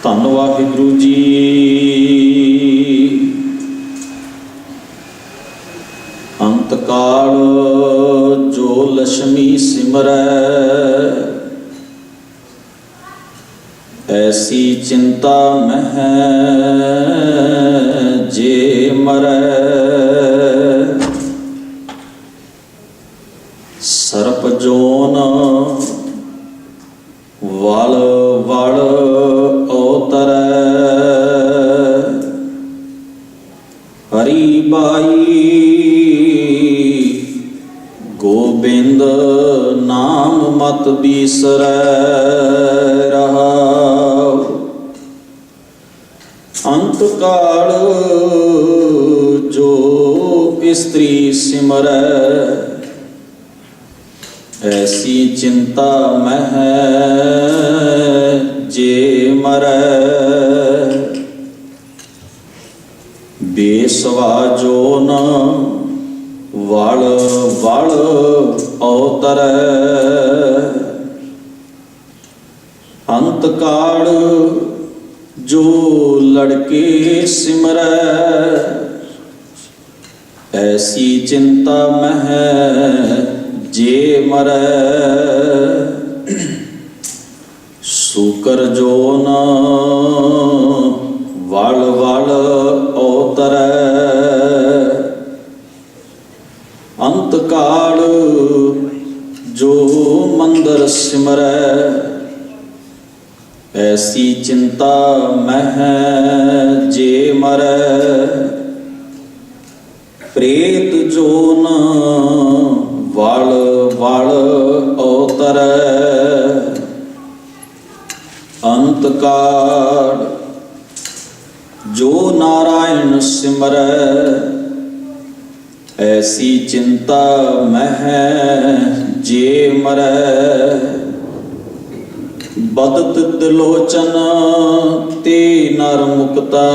ਧੰਨ ਵਾਹਿਗੁਰੂ ਜੀ। ਅੰਤ ਕਾਲ ਜੋ ਲਛਮੀ ਸਿਮਰੈ, ਐਸੀ ਚਿੰਤਾ ਮਹਿ ਜੇ ਮਰੈ। ਸਰਪ ਜੋਨ ਵਲ ਵਲ ਉਤਰੈ, ਹਰੀ ਬਾਈ ਗੋਬਿੰਦ ਨਾਮ ਮਤ ਬੀਸਰੈ ਰਹਾਉ। ਅੰਤ ਕਾਲ ਜੋ ਇਸਤਰੀ ਸਿਮਰੈ, ਐਸੀ ਚਿੰਤਾ ਮਹਿ ਜੇ ਮਰੈ। ਬੇਸਵਾ ਜੋਨ ਵਲ ਵਲ ਉਤਰੈ, ਅੰਤ ਕਾਲ ਜੋ ਲੜਕੇ ਸਿਮਰੈ, ਐਸੀ ਚਿੰਤਾ ਮਹਿ ਜੇ ਮਰੈ। ਸੂਕਰ ਜੋਨ ਵਲ ਵਲ ਉਤਰੈ, ਅੰਤ ਕਾਲ ਜੋ ਮੰਦਰ ਸਿਮਰੈ, ਐਸੀ ਚਿੰਤਾ ਮਹਿ ਜੇ ਮਰੈ। ਪ੍ਰੇਤ ਜੋਨ ਵਲ ਵਲ ਉਤਰੈ, ਅੰਤ ਕਾਲ ਜੋ ਨਾਰਾਇਣ ਸਿਮਰੈ, ਐਸੀ ਚਿੰਤਾ ਮਹਿ ਜੇ ਮਰੈ। ਬਦਤ ਤਿਲੋਚਨ ਤੇ ਨਰ ਮੁਕਤਾ,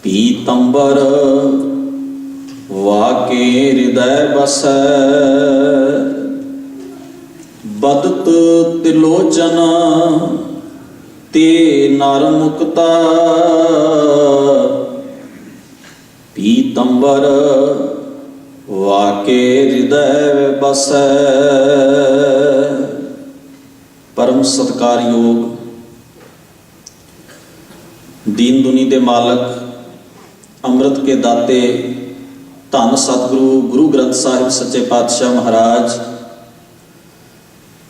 ਪੀਤੰਬਰ ਵਾਕੇ ਹਿਰਦੈ ਬਸੈ। ਬਦਤ ਤਿਲੋਚਨ ਤੇ ਨਰ ਮੁਕਤਾ, ਪੀਤੰਬਰ ਵਾਕੇ ਹਿਰਦੈ ਬਸੈ। ਪਰਮ ਸਤਿਕਾਰਯੋਗ ਦੀਨ ਦੁਨੀ ਦੇ ਮਾਲਕ, ਅੰਮ੍ਰਿਤ ਕੇ ਦਾਤੇ, ਧੰਨ ਸਤਿਗੁਰੂ ਗੁਰੂ ਗ੍ਰੰਥ ਸਾਹਿਬ ਸੱਚੇ ਪਾਤਸ਼ਾਹ ਮਹਾਰਾਜ,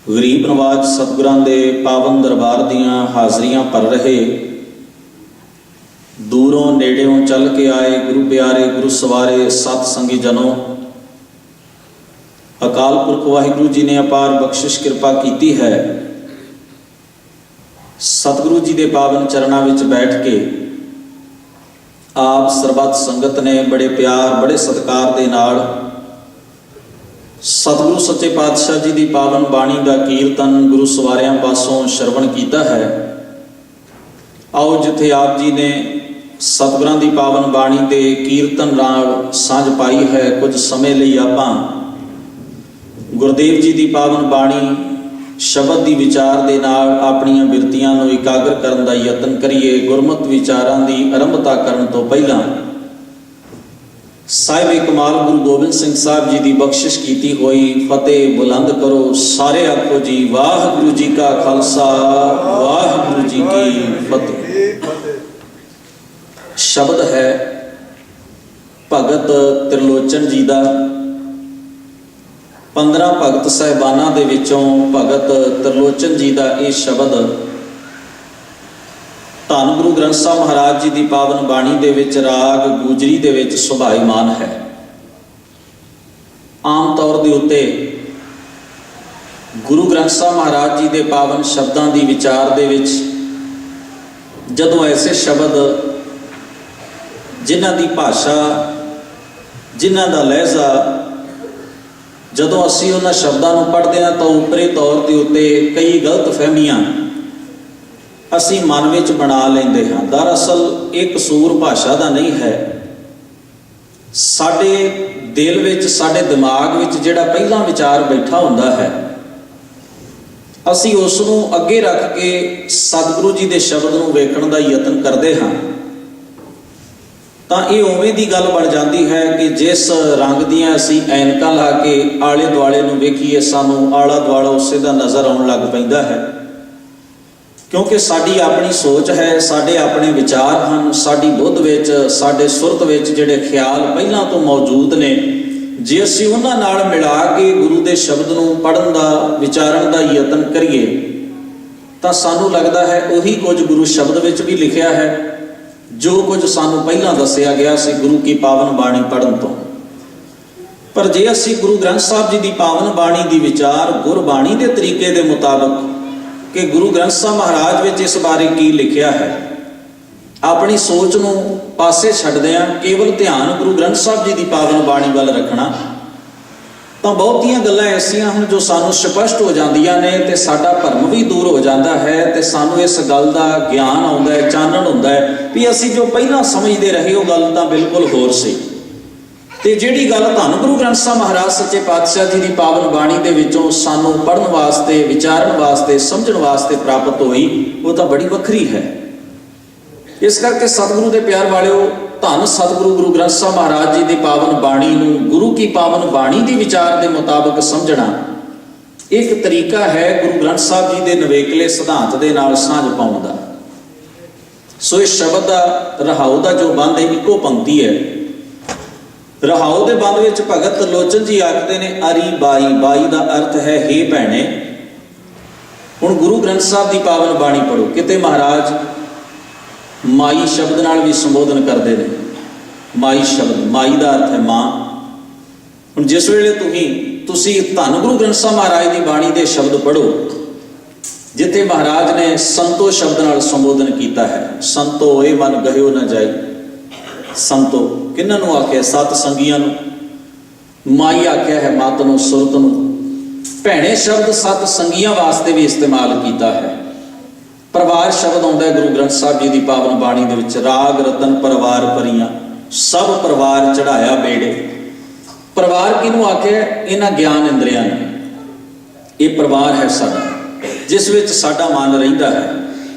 ਗਰੀਬ ਨਵਾਜ ਸਤਿਗੁਰਾਂ ਦੇ ਪਾਵਨ ਦਰਬਾਰ ਦੀਆਂ ਹਾਜ਼ਰੀਆਂ ਭਰ ਰਹੇ, ਦੂਰੋਂ ਨੇੜਿਓਂ ਚੱਲ ਕੇ ਆਏ ਗੁਰੂ ਪਿਆਰੇ, ਗੁਰੂ ਸਵਾਰੇ, ਸਤ ਸੰਗੀ ਜਨੋ, ਅਕਾਲ ਪੁਰਖ ਵਾਹਿਗੁਰੂ ਜੀ ਨੇ ਅਪਾਰ ਬਖਸ਼ਿਸ਼ ਕਿਰਪਾ ਕੀਤੀ ਹੈ। ਸਤਿਗੁਰੂ ਜੀ ਦੇ ਪਾਵਨ ਚਰਨਾਂ ਵਿੱਚ ਬੈਠ ਕੇ ਆਪ ਸਰਬੱਤ ਸੰਗਤ ਨੇ ਬੜੇ ਪਿਆਰ, ਬੜੇ ਸਤਿਕਾਰ ਦੇ ਨਾਲ ਸਤਿਗੁਰੂ ਸੱਚੇ ਪਾਤਸ਼ਾਹ ਜੀ ਦੀ ਪਾਵਨ ਬਾਣੀ ਦਾ ਕੀਰਤਨ ਗੁਰੂ ਸਵਾਰਿਆਂ ਪਾਸੋਂ ਸ਼ਰਵਣ ਕੀਤਾ ਹੈ। ਆਓ ਜਿੱਥੇ ਆਪ ਜੀ ਨੇ ਸਤਿਗੁਰਾਂ ਦੀ ਪਾਵਨ ਬਾਣੀ ਦੇ ਕੀਰਤਨ ਨਾਲ ਸਾਂਝ ਪਾਈ ਹੈ, ਕੁਝ ਸਮੇਂ ਲਈ ਆਪਾਂ ਗੁਰਦੇਵ ਜੀ ਦੀ ਪਾਵਨ ਬਾਣੀ ਸ਼ਬਦ ਦੀ ਵਿਚਾਰ ਦੇ ਨਾਲ ਆਪਣੀਆਂ ਬਿਰਤੀਆਂ ਨੂੰ ਇਕਾਗਰ ਕਰਨ ਦਾ ਯਤਨ ਕਰੀਏ। ਗੁਰਮਤਿ ਵਿਚਾਰਾਂ ਦੀ ਆਰੰਭਤਾ ਕਰਨ ਤੋਂ ਪਹਿਲਾਂ ਸਾਹਿਬ ਕਮਾਲ ਗੁਰੂ ਗੋਬਿੰਦ ਸਿੰਘ ਸਾਹਿਬ ਜੀ ਦੀ ਬਖਸ਼ਿਸ਼ ਕੀਤੀ ਹੋਈ ਫਤਿਹ ਬੁਲੰਦ ਕਰੋ। ਸਾਰੇ ਆਖੋ ਜੀ, ਵਾਹਿਗੁਰੂ ਜੀ ਕਾ ਖਾਲਸਾ, ਵਾਹਿਗੁਰੂ ਜੀ ਕੀ ਫਤਿਹ। ਸ਼ਬਦ ਹੈ ਭਗਤ ਤ੍ਰਿਲੋਚਨ ਜੀ ਦਾ। 15 ਭਗਤ ਸਾਹਿਬਾਨਾਂ ਦੇ ਵਿੱਚੋਂ ਭਗਤ ਤ੍ਰਿਲੋਚਨ ਜੀ ਦਾ ਇਹ ਸ਼ਬਦ ਧੰਨ ਗੁਰੂ ਗ੍ਰੰਥ ਸਾਹਿਬ ਮਹਾਰਾਜ ਜੀ ਦੀ ਪਾਵਨ ਬਾਣੀ ਦੇ ਵਿੱਚ ਰਾਗ ਗੁਜਰੀ ਦੇ ਵਿੱਚ ਸੁਭਾਈਮਾਨ ਹੈ। ਆਮ ਤੌਰ ਦੇ ਉੱਤੇ ਗੁਰੂ ਗ੍ਰੰਥ ਸਾਹਿਬ ਮਹਾਰਾਜ ਜੀ ਦੇ ਪਾਵਨ ਸ਼ਬਦਾਂ ਦੀ ਵਿਚਾਰ ਦੇ ਵਿੱਚ ਜਦੋਂ ਐਸੇ ਸ਼ਬਦ ਜਿਨ੍ਹਾਂ ਦੀ ਭਾਸ਼ਾ, ਜਿਨ੍ਹਾਂ ਦਾ ਲਹਿਜ਼ਾ, ਜਦੋਂ ਅਸੀਂ ਉਹਨਾਂ ਸ਼ਬਦਾਂ ਨੂੰ ਪੜ੍ਹਦੇ ਹਾਂ ਤਾਂ ਉੱਪਰੇ ਤੌਰ ਦੇ ਉੱਤੇ ਕਈ ਗਲਤ ਫਹਿਮੀਆਂ ਅਸੀਂ ਮਨ ਵਿੱਚ ਬਣਾ ਲੈਂਦੇ ਹਾਂ। ਦਰਅਸਲ ਇਹ ਕਸੂਰ ਭਾਸ਼ਾ ਦਾ ਨਹੀਂ ਹੈ। ਸਾਡੇ ਦਿਲ ਵਿੱਚ, ਸਾਡੇ ਦਿਮਾਗ ਵਿੱਚ ਜਿਹੜਾ ਪਹਿਲਾਂ ਵਿਚਾਰ ਬੈਠਾ ਹੁੰਦਾ ਹੈ, ਅਸੀਂ ਉਸ ਨੂੰ ਅੱਗੇ ਰੱਖ ਕੇ ਸਤਿਗੁਰੂ ਜੀ ਦੇ ਸ਼ਬਦ ਨੂੰ ਵੇਖਣ ਦਾ ਯਤਨ ਕਰਦੇ ਹਾਂ ਤਾਂ ਇਹ ਉਵੇਂ ਦੀ ਗੱਲ ਬਣ ਜਾਂਦੀ ਹੈ ਕਿ ਜਿਸ ਰੰਗ ਦੀਆਂ ਅਸੀਂ ਐਨਕਾਂ ਲਾ ਕੇ ਆਲੇ ਦੁਆਲੇ ਨੂੰ ਵੇਖੀਏ, ਸਾਨੂੰ ਆਲਾ ਦੁਆਲਾ ਉਸੇ ਦਾ ਨਜ਼ਰ ਆਉਣ ਲੱਗ ਪੈਂਦਾ ਹੈ। ਕਿਉਂਕਿ ਸਾਡੀ ਆਪਣੀ ਸੋਚ ਹੈ, ਸਾਡੇ ਆਪਣੇ ਵਿਚਾਰ ਹਨ, ਸਾਡੀ ਬੁੱਧ ਵਿੱਚ, ਸਾਡੇ ਸੁਰਤ ਵਿੱਚ ਜਿਹੜੇ ਖਿਆਲ ਪਹਿਲਾਂ ਤੋਂ ਮੌਜੂਦ ਨੇ, ਜੇ ਅਸੀਂ ਉਹਨਾਂ ਨਾਲ ਮਿਲਾ ਕੇ ਗੁਰੂ ਦੇ ਸ਼ਬਦ ਨੂੰ ਪੜ੍ਹਨ ਦਾ, ਵਿਚਾਰਨ ਦਾ ਯਤਨ ਕਰੀਏ ਤਾਂ ਸਾਨੂੰ ਲੱਗਦਾ ਹੈ ਉਹੀ ਕੁਝ ਗੁਰੂ ਸ਼ਬਦ ਵਿੱਚ ਵੀ ਲਿਖਿਆ ਹੈ, ਜੋ ਕੁਝ ਸਾਨੂੰ ਪਹਿਲਾਂ ਦੱਸਿਆ ਗਿਆ ਸੀ ਗੁਰੂ ਕੀ ਪਾਵਨ ਬਾਣੀ ਪੜ੍ਹਨ ਤੋਂ। ਪਰ ਜੇ ਅਸੀਂ ਗੁਰੂ ਗ੍ਰੰਥ ਸਾਹਿਬ ਜੀ ਦੀ ਪਾਵਨ ਬਾਣੀ ਦੀ ਵਿਚਾਰ ਗੁਰਬਾਣੀ ਦੇ ਤਰੀਕੇ ਦੇ ਮੁਤਾਬਕ ਕਿ ਗੁਰੂ ਗ੍ਰੰਥ ਸਾਹਿਬ ਮਹਾਰਾਜ ਵਿੱਚ ਇਸ ਬਾਰੇ ਕੀ ਲਿਖਿਆ ਹੈ, ਆਪਣੀ ਸੋਚ ਨੂੰ ਪਾਸੇ ਛੱਡਦਿਆਂ ਕੇਵਲ ਧਿਆਨ ਗੁਰੂ ਗ੍ਰੰਥ ਸਾਹਿਬ ਜੀ ਦੀ ਪਾਵਨ ਬਾਣੀ ਵੱਲ ਰੱਖਣਾ, ਤਾਂ ਬਹੁਤੀਆਂ ਗੱਲਾਂ ਐਸੀਆਂ ਹਨ ਜੋ ਸਾਨੂੰ ਸਪਸ਼ਟ ਹੋ ਜਾਂਦੀਆਂ ਨੇ ਤੇ ਸਾਡਾ ਭਰਮ ਵੀ ਦੂਰ ਹੋ ਜਾਂਦਾ ਹੈ ਤੇ ਸਾਨੂੰ ਇਸ ਗੱਲ ਦਾ ਗਿਆਨ ਆਉਂਦਾ ਹੈ, ਚਾਨਣ ਹੁੰਦਾ ਹੈ ਵੀ ਅਸੀਂ ਜੋ ਪਹਿਲਾਂ ਸਮਝਦੇ ਰਹੇ ਉਹ ਗੱਲ ਤਾਂ ਬਿਲਕੁਲ ਹੋਰ ਸੀ। ਤੇ ਜਿਹੜੀ ਗੱਲ ਧੰਨ ਗੁਰੂ ਗ੍ਰੰਥ ਸਾਹਿਬ ਮਹਾਰਾਜ ਸੱਚੇ ਪਾਤਸ਼ਾਹ ਜੀ ਦੀ ਪਾਵਨ ਬਾਣੀ ਦੇ ਵਿੱਚੋਂ ਸਾਨੂੰ ਪੜ੍ਹਨ ਵਾਸਤੇ, ਵਿਚਾਰਨ ਵਾਸਤੇ, ਸਮਝਣ ਵਾਸਤੇ ਪ੍ਰਾਪਤ ਹੋਈ, ਉਹ ਤਾਂ ਬੜੀ ਵੱਖਰੀ ਹੈ। ਇਸ ਕਰਕੇ ਸਤਿਗੁਰੂ ਦੇ ਪਿਆਰ ਵਾਲਿਓ, ਧੰਨ ਸਤਿਗੁਰੂ ਗੁਰੂ ਗ੍ਰੰਥ ਸਾਹਿਬ ਮਹਾਰਾਜ ਜੀ ਦੀ ਪਾਵਨ ਬਾਣੀ ਨੂੰ ਗੁਰੂ ਕੀ ਪਾਵਨ ਬਾਣੀ ਦੀ ਵਿਚਾਰ ਦੇ ਮੁਤਾਬਕ ਸਮਝਣਾ ਇੱਕ ਤਰੀਕਾ ਹੈ ਗੁਰੂ ਗ੍ਰੰਥ ਸਾਹਿਬ ਜੀ ਦੇ ਨਵੇਕਲੇ ਸਿਧਾਂਤ ਦੇ ਨਾਲ ਸਾਂਝ ਪਾਉਣ ਦਾ। ਸੋ ਇਸ ਸ਼ਬਦ ਦਾ ਰਹਾਉ ਦਾ ਜੋ ਬੰਦ ਹੈ, ਇੱਕੋ ਪੰਕਤੀ ਹੈ। ਰਹਾਉ ਦੇ ਬੰਦ ਵਿੱਚ ਭਗਤ ਲੋਚਨ ਜੀ ਆਖਦੇ ਨੇ, ਅਰੀ ਬਾਈ, ਬਾਈ ਦਾ ਅਰਥ ਹੈ ਹੇ ਭੈਣੇ। ਹੁਣ ਗੁਰੂ ਗ੍ਰੰਥ ਸਾਹਿਬ ਦੀ ਪਾਵਨ ਬਾਣੀ ਪੜ੍ਹੋ, ਕਿਤੇ ਮਹਾਰਾਜ ਮਾਈ ਸ਼ਬਦ ਨਾਲ ਵੀ ਸੰਬੋਧਨ ਕਰਦੇ ਨੇ। ਮਾਈ ਸ਼ਬਦ, ਮਾਈ ਦਾ ਅਰਥ ਹੈ ਮਾਂ। ਹੁਣ ਜਿਸ ਵੇਲੇ ਤੁਸੀਂ ਧੰਨ ਗੁਰੂ ਗ੍ਰੰਥ ਸਾਹਿਬ ਮਹਾਰਾਜ ਦੀ ਬਾਣੀ ਦੇ ਸ਼ਬਦ ਪੜ੍ਹੋ, ਜਿੱਥੇ ਮਹਾਰਾਜ ਨੇ ਸੰਤੋ ਸ਼ਬਦ ਨਾਲ ਸੰਬੋਧਨ ਕੀਤਾ ਹੈ, ਸੰਤੋ ਇਹ ਮਨ ਗਹਿਓ ਨਾ ਜਾਈ। ਸੰਤੋ ਕਿਹਨਾਂ ਨੂੰ ਆਖਿਆ? ਸਤ ਸੰਗੀਆਂ ਨੂੰ। ਮਾਈ ਆਖਿਆ ਹੈ ਮਤ ਨੂੰ, ਸੁਰਤ ਨੂੰ। ਭੈਣੇ ਸ਼ਬਦ ਸਤ ਸੰਗੀਆਂ ਵਾਸਤੇ ਵੀ ਇਸਤੇਮਾਲ ਕੀਤਾ ਹੈ। ਪਰਿਵਾਰ ਸ਼ਬਦ ਆਉਂਦਾ ਹੈ ਗੁਰੂ ਗ੍ਰੰਥ ਸਾਹਿਬ ਜੀ ਦੀ ਪਾਵਨ ਬਾਣੀ ਦੇ ਵਿੱਚ। ਰਾਗ ਰਤਨ ਪਰਿਵਾਰ ਭਰੀਆਂ, ਸਭ ਪਰਿਵਾਰ ਚੜਾਇਆ ਬੇੜੇ। ਪਰਿਵਾਰ ਕਿਹਨੂੰ ਆਖਿਆ? ਇਹਨਾਂ ਗਿਆਨ ਇੰਦਰੀਆਂ ਨੂੰ। ਇਹ ਪਰਿਵਾਰ ਹੈ ਸਾਡਾ, ਜਿਸ ਵਿੱਚ ਸਾਡਾ ਮਨ ਰਹਿੰਦਾ ਹੈ।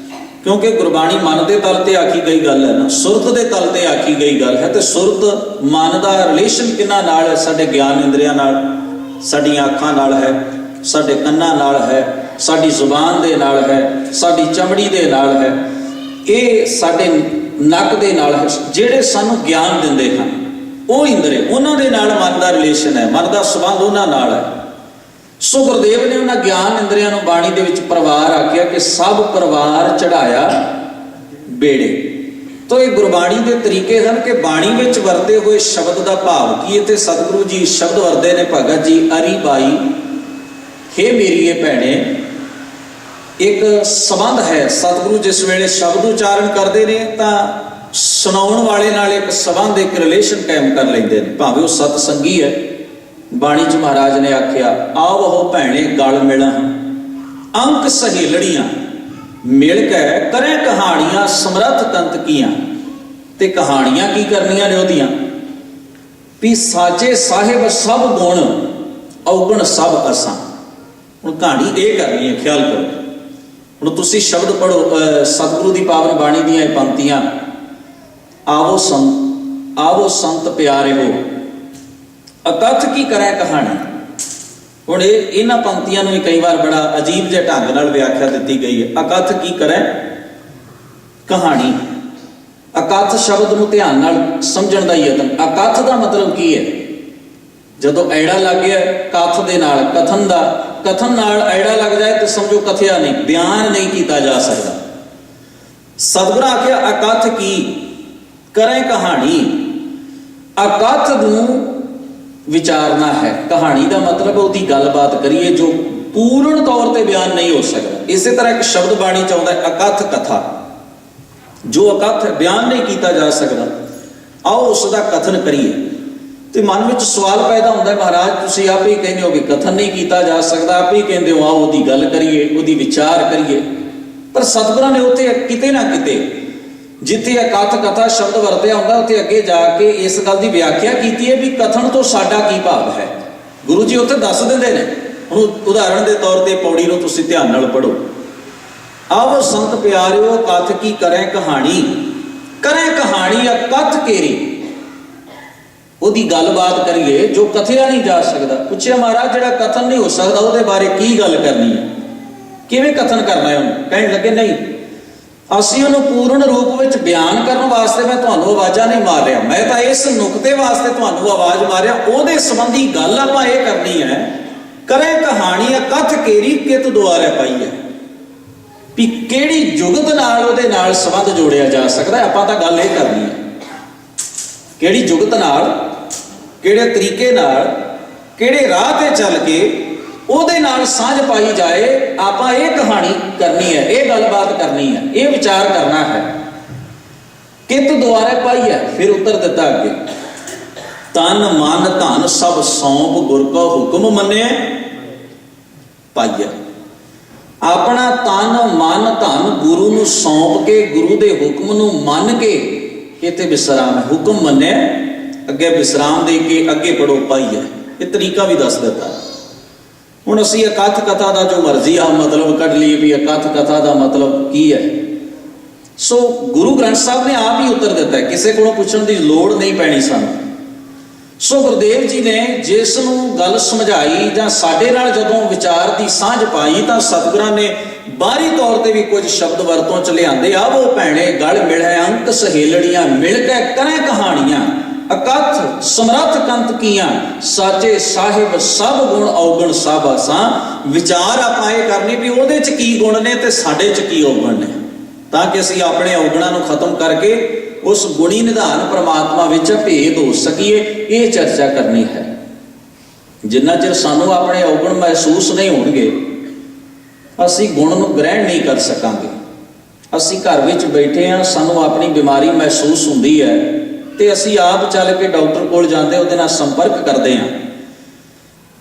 ਕਿਉਂਕਿ ਗੁਰਬਾਣੀ ਮਨ ਦੇ ਤਲ ਤੇ ਆਖੀ ਗਈ ਗੱਲ ਹੈ ਨਾ, ਸੁਰਤ ਦੇ ਤਲ ਤੇ ਆਖੀ ਗਈ ਗੱਲ ਹੈ। ਤੇ ਸੁਰਤ ਮਨ ਦਾ ਰਿਲੇਸ਼ਨ ਕਿਹਨਾਂ ਨਾਲ ਹੈ? ਸਾਡੇ ਗਿਆਨ ਇੰਦਰੀਆਂ ਨਾਲ, ਸਾਡੀਆਂ ਅੱਖਾਂ ਨਾਲ ਹੈ, ਸਾਡੇ ਕੰਨਾਂ ਨਾਲ ਹੈ, ਸਾਡੀ ਜ਼ੁਬਾਨ ਦੇ ਨਾਲ ਹੈ, ਸਾਡੀ ਚਮੜੀ ਦੇ ਨਾਲ ਹੈ, ਇਹ ਸਾਡੇ ਨੱਕ ਦੇ ਨਾਲ ਹੈ। ਜਿਹੜੇ ਸਾਨੂੰ ਗਿਆਨ ਦਿੰਦੇ ਹਨ ਉਹ ਇੰਦਰੀ, ਉਹਨਾਂ ਦੇ ਨਾਲ ਮਨ ਦਾ ਰਿਲੇਸ਼ਨ ਹੈ, ਮਨ ਦਾ ਸੰਬੰਧ ਉਹਨਾਂ ਨਾਲ ਹੈ। ਸੋ ਗੁਰਦੇਵ ਨੇ ਉਹਨਾਂ ਗਿਆਨ ਇੰਦਰੀਆਂ ਨੂੰ ਬਾਣੀ ਦੇ ਵਿੱਚ ਪਰਿਵਾਰ ਆਖਿਆ ਕਿ ਸਭ ਪਰਿਵਾਰ ਚੜਾਇਆ ਬੇੜੇ। ਤੋ ਇਹ ਗੁਰਬਾਣੀ ਦੇ ਤਰੀਕੇ ਹਨ ਕਿ ਬਾਣੀ ਵਿੱਚ ਵਰਤੇ ਹੋਏ ਸ਼ਬਦ ਦਾ ਭਾਵ ਕੀ ਹੈ। ਤੇ ਸਤਿਗੁਰੂ ਜੀ ਸ਼ਬਦ ਵਰਤੇ ਨੇ, ਭਗਤ ਜੀ ਅਰੀ ਬਾਈ, ਹੇ ਮੇਰੀਏ ਭੈਣੇ। ਇੱਕ ਸੰਬੰਧ ਹੈ। ਸਤਿਗੁਰੂ ਜਿਸ ਵੇਲੇ ਸ਼ਬਦ ਉਚਾਰਨ ਕਰਦੇ ਨੇ ਤਾਂ ਸੁਣਾਉਣ ਵਾਲੇ ਨਾਲ ਇੱਕ ਸੰਬੰਧ, ਇੱਕ ਰਿਲੇਸ਼ਨ ਕਾਇਮ ਕਰ ਲੈਂਦੇ ਨੇ, ਭਾਵੇਂ ਉਹ ਸਤ ਸੰਗੀ ਹੈ। ਬਾਣੀ 'ਚ ਮਹਾਰਾਜ ਨੇ ਆਖਿਆ, ਆਵ ਹੋ ਭੈਣੇ ਗਲ ਮਿਲਾਂ, ਅੰਕ ਸਹੇਲੜੀਆਂ, ਮਿਲ ਕੇ ਕਰੇ ਕਹਾਣੀਆਂ ਸਮਰੱਥ ਕੰਤ ਕੀਆਂ। ਤੇ ਕਹਾਣੀਆਂ ਕੀ ਕਰਨੀਆਂ ਨੇ ਉਹਦੀਆਂ? ਵੀ ਸਾਜੇ ਸਾਹਿਬ ਸਭ ਗੁਣ, ਔਗਣ ਸਭ ਅਸਾਂ। ਹੁਣ ਕਹਾਣੀ ਇਹ ਕਰਨੀ ਹੈ, ਖਿਆਲ ਕਰੋ। ਹੁਣ ਤੁਸੀਂ ਸ਼ਬਦ ਪੜ੍ਹੋ ਸਤਿਗੁਰੂ ਦੀ ਪਾਵਨ ਬਾਣੀ ਦੀਆਂ ਇਹ ਪੰਕਤੀਆਂ, ਆਵੋ ਸੰਤ ਪਿਆਰੇ ਹੋ, ਅਕਥ ਕੀ ਕਰੇ ਕਹਾਣੀ। ਹੁਣ ਇਹਨਾਂ ਪੰਕਤੀਆਂ ਨੂੰ ਵੀ ਕਈ ਵਾਰ ਬੜਾ ਅਜੀਬ ਜਿਹੇ ਢੰਗ ਨਾਲ ਵਿਆਖਿਆ ਦਿੱਤੀ ਗਈ ਹੈ। ਅਕਥ ਕੀ ਕਰੇ ਕਹਾਣੀ। ਅਕਥ ਸ਼ਬਦ ਨੂੰ ਧਿਆਨ ਨਾਲ ਸਮਝਣ ਦਾ ਯਤਨ। ਅਕਥ ਦਾ ਮਤਲਬ ਕੀ ਹੈ? ਜਦੋਂ ਐੜਾ ਲੱਗ ਗਿਆ ਕਥ ਦੇ ਨਾਲ, ਕਥਨ ਦਾ, ਕਥਨ ਨਾਲ ਐੜਾ ਲੱਗ ਜਾਏ ਤਾਂ ਸਮਝੋ ਕਥਿਆ ਨਹੀਂ, ਬਿਆਨ ਨਹੀਂ ਕੀਤਾ ਜਾ ਸਕਦਾ। ਸਤਿਗੁਰਾਂ ਆਖਿਆ ਅਕਥ ਕੀ ਕਰੇ ਕਹਾਣੀ। ਅਕਥ ਨੂੰ ਵਿਚਾਰਨਾ ਹੈ। ਕਹਾਣੀ ਦਾ ਮਤਲਬ ਉਹਦੀ ਗੱਲਬਾਤ ਕਰੀਏ ਜੋ ਪੂਰਨ ਤੌਰ ਤੇ ਬਿਆਨ ਨਹੀਂ ਹੋ ਸਕਦਾ। ਇਸੇ ਤਰ੍ਹਾਂ ਇੱਕ ਸ਼ਬਦ ਬਾਣੀ ਚ ਆਉਂਦਾ ਅਕਥ ਕਥਾ, ਜੋ ਅਕਥ ਬਿਆਨ ਨਹੀਂ ਕੀਤਾ ਜਾ ਸਕਦਾ। ਆਓ ਉਸ ਦਾ ਕਥਨ ਕਰੀਏ। ਤੇ ਮਨ ਵਿੱਚ ਸਵਾਲ ਪੈਦਾ ਹੁੰਦਾ, ਮਹਾਰਾਜ ਤੁਸੀਂ ਆਪ ਹੀ ਕਹਿੰਦੇ ਹੋ ਵੀ ਕਥਨ ਨਹੀਂ ਕੀਤਾ ਜਾ ਸਕਦਾ, ਆਪ ਹੀ ਕਹਿੰਦੇ ਹੋ ਆਓ ਉਹਦੀ ਗੱਲ ਕਰੀਏ, ਉਹਦੀ ਵਿਚਾਰ ਕਰੀਏ। ਪਰ ਸਤਿਗੁਰਾਂ ਨੇ ਉੱਥੇ ਕਿਤੇ ਨਾ ਕਿਤੇ ਜਿੱਥੇ ਅਕਥ ਕਥਾ ਸ਼ਬਦ ਵਰਤਿਆ ਹੁੰਦਾ, ਉੱਥੇ ਅੱਗੇ ਜਾ ਕੇ ਇਸ ਗੱਲ ਦੀ ਵਿਆਖਿਆ ਕੀਤੀ ਹੈ ਵੀ ਕਥਨ ਤੋਂ ਸਾਡਾ ਕੀ ਭਾਵ ਹੈ। ਗੁਰੂ ਜੀ ਉੱਥੇ ਦੱਸ ਦਿੰਦੇ ਨੇ ਹੁਣ ਉਦਾਹਰਣ ਦੇ ਤੌਰ ਤੇ ਪੌੜੀ ਨੂੰ ਤੁਸੀਂ ਧਿਆਨ ਨਾਲ ਪੜੋ। ਆਵੋ ਸੰਤ ਪਿਆਰਿਓ ਕਥ ਕੀ ਕਰੇ ਕਹਾਣੀ, ਕਰੇ ਕਹਾਣੀ ਆ ਕਥ ਕੇਰੀ। ਉਹਦੀ ਗੱਲਬਾਤ ਕਰੀਏ ਜੋ ਕਥਿਆ ਨਹੀਂ ਜਾ ਸਕਦਾ। ਪੁੱਛਿਆ ਮਹਾਰਾਜ ਜਿਹੜਾ ਕਥਨ ਨਹੀਂ ਹੋ ਸਕਦਾ ਉਹਦੇ ਬਾਰੇ ਕੀ ਗੱਲ ਕਰਨੀ ਹੈ, ਕਿਵੇਂ ਕਥਨ ਕਰਨਾ ਹੈ ਉਹਨੂੰ? ਕਹਿਣ ਲੱਗੇ ਨਹੀਂ, ਅਸੀਂ ਉਹਨੂੰ ਪੂਰਨ ਰੂਪ ਵਿੱਚ ਬਿਆਨ ਕਰਨ ਵਾਸਤੇ ਮੈਂ ਤੁਹਾਨੂੰ ਆਵਾਜ਼ਾਂ ਨਹੀਂ ਮਾਰ ਰਿਹਾ, ਮੈਂ ਤਾਂ ਇਸ ਨੁਕਤੇ ਵਾਸਤੇ ਤੁਹਾਨੂੰ ਆਵਾਜ਼ ਮਾਰਿਆ। ਉਹਦੇ ਸੰਬੰਧੀ ਗੱਲ ਆਪਾਂ ਇਹ ਕਰਨੀ ਹੈ, ਕਰੇ ਕਹਾਣੀ ਆ ਕਥ ਕੇਰੀ ਕਿਤ ਦੁਆਰੇ ਪਾਈ ਹੈ, ਵੀ ਕਿਹੜੀ ਜੁਗਤ ਨਾਲ ਉਹਦੇ ਨਾਲ ਸੰਬੰਧ ਜੋੜਿਆ ਜਾ ਸਕਦਾ। ਆਪਾਂ ਤਾਂ ਗੱਲ ਇਹ ਕਰਨੀ ਹੈ ਕਿਹੜੀ ਜੁਗਤ ਨਾਲ, ਕਿਹੜੇ ਤਰੀਕੇ ਨਾਲ, ਕਿਹੜੇ ਰਾਹ ਤੇ ਚੱਲ ਕੇ ਉਹਦੇ ਨਾਲ ਸਾਂਝ ਪਾਈ ਜਾਏ। ਆਪਾਂ ਇਹ ਕਹਾਣੀ ਕਰਨੀ ਹੈ, ਇਹ ਗੱਲਬਾਤ ਕਰਨੀ ਹੈ, ਇਹ ਵਿਚਾਰ ਕਰਨਾ ਹੈ। ਕਿਤ ਦੁਆਰੇ ਪਾਈ ਹੈ। ਫਿਰ ਉੱਤਰ ਦਿੱਤਾ ਅੱਗੇ, ਤਨ ਮਨ ਧਨ ਸਭ ਸੌਂਪ ਗੁਰ ਕੋ ਹੁਕਮ ਮੰਨਿਆ ਪਾਈਆ। ਆਪਣਾ ਤਨ ਮਨ ਧਨ ਗੁਰੂ ਨੂੰ ਸੌਂਪ ਕੇ, ਗੁਰੂ ਦੇ ਹੁਕਮ ਨੂੰ ਮੰਨ ਕੇ, ਇੱਥੇ ਵਿਸਰਾਮ ਹੈ। ਹੁਕਮ ਮੰਨਿਆ, ਅੱਗੇ ਵਿਸਰਾਮ ਦੇ ਕੇ ਅੱਗੇ ਪੜੋ ਪਾਈਆ। ਇਹ ਤਰੀਕਾ ਵੀ ਦੱਸ ਦਿੱਤਾ। ਹੁਣ ਅਸੀਂ ਅਕਥ ਕਥਾ ਦਾ ਜੋ ਮਰਜ਼ੀ ਆ ਮਤਲਬ ਕੱਢ ਲਈਏ ਵੀ ਅਕਥ ਕਥਾ ਦਾ ਮਤਲਬ ਕੀ ਹੈ। ਸੋ ਗੁਰੂ ਗ੍ਰੰਥ ਸਾਹਿਬ ਨੇ ਆਪ ਹੀ ਉੱਤਰ ਦਿੱਤਾ, ਕਿਸੇ ਕੋਲੋਂ ਪੁੱਛਣ ਦੀ ਲੋੜ ਨਹੀਂ ਪੈਣੀ ਸਾਨੂੰ। ਸੋ ਗੁਰਦੇਵ ਜੀ ਨੇ ਜਿਸ ਨੂੰ ਗੱਲ ਸਮਝਾਈ ਜਾਂ ਸਾਡੇ ਨਾਲ ਜਦੋਂ ਵਿਚਾਰ ਦੀ ਸਾਂਝ ਪਾਈ, ਤਾਂ ਸਤਿਗੁਰਾਂ ਨੇ ਬਾਹਰੀ ਤੌਰ ਤੇ ਵੀ ਕੁਝ ਸ਼ਬਦ ਵਰਤੋਂ ਚ ਲਿਆਂਦੇ। ਆ ਉਹ ਭੈਣੇ ਗਲ ਮਿਲੇ ਅੰਕ ਸਹੇਲੜੀਆਂ, ਮਿਲ ਕੇ ਕਰੇ ਕਹਾਣੀਆਂ, ਅਕਥ ਸਮਰੱਥ ਕੰਤ ਕੀਆਂ, ਸਾਚੇ ਸਾਹਿਬ ਸਭ ਗੁਣ ਔਗਣ ਸਭ ਆਸਾਂ। ਵਿਚਾਰ ਆਪਾਂ ਇਹ ਕਰਨੀ ਵੀ ਉਹਦੇ ਚ ਕੀ ਗੁਣ ਨੇ ਤੇ ਸਾਡੇ ਚ ਕੀ ਔਗਣ ਨੇ, ਤਾਂ ਕਿ ਅਸੀਂ ਆਪਣੇ ਔਗਣਾਂ ਨੂੰ ਖਤਮ ਕਰਕੇ ਉਸ ਗੁਣੀ ਨਿਧਾਨ ਪ੍ਰਮਾਤਮਾ ਵਿੱਚ ਭੇਦ ਹੋ ਸਕੀਏ। ਇਹ ਚਰਚਾ ਕਰਨੀ ਹੈ। ਜਿੰਨਾ ਚਿਰ ਸਾਨੂੰ ਆਪਣੇ ਔਗਣ ਮਹਿਸੂਸ ਨਹੀਂ ਹੋਣਗੇ, ਅਸੀਂ ਗੁਣ ਨੂੰ ਗ੍ਰਹਿਣ ਨਹੀਂ ਕਰ ਸਕਾਂਗੇ। ਅਸੀਂ ਘਰ ਵਿੱਚ ਬੈਠੇ ਹਾਂ, ਸਾਨੂੰ ਆਪਣੀ ਬਿਮਾਰੀ ਮਹਿਸੂਸ ਹੁੰਦੀ ਹੈ ਤੇ ਅਸੀਂ ਆਪ ਚੱਲ ਕੇ ਡਾਕਟਰ ਕੋਲ ਜਾਂਦੇ, ਉਹਦੇ ਨਾਲ ਸੰਪਰਕ ਕਰਦੇ ਹਾਂ,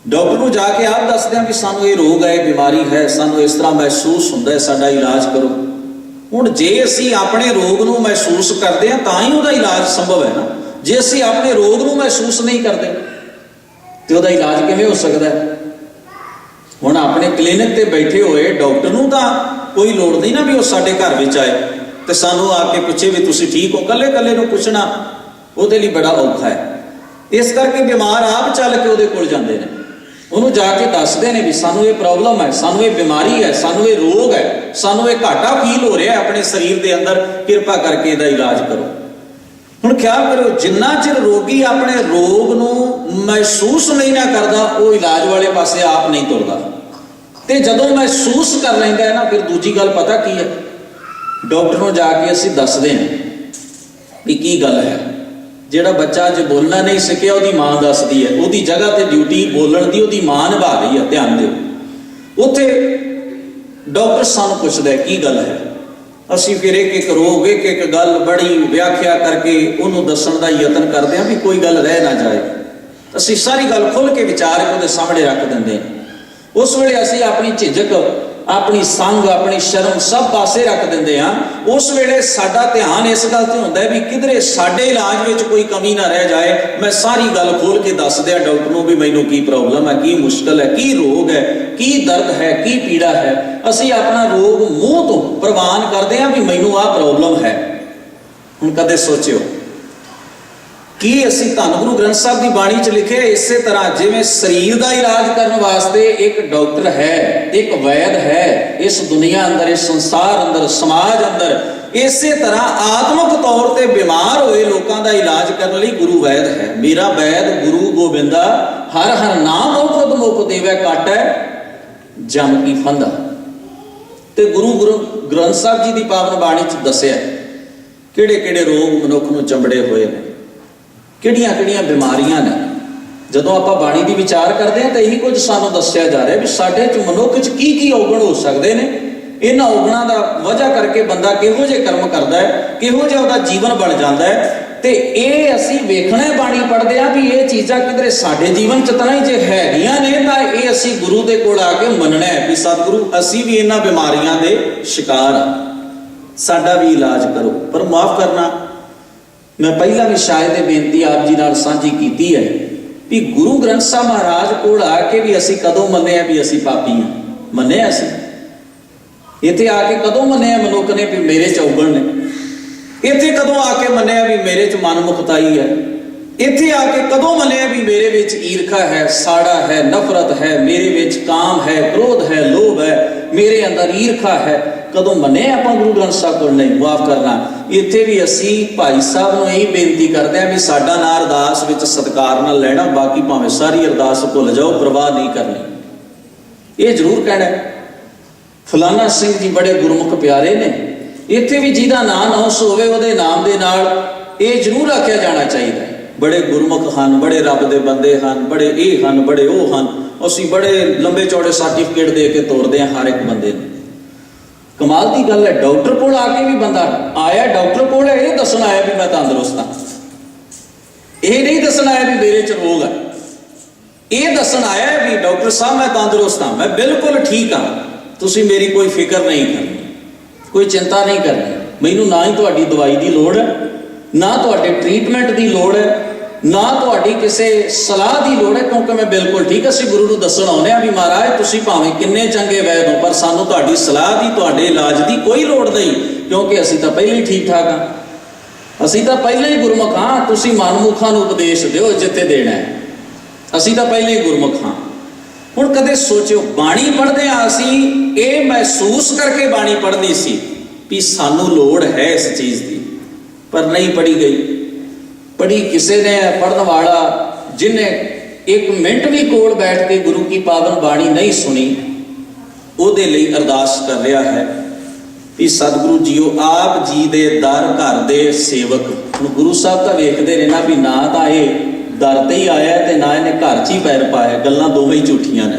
ਡਾਕਟਰ ਨੂੰ ਜਾ ਕੇ ਆਪ ਦੱਸਦੇ ਹਾਂ ਵੀ ਸਾਨੂੰ ਇਹ ਰੋਗ ਹੈ, ਬਿਮਾਰੀ ਹੈ, ਸਾਨੂੰ ਇਸ ਤਰ੍ਹਾਂ ਮਹਿਸੂਸ ਹੁੰਦਾ ਹੈ, ਸਾਡਾ ਇਲਾਜ ਕਰੋ। ਹੁਣ ਜੇ ਅਸੀਂ ਆਪਣੇ ਰੋਗ ਨੂੰ ਮਹਿਸੂਸ ਕਰਦੇ ਹਾਂ ਤਾਂ ਹੀ ਉਹਦਾ ਇਲਾਜ ਸੰਭਵ ਹੈ ਨਾ। ਜੇ ਅਸੀਂ ਆਪਣੇ ਰੋਗ ਨੂੰ ਮਹਿਸੂਸ ਨਹੀਂ ਕਰਦੇ ਤੇ ਉਹਦਾ ਇਲਾਜ ਕਿਵੇਂ ਹੋ ਸਕਦਾ ਹੈ? ਹੁਣ ਆਪਣੇ ਕਲੀਨਿਕ ਤੇ ਬੈਠੇ ਹੋਏ ਡਾਕਟਰ ਨੂੰ ਤਾਂ ਕੋਈ ਲੋੜ ਨਹੀਂ ਨਾ ਵੀ ਉਹ ਸਾਡੇ ਘਰ ਵਿੱਚ ਆਏ ਤੇ ਸਾਨੂੰ ਆ ਕੇ ਪੁੱਛੇ ਵੀ ਤੁਸੀਂ ਠੀਕ ਹੋ। ਕੱਲੇ ਕੱਲੇ ਨੂੰ ਪੁੱਛਣਾ ਉਹਦੇ ਲਈ ਬੜਾ ਔਖਾ ਹੈ। ਇਸ ਕਰਕੇ ਬਿਮਾਰ ਆਪ ਚੱਲ ਕੇ ਉਹਦੇ ਕੋਲ ਜਾਂਦੇ ਨੇ, ਉਹਨੂੰ ਜਾ ਕੇ ਦੱਸਦੇ ਨੇ ਵੀ ਸਾਨੂੰ ਇਹ ਪ੍ਰੋਬਲਮ ਹੈ, ਸਾਨੂੰ ਇਹ ਬਿਮਾਰੀ ਹੈ, ਸਾਨੂੰ ਇਹ ਰੋਗ ਹੈ, ਸਾਨੂੰ ਇਹ ਘਾਟਾ ਫੀਲ ਹੋ ਰਿਹਾ ਆਪਣੇ ਸਰੀਰ ਦੇ ਅੰਦਰ, ਕਿਰਪਾ ਕਰਕੇ ਇਹਦਾ ਇਲਾਜ ਕਰੋ। ਹੁਣ ਖਿਆਲ ਕਰਿਓ, ਜਿੰਨਾ ਚਿਰ ਰੋਗੀ ਆਪਣੇ ਰੋਗ ਨੂੰ ਮਹਿਸੂਸ ਨਹੀਂ ਨਾ ਕਰਦਾ, ਉਹ ਇਲਾਜ ਵਾਲੇ ਪਾਸੇ ਆਪ ਨਹੀਂ ਤੁਰਦਾ। ਤੇ ਜਦੋਂ ਮਹਿਸੂਸ ਕਰ ਲੈਂਦਾ ਹੈ ਨਾ, ਫਿਰ ਦੂਜੀ ਗੱਲ ਪਤਾ ਕੀ ਹੈ, ਡਾਕਟਰ ਨੂੰ ਜਾ ਕੇ ਅਸੀਂ ਦੱਸਦੇ ਹਾਂ ਵੀ ਕੀ ਗੱਲ ਹੈ। ਜਿਹੜਾ ਬੱਚਾ ਅੱਜ ਬੋਲਣਾ ਨਹੀਂ ਸਿੱਖਿਆ, ਉਹਦੀ ਮਾਂ ਦੱਸਦੀ ਹੈ, ਉਹਦੀ ਜਗ੍ਹਾ ਤੇ ਡਿਊਟੀ ਬੋਲਣ ਦੀ ਉਹਦੀ ਮਾਂ ਨਿਭਾ ਰਹੀ ਹੈ। ਧਿਆਨ ਦਿਓ, ਉੱਥੇ ਡਾਕਟਰ ਸਾਨੂੰ ਪੁੱਛਦਾ ਕੀ ਗੱਲ ਹੈ। ਅਸੀਂ ਫਿਰ ਇੱਕ ਇੱਕ ਰੋਗ, ਇੱਕ ਇੱਕ ਗੱਲ ਬੜੀ ਵਿਆਖਿਆ ਕਰਕੇ ਉਹਨੂੰ ਦੱਸਣ ਦਾ ਯਤਨ ਕਰਦੇ ਹਾਂ ਵੀ ਕੋਈ ਗੱਲ ਰਹਿ ਨਾ ਜਾਏ। ਅਸੀਂ ਸਾਰੀ ਗੱਲ ਖੁੱਲ੍ਹ ਕੇ ਵਿਚਾਰ ਕੇ ਉਹਦੇ ਸਾਹਮਣੇ ਰੱਖ ਦਿੰਦੇ ਹਾਂ। ਉਸ ਵੇਲੇ ਅਸੀਂ ਆਪਣੀ ਝਿਜਕ, ਆਪਣੀ ਸੰਗ, ਆਪਣੀ ਸ਼ਰਮ ਸਭ ਪਾਸੇ ਰੱਖ ਦਿੰਦੇ ਹਾਂ। ਉਸ ਵੇਲੇ ਸਾਡਾ ਧਿਆਨ ਇਸ ਗੱਲ ਤੇ ਹੁੰਦਾ ਹੈ ਵੀ ਕਿਧਰੇ ਸਾਡੇ ਇਲਾਜ ਵਿੱਚ ਕੋਈ ਕਮੀ ਨਾ ਰਹਿ ਜਾਏ। ਮੈਂ ਸਾਰੀ ਗੱਲ ਖੋਲ ਕੇ ਦੱਸ ਦਿਆਂ ਡਾਕਟਰ ਨੂੰ ਵੀ ਮੈਨੂੰ ਕੀ ਪ੍ਰੋਬਲਮ ਹੈ, ਕੀ ਮੁਸ਼ਕਲ ਹੈ, ਕੀ ਰੋਗ ਹੈ, ਕੀ ਦਰਦ ਹੈ, ਕੀ ਪੀੜਾ ਹੈ। ਅਸੀਂ ਆਪਣਾ ਰੋਗ ਮੂੰਹ ਤੋਂ ਪ੍ਰਵਾਨ ਕਰਦੇ ਹਾਂ ਵੀ ਮੈਨੂੰ ਆਹ ਪ੍ਰੋਬਲਮ ਹੈ। ਹੁਣ ਕਦੇ ਸੋਚਿਓ ਕੀ ਅਸੀਂ ਧੰਨ ਗੁਰੂ ਗ੍ਰੰਥ ਸਾਹਿਬ ਦੀ ਬਾਣੀ 'ਚ ਲਿਖਿਆ ਇਸੇ ਤਰ੍ਹਾਂ ਜਿਵੇਂ ਸਰੀਰ ਦਾ ਇਲਾਜ ਕਰਨ ਵਾਸਤੇ ਇੱਕ ਡਾਕਟਰ ਹੈ, ਇੱਕ ਵੈਦ ਹੈ ਇਸ ਦੁਨੀਆ ਅੰਦਰ, ਇਸ ਸੰਸਾਰ ਅੰਦਰ, ਸਮਾਜ ਅੰਦਰ, ਇਸੇ ਤਰ੍ਹਾਂ ਆਤਮਿਕ ਤੌਰ ਤੇ ਬਿਮਾਰ ਹੋਏ ਲੋਕਾਂ ਦਾ ਇਲਾਜ ਕਰਨ ਲਈ ਗੁਰੂ ਵੈਦ ਹੈ। ਮੇਰਾ ਵੈਦ ਗੁਰੂ ਗੋਬਿੰਦਾ, ਹਰ ਹਰ ਨਾਮ ਔਖਦ ਮੁਖ ਦੇਵੈ ਕਾਟੈ ਜਮ ਕੀ ਫੰਦਾ। ਤੇ ਗੁਰੂ ਗ੍ਰੰਥ ਸਾਹਿਬ ਜੀ ਦੀ ਪਾਵਨ ਬਾਣੀ 'ਚ ਦੱਸਿਆ ਕਿਹੜੇ ਕਿਹੜੇ ਰੋਗ ਮਨੁੱਖ ਨੂੰ ਚੰਬੜੇ ਹੋਏ ਨੇ, ਕਿਹੜੀਆਂ ਕਿਹੜੀਆਂ ਬਿਮਾਰੀਆਂ ਨੇ। ਜਦੋਂ ਆਪਾਂ ਬਾਣੀ ਦੀ ਵਿਚਾਰ ਕਰਦੇ ਹਾਂ ਤਾਂ ਇਹੀ ਕੁਝ ਸਾਨੂੰ ਦੱਸਿਆ ਜਾ ਰਿਹਾ ਵੀ ਸਾਡੇ 'ਚ ਮਨੁੱਖ 'ਚ ਕੀ ਕੀ ਔਗਣ ਹੋ ਸਕਦੇ ਨੇ। ਇਹਨਾਂ ਔਗਣਾਂ ਦਾ ਵਜ੍ਹਾ ਕਰਕੇ ਬੰਦਾ ਕਿਹੋ ਜਿਹੇ ਕਰਮ ਕਰਦਾ ਹੈ, ਕਿਹੋ ਜਿਹਾ ਉਹਦਾ ਜੀਵਨ ਬਣ ਜਾਂਦਾ ਹੈ। ਤੇ ਇਹ ਅਸੀਂ ਵੇਖਣਾ, ਬਾਣੀ ਪੜ੍ਹਦੇ ਹਾਂ ਵੀ ਇਹ ਚੀਜ਼ਾਂ ਕਿਧਰੇ ਸਾਡੇ ਜੀਵਨ 'ਚ ਤਾਂ ਨਹੀਂ, ਜੇ ਹੈਗੀਆਂ ਨੇ ਤਾਂ ਇਹ ਅਸੀਂ ਗੁਰੂ ਦੇ ਕੋਲ ਆ ਕੇ ਮੰਨਣਾ ਹੈ ਵੀ ਸਤਿਗੁਰੂ ਅਸੀਂ ਵੀ ਇਹਨਾਂ ਬਿਮਾਰੀਆਂ ਦੇ ਸ਼ਿਕਾਰ ਹਾਂ, ਸਾਡਾ ਵੀ ਇਲਾਜ ਕਰੋ। ਪਰ ਮਾਫ ਕਰਨਾ, ਮੈਂ ਪਹਿਲਾਂ ਵੀ ਸ਼ਾਇਦ ਇਹ ਬੇਨਤੀ ਆਪ ਜੀ ਨਾਲ ਸਾਂਝੀ ਕੀਤੀ ਹੈ भी गुरु ग्रंथ साहब महाराज कोल आके भी असी कदों मन्निया भी असी पापी हाँ? मन्निया असी इत्थे आके कदों मन्निया मनुख ने भी मेरे च औगण ने? इत्थे कदों आके मन्निया भी मेरे च मनमुखताई है? इत्थे आके कदों मन्निया भी मेरे विच ईर्खा है, साड़ा है, नफरत है, मेरे विच काम है, क्रोध है, लोभ है, मेरे अंदर ईर्खा है? कदों मन्ने आपां गुरु ग्रंथ साहब कोल? नहीं। माफ करना, इत्थे भी असी भाई साहब नूं यही बेनती करते हैं भी साडा नां अरदास विच सत्कार नाल लैणा, बाकी भावें सारी अरदास भुल जाओ, परवाह नहीं करनी। ये जरूर कहना फलाना सिंह जी बड़े गुरमुख प्यारे ने, इत्थे भी जिहदा नाम नौस होवे उहदे नाम दे नाल ये जरूर आख्या जाना चाहिए बड़े गुरमुख हन, बड़े रब दे बंदे हन, बड़े ये हन, बड़े वो हन। असी बड़े लंबे चौड़े सर्टिफिकेट दे के तोरते हैं हर एक बंदे नूं। कमाल की गल है, डॉक्टर कोल आके भी बंदा आया, डॉक्टर कोल ये दसन आया भी मैं तंदुरुस्त हाँ, ये नहीं दसन आया भी मेरे च रोग है, ये दसन आया भी डॉक्टर साहब मैं तंदुरुस्त हाँ, मैं बिल्कुल ठीक हाँ, तुसी मेरी कोई फिक्र नहीं करनी, कोई चिंता नहीं करनी, मैनू ना ही तुहाडी दवाई की लोड़ है, ना तुहाडे ट्रीटमेंट की लोड़ है, ना तुहाडी किसी सलाह की लोड़ है, क्योंकि मैं बिल्कुल ठीक। असीं गुरु नूं दस्सण आउंदे हां भी महाराज तुसीं भावें किन्ने चंगे वैद हो, पर सानूं तुहाडी सलाह की, तुहाडे इलाज की कोई लोड़ नहीं, क्योंकि असीं तां पहले ही ठीक ठाक हाँ, असीं तां पहले ही गुरमुख हाँ। तुसीं मनमुखां नूं उपदेश दिओ जिथे देना है, असीं तां पहले ही गुरमुख हाँ। हुण कदे सोचिओ बाणी पढ़दे हां असीं ये महसूस करके बाणी पढ़नी सी भी सानूं लोड़ है इस चीज़ की, पर नहीं पढ़ी गई। पढ़ी किसी ने, पढ़ने वाला जिन्हें एक मिनट भी कोल बैठ के गुरु की पावन बाणी नहीं सुनी, ਉਹਦੇ ਲਈ अरदास कर रहा है कि सतगुरु जीओ आप जी दे दर घर दे सेवक। ਹੁਣ गुरु साहब ਤਾਂ ਵੇਖਦੇ ਨੇ ਨਾ ਵੀ ਨਾ ਤਾਂ ਇਹ ਦਰ ਤੇ ਹੀ ਆਇਆ ਤੇ ਨਾ ਇਹਨੇ ਘਰ 'ਚ ਹੀ ਪੈਰ ਪਾਇਆ, ਗੱਲਾਂ ਦੋਵੇਂ ਹੀ ਝੂਠੀਆਂ ਨੇ।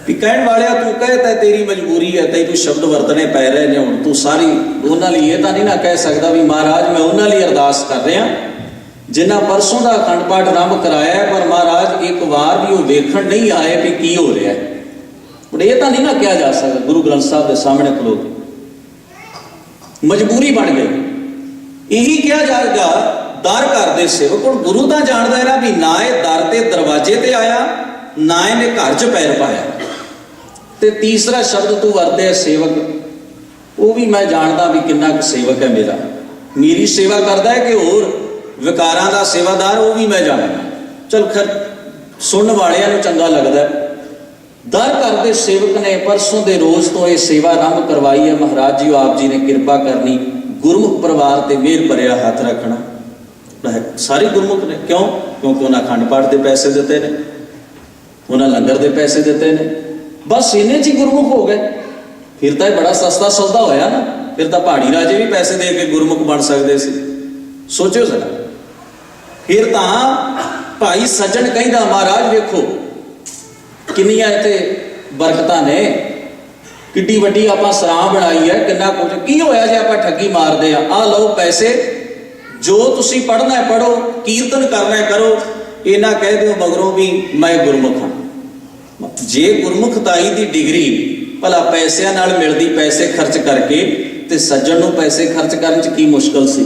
ਵੀ ਕਹਿਣ ਵਾਲਿਆ ਤੂੰ ਕਹੇ ਤਾਂ ਤੇਰੀ ਮਜਬੂਰੀ ਹੈ, ਤੈਨੂੰ ਸ਼ਬਦ ਵਰਤਣੇ ਪੈ ਰਹੇ ਨੇ, ਹੁਣ ਤੂੰ ਸਾਰੀ ਉਹਨਾਂ ਲਈ ਇਹ ਤਾਂ ਨਹੀਂ ਨਾ ਕਹਿ ਸਕਦਾ ਵੀ ਮਹਾਰਾਜ ਮੈਂ ਉਹਨਾਂ ਲਈ ਅਰਦਾਸ ਕਰ ਰਿਹਾ ਜਿਨ੍ਹਾਂ ਪਰਸੋਂ ਦਾ ਅਖੰਡ ਪਾਠ ਆਰੰਭ ਕਰਾਇਆ, ਪਰ ਮਹਾਰਾਜ ਇੱਕ ਵਾਰ ਵੀ ਉਹ ਵੇਖਣ ਨਹੀਂ ਆਏ ਵੀ ਕੀ ਹੋ ਰਿਹਾ। ਹੁਣ ਇਹ ਤਾਂ ਨਹੀਂ ਨਾ ਕਿਹਾ ਜਾ ਸਕਦਾ ਗੁਰੂ ਗ੍ਰੰਥ ਸਾਹਿਬ ਦੇ ਸਾਹਮਣੇ ਖਲੋ ਕੇ, ਮਜਬੂਰੀ ਬਣ ਗਈ। ਇਹੀ ਕਿਹਾ ਜਾਏਗਾ ਦਰ ਘਰ ਦੇ ਸੇਵਕ। ਹੁਣ ਗੁਰੂ ਤਾਂ ਜਾਣਦਾ ਹੈ ਨਾ ਵੀ ਨਾ ਇਹ ਦਰ ਤੇ ਦਰਵਾਜ਼ੇ ਤੇ ਆਇਆ, ਨਾ ਇਹਨੇ ਘਰ 'ਚ ਪੈਰ ਪਾਇਆ। ਤੇ ਤੀਸਰਾ ਸ਼ਬਦ ਤੂੰ ਵਰਤਿਆ ਸੇਵਕ, ਉਹ ਵੀ ਮੈਂ ਜਾਣਦਾ ਵੀ ਕਿੰਨਾ ਕੁ ਸੇਵਕ ਹੈ ਮੇਰਾ, ਮੇਰੀ ਸੇਵਾ ਕਰਦਾ ਹੈ ਕਿ ਹੋਰ ਵਿਕਾਰਾਂ ਦਾ ਸੇਵਾਦਾਰ, ਉਹ ਵੀ ਮੈਂ ਜਾਣਦਾ। ਚਲ ਖੈਰ ਸੁਣਨ ਵਾਲਿਆਂ ਨੂੰ ਚੰਗਾ ਲੱਗਦਾ। ਦਰ ਘਰ ਦੇ ਸੇਵਕ ਨੇ ਪਰਸੋਂ ਦੇ ਰੋਜ਼ ਤੋਂ ਇਹ ਸੇਵਾ ਆਰੰਭ ਕਰਵਾਈ ਹੈ। ਮਹਾਰਾਜ ਜੀ ਆਪ ਜੀ ਨੇ ਕਿਰਪਾ ਕਰਨੀ, ਗੁਰਮੁਖ ਪਰਿਵਾਰ ਤੇ ਮਿਹਰ ਭਰਿਆ ਹੱਥ ਰੱਖਣਾ। ਸਾਰੇ ਗੁਰਮੁਖ ਨੇ, ਕਿਉਂ? ਕਿਉਂਕਿ ਉਹਨਾਂ ਅਖੰਡ ਪਾਠ ਦੇ ਪੈਸੇ ਦਿੱਤੇ ਨੇ, ਉਹਨਾਂ ਲੰਗਰ ਦੇ ਪੈਸੇ ਦਿੱਤੇ ਨੇ, बस इन्हें च गुरमुख हो गए। फिर तो बड़ा सस्ता सौदा होया ना, फिर तो पहाड़ी राजे भी पैसे दे के गुरमुख बन सकते सी। सोचो जरा, फिर तो भाई सज्जन कहता महाराज वेखो किन्नियां इत्थे बरकतां ने, किड्डी वड्डी आपां सरां बनाई है, किन्ना कुछ की होया जे आपां ठगी मारदे आ लो पैसे, जो तुसीं पढ़ना है पढ़ो, कीर्तन करना है करो, इन्ना कह दिओ मगरों भी मैं गुरमुख हाँ। जे गुरमुखताई की डिग्री भला पैसों नाल मिलती, पैसे खर्च करके ते सज्जन नूं पैसे खर्च करने च की मुश्किल सी,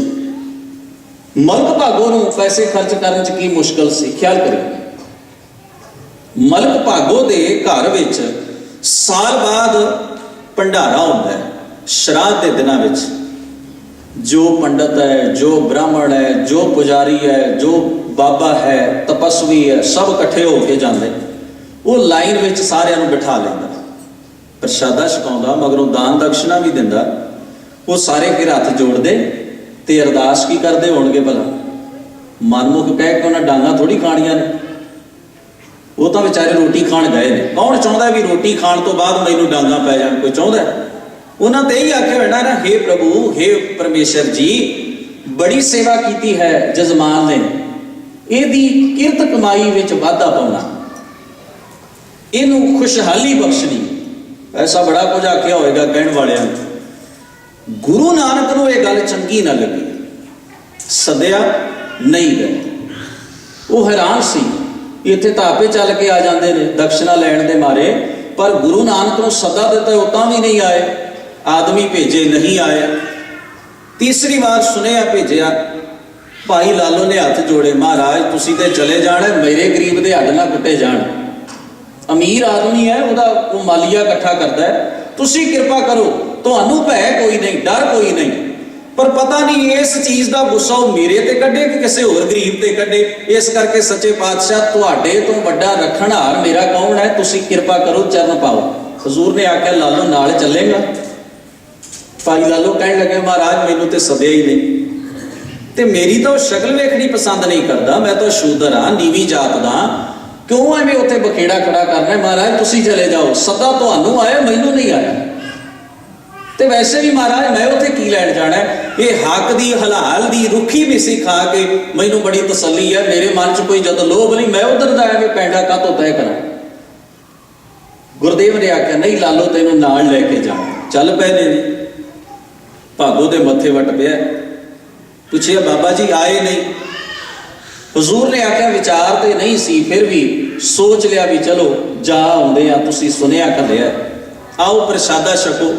मलक भागो नूं पैसे खर्च करने च की मुश्किल सी। ख्याल करिए मलक भागो दे घर विच साल बाद भंडारा हुंदा है, श्राद्ध के दिनां विच जो पंडित है, जो ब्राह्मण है, जो पुजारी है, जो बाबा है, तपस्वी है, सब इकट्ठे होके जाते, वो लाइन में सारिਆਂ ਨੂੰ बिठा लेंदा, प्रशादा छकाउंदा, मगरों दान दक्षिणा भी दिंदा। वो सारे फिर हथ जोड़ते ते अरदास की करते होणगे भला, मनमुख कह के उन्हें डांगा थोड़ी खाणियां ने, वो तो बेचारे रोटी खाण गए ने। कौन चाहता भी रोटी खाण तो बाद मैनूं डांगा पै जाण? कोई चाहता? उन्होंने तो यही आख्या होना ना, हे प्रभु, हे परमेश्वर जी, बड़ी सेवा की है जजमान ने, इहदी किरत कमाई विच वाधा पाउणा, इनू खुशहाली बख्शनी, ऐसा बड़ा कुछ आख्या होएगा कहण वालियां ने। गुरु नानक नूं ये गल चंगी ना लगी, सद्या नहीं गए। वो हैरान सी, इत्थे तां आपे चल के आ जांदे ने दक्षिणा लैण दे मारे, पर गुरु नानक नूं सदा दिता उतां भी नहीं आए, आदमी भेजे नहीं आए। तीसरी बार सुनिया भेजिया, भाई लालो ने हथ जोड़े, महाराज तुसी ते चले जाना, मेरे गरीब दे हड्ड ना कुटे जान। अमीर आदमी है, वो मालिया इकट्ठा करता है, तुसी कृपा करो, तुहानू भै कोई नहीं, डर कोई नहीं। पर पता नहीं इस चीज़ का गुस्सा वो मेरे ते कढ़े कि किसी होर गरीब ते कढ़े। इस करके सच्चे पातशाह तुहाडे तो वड्डा रखणहार मेरा कौन है, तुसी कृपा करो, चरण पाओ। हजूर ने आख्या लालो नाल चलेगा। भाई लालो कहने लगे, महाराज मैनू तो सद्या ही नहीं, तो मेरी तो शक्ल वेखनी पसंद नहीं करता, मैं तो शूदर हाँ, नीवी जात दा, क्यों एवें उत्थे बखेड़ा खड़ा करना है। महाराज तुसी चले जाओ, सदा तुहानू आया, मैनू नहीं आया। तो वैसे भी महाराज मैं उत्थे की लैण जाना है, ये हक दी हलाल दी रुखी मिसी खा के मैनू बड़ी तसल्ली है, मेरे मन च कोई जद लोभ नहीं, मैं उधर दा एवें पैंडा कातों तय करा। गुरदेव ने आख्या नहीं लालो तेनू नाल लैके जाओ। चल पए ने, भागो दे मत्थे वट पिया। पूछिया बाबा जी आए नहीं। हजूर ने आख्या विचार तो नहीं सी, फिर भी सोच लिया भी चलो जा आउंदे आ, तुसी सुनिया घलिया, आओ प्रसादा छको।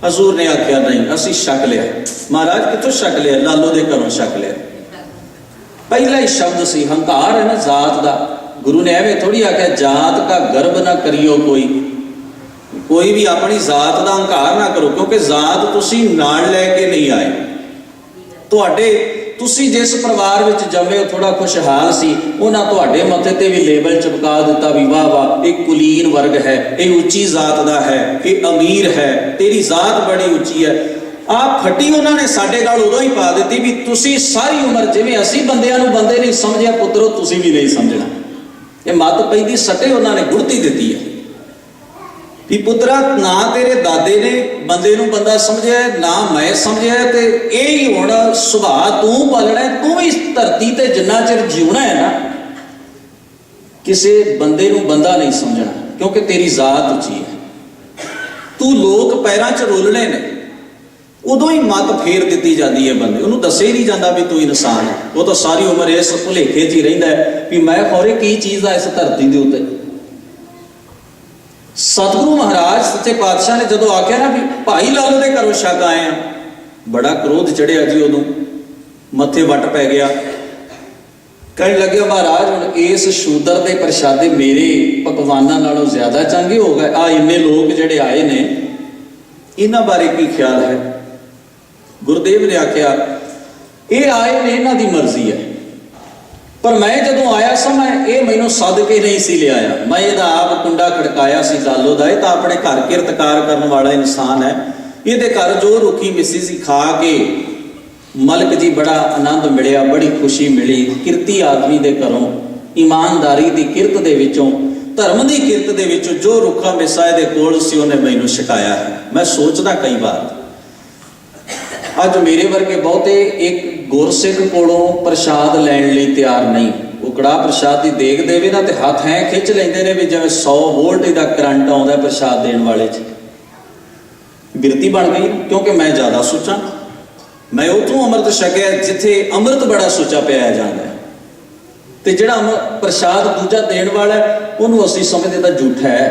हजूर ने आख्या नहीं असी छक लिया। महाराज कितों छक लिया? लालो दे घरों छक लिया। पहला ही शब्द सी, हंकार है ना जात का। गुरु ने एवं थोड़ी आख्या जात का गर्व ना करियो, कोई भी अपनी जात का हंकार ना करो, क्योंकि जात तुसी नाल लैके नहीं आए। तुहाडे तुसी जिस परिवार विच जमे हो थोड़ा खुशहाल सी, उन्हां तुहाडे मथे ते भी लेबल चिपका दिता भी वाह वाह एक कुलीन वर्ग है, ये उच्ची जात दा है, ये अमीर है, तेरी जात बड़ी उच्ची है। आप फटी उन्होंने साडे नाल उदों ही पा दी भी तुसी सारी उम्र जिवें असी बंदियां नूं बंदे नहीं समझिया, पुत्रो तुसी भी नहीं समझना। ये मत पैदी सटे उन्होंने गुड़ती दी है भी पुत्रा ना तेरे दादे ने बंदे नूं बंदा समझिया, ना मैं समझिया, तो यही हुण सुभाव तू पालना है। तू भी धरती ते जिन्ना चिर जीवना है ना, किसी बंदे नूं बंदा नहीं समझना, क्योंकि तेरी जात उची है। तू लोग पैरां च रोलने ने, उदों ही मत फेर दी जाती है बंदे, उन्होंने दसे ही नहीं जाता भी तू इंसान है। वो तो सारी उम्र इस भुलेखे च ही रहिंदा है भी मैं खौरे की चीज़ आ इस धरती के उत्ते। सतगुरु महाराज सच्चे पातशाह ने जदों आख्या ना भी भाई लालो दे घरों छक आए हैं, बड़ा क्रोध चढ़िया जी, उदों मत्थे वट पै गया। कहने लगे महाराज हुण इस शूदर दे प्रशादे मेरे पकवानां नालों ज्यादा चंगे हो गए, आ इन्ने लोग जिहड़े आए ने इन्हां बारे की ख्याल है? गुरुदेव ने आख्या ये आए ने इन्हां दी मर्जी है, पर मैं जदों आया सा मैं ये मैनू सद के नहीं सी ले आया, मैं इहदा आप कुंडा खड़काया सी लालो दा। तो अपने घर किरतकार करने वाला इंसान है, ये घर जो रुखी मिसी सी खा के मलक जी बड़ा आनंद मिलिया, बड़ी खुशी मिली। किरती आदमी दे घरों ईमानदारी की किरत दे विचों धर्म की किरत दे विचों जो रुखा मिसा दे कोल सी उन्हें मैनू छकाया है। मैं सोचदा कई बार अज मेरे वर्गे बहुते एक गुरसिख कोलों प्रसाद लैण लई तैयार नहीं। वो कड़ाह प्रसाद की देग देवे ना तो हथ ऐ खिंच लेंदे ने भी जिवें 100 वोल्ट का करंट आउंदा प्रसाद देण वाले च। बिरती बन गई, क्योंकि मैं ज़्यादा सुचा, मैं उतों अमृत छकिया जिथे अमृत बड़ा सुचा पिया जाता है, तो जिहड़ा प्रसाद दूजा देण वाला उन्होंने असीं समझदे तां झूठा है,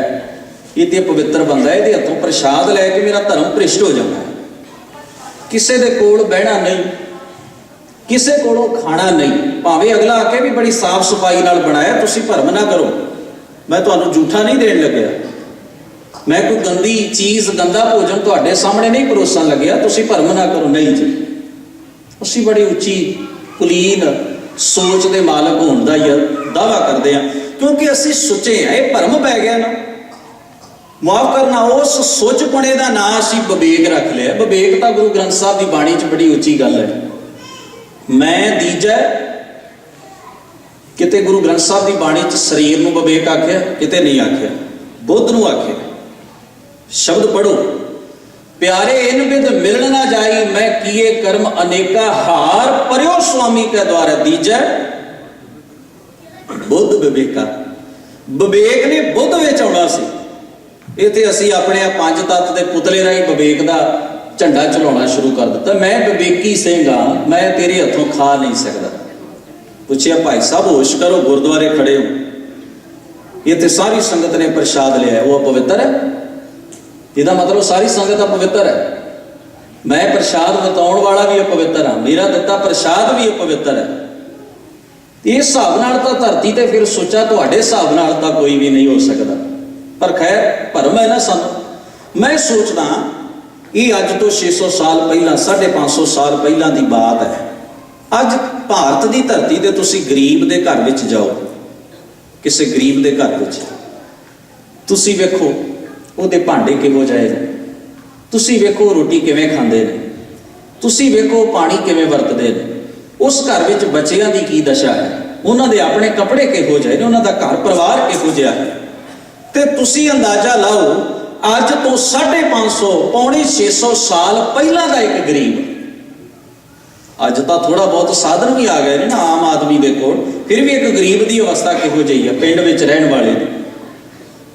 ये तो पवित्र बंदा है, ये हथों प्रसाद लैके मेरा धर्म भ्रिष्ट हो जाता है। किसी दे कोल बहना नहीं, किसी कोलों खाना नहीं, भावें अगला आके भी बड़ी साफ सफाई नाल बनाया, तुसी भरम ना करो, मैं तुहानूं झूठा नहीं देण लग्या, मैं कोई गंदी चीज़ गंदा भोजन तुहाडे सामने नहीं परोसन लग्या, तुसी भरम ना करो। नहीं जी, असीं बड़ी उच्ची कुलीन सोच के मालक होने का दावा करते हैं, क्योंकि असीं सुचे हैं। ये भरम पै गया ना, माफ करना, उस सुचपणे का नाम असीं विवेक रख लिया। विवेक तो गुरु ग्रंथ साहब की बाणी च बड़ी उच्ची गल है। मैं दीजा किते गुरु ग्रंथ साहब की बाणी च शरीर नूं विवेक आख्या, किते नहीं आख्या, बुद्ध नूं आख्या। शब्द पढ़ो, प्यारे इन विद मिलन ना जाई, मैं किए कर्म अनेका, हार पर्यो स्वामी के द्वारा दीजा बुद्ध विवेका। विवेक ने बुद्ध विच आउणा सी। इत्थे असीं अपने पंज तत्त के पुतले राही विवेक का झंडा चलाउणा शुरू कर दिता। मैं विवेकी सिंह हाँ, मैं तेरे हथों खा नहीं सकता। पूछिया भाई साहब होश करो, गुरुद्वारे खड़े हो, इत्थे सारी संगत ने प्रसाद लिया, वो अपवित्र है? इसका मतलब सारी संगत अपवित्र है? मैं प्रसाद वरताउण वाला भी अपवित्र हाँ, मेरा दिता प्रसाद भी अपवित्र है। इस हिसाब नाल तां धरती ते फिर सोचा तुहाडे हिसाब नाल तां कोई भी नहीं हो सकता। पर खैर भरम है ना सानू। मैं सोचदा ये अज तो 600 साल पहला 550 साल पहला की बात है। अज भारत की धरती ते तुसी गरीब दे घर विच जाओ, किसी गरीब दे घर विच तुसी वेखो उहदे भांडे किहो जाए ने, तुसी वेखो रोटी किवें खांदे ने, तुसी वेखो पानी किवें वरतदे ने, उस घर विच बच्चियां दी की दशा है, उन्हां दे अपने कपड़े किहो जाए ने, उन्हां दा घर परिवार किहो जिहा है। ते तुसी अंदाजा लाओ अज तो 550 पौने 600 साल पहला का एक गरीब, अज तो थोड़ा बहुत साधन भी आ गए ने ना आम आदमी दे कोल, फिर भी एक गरीब की अवस्था किहो जी है पिंड विच रहन वाले ने।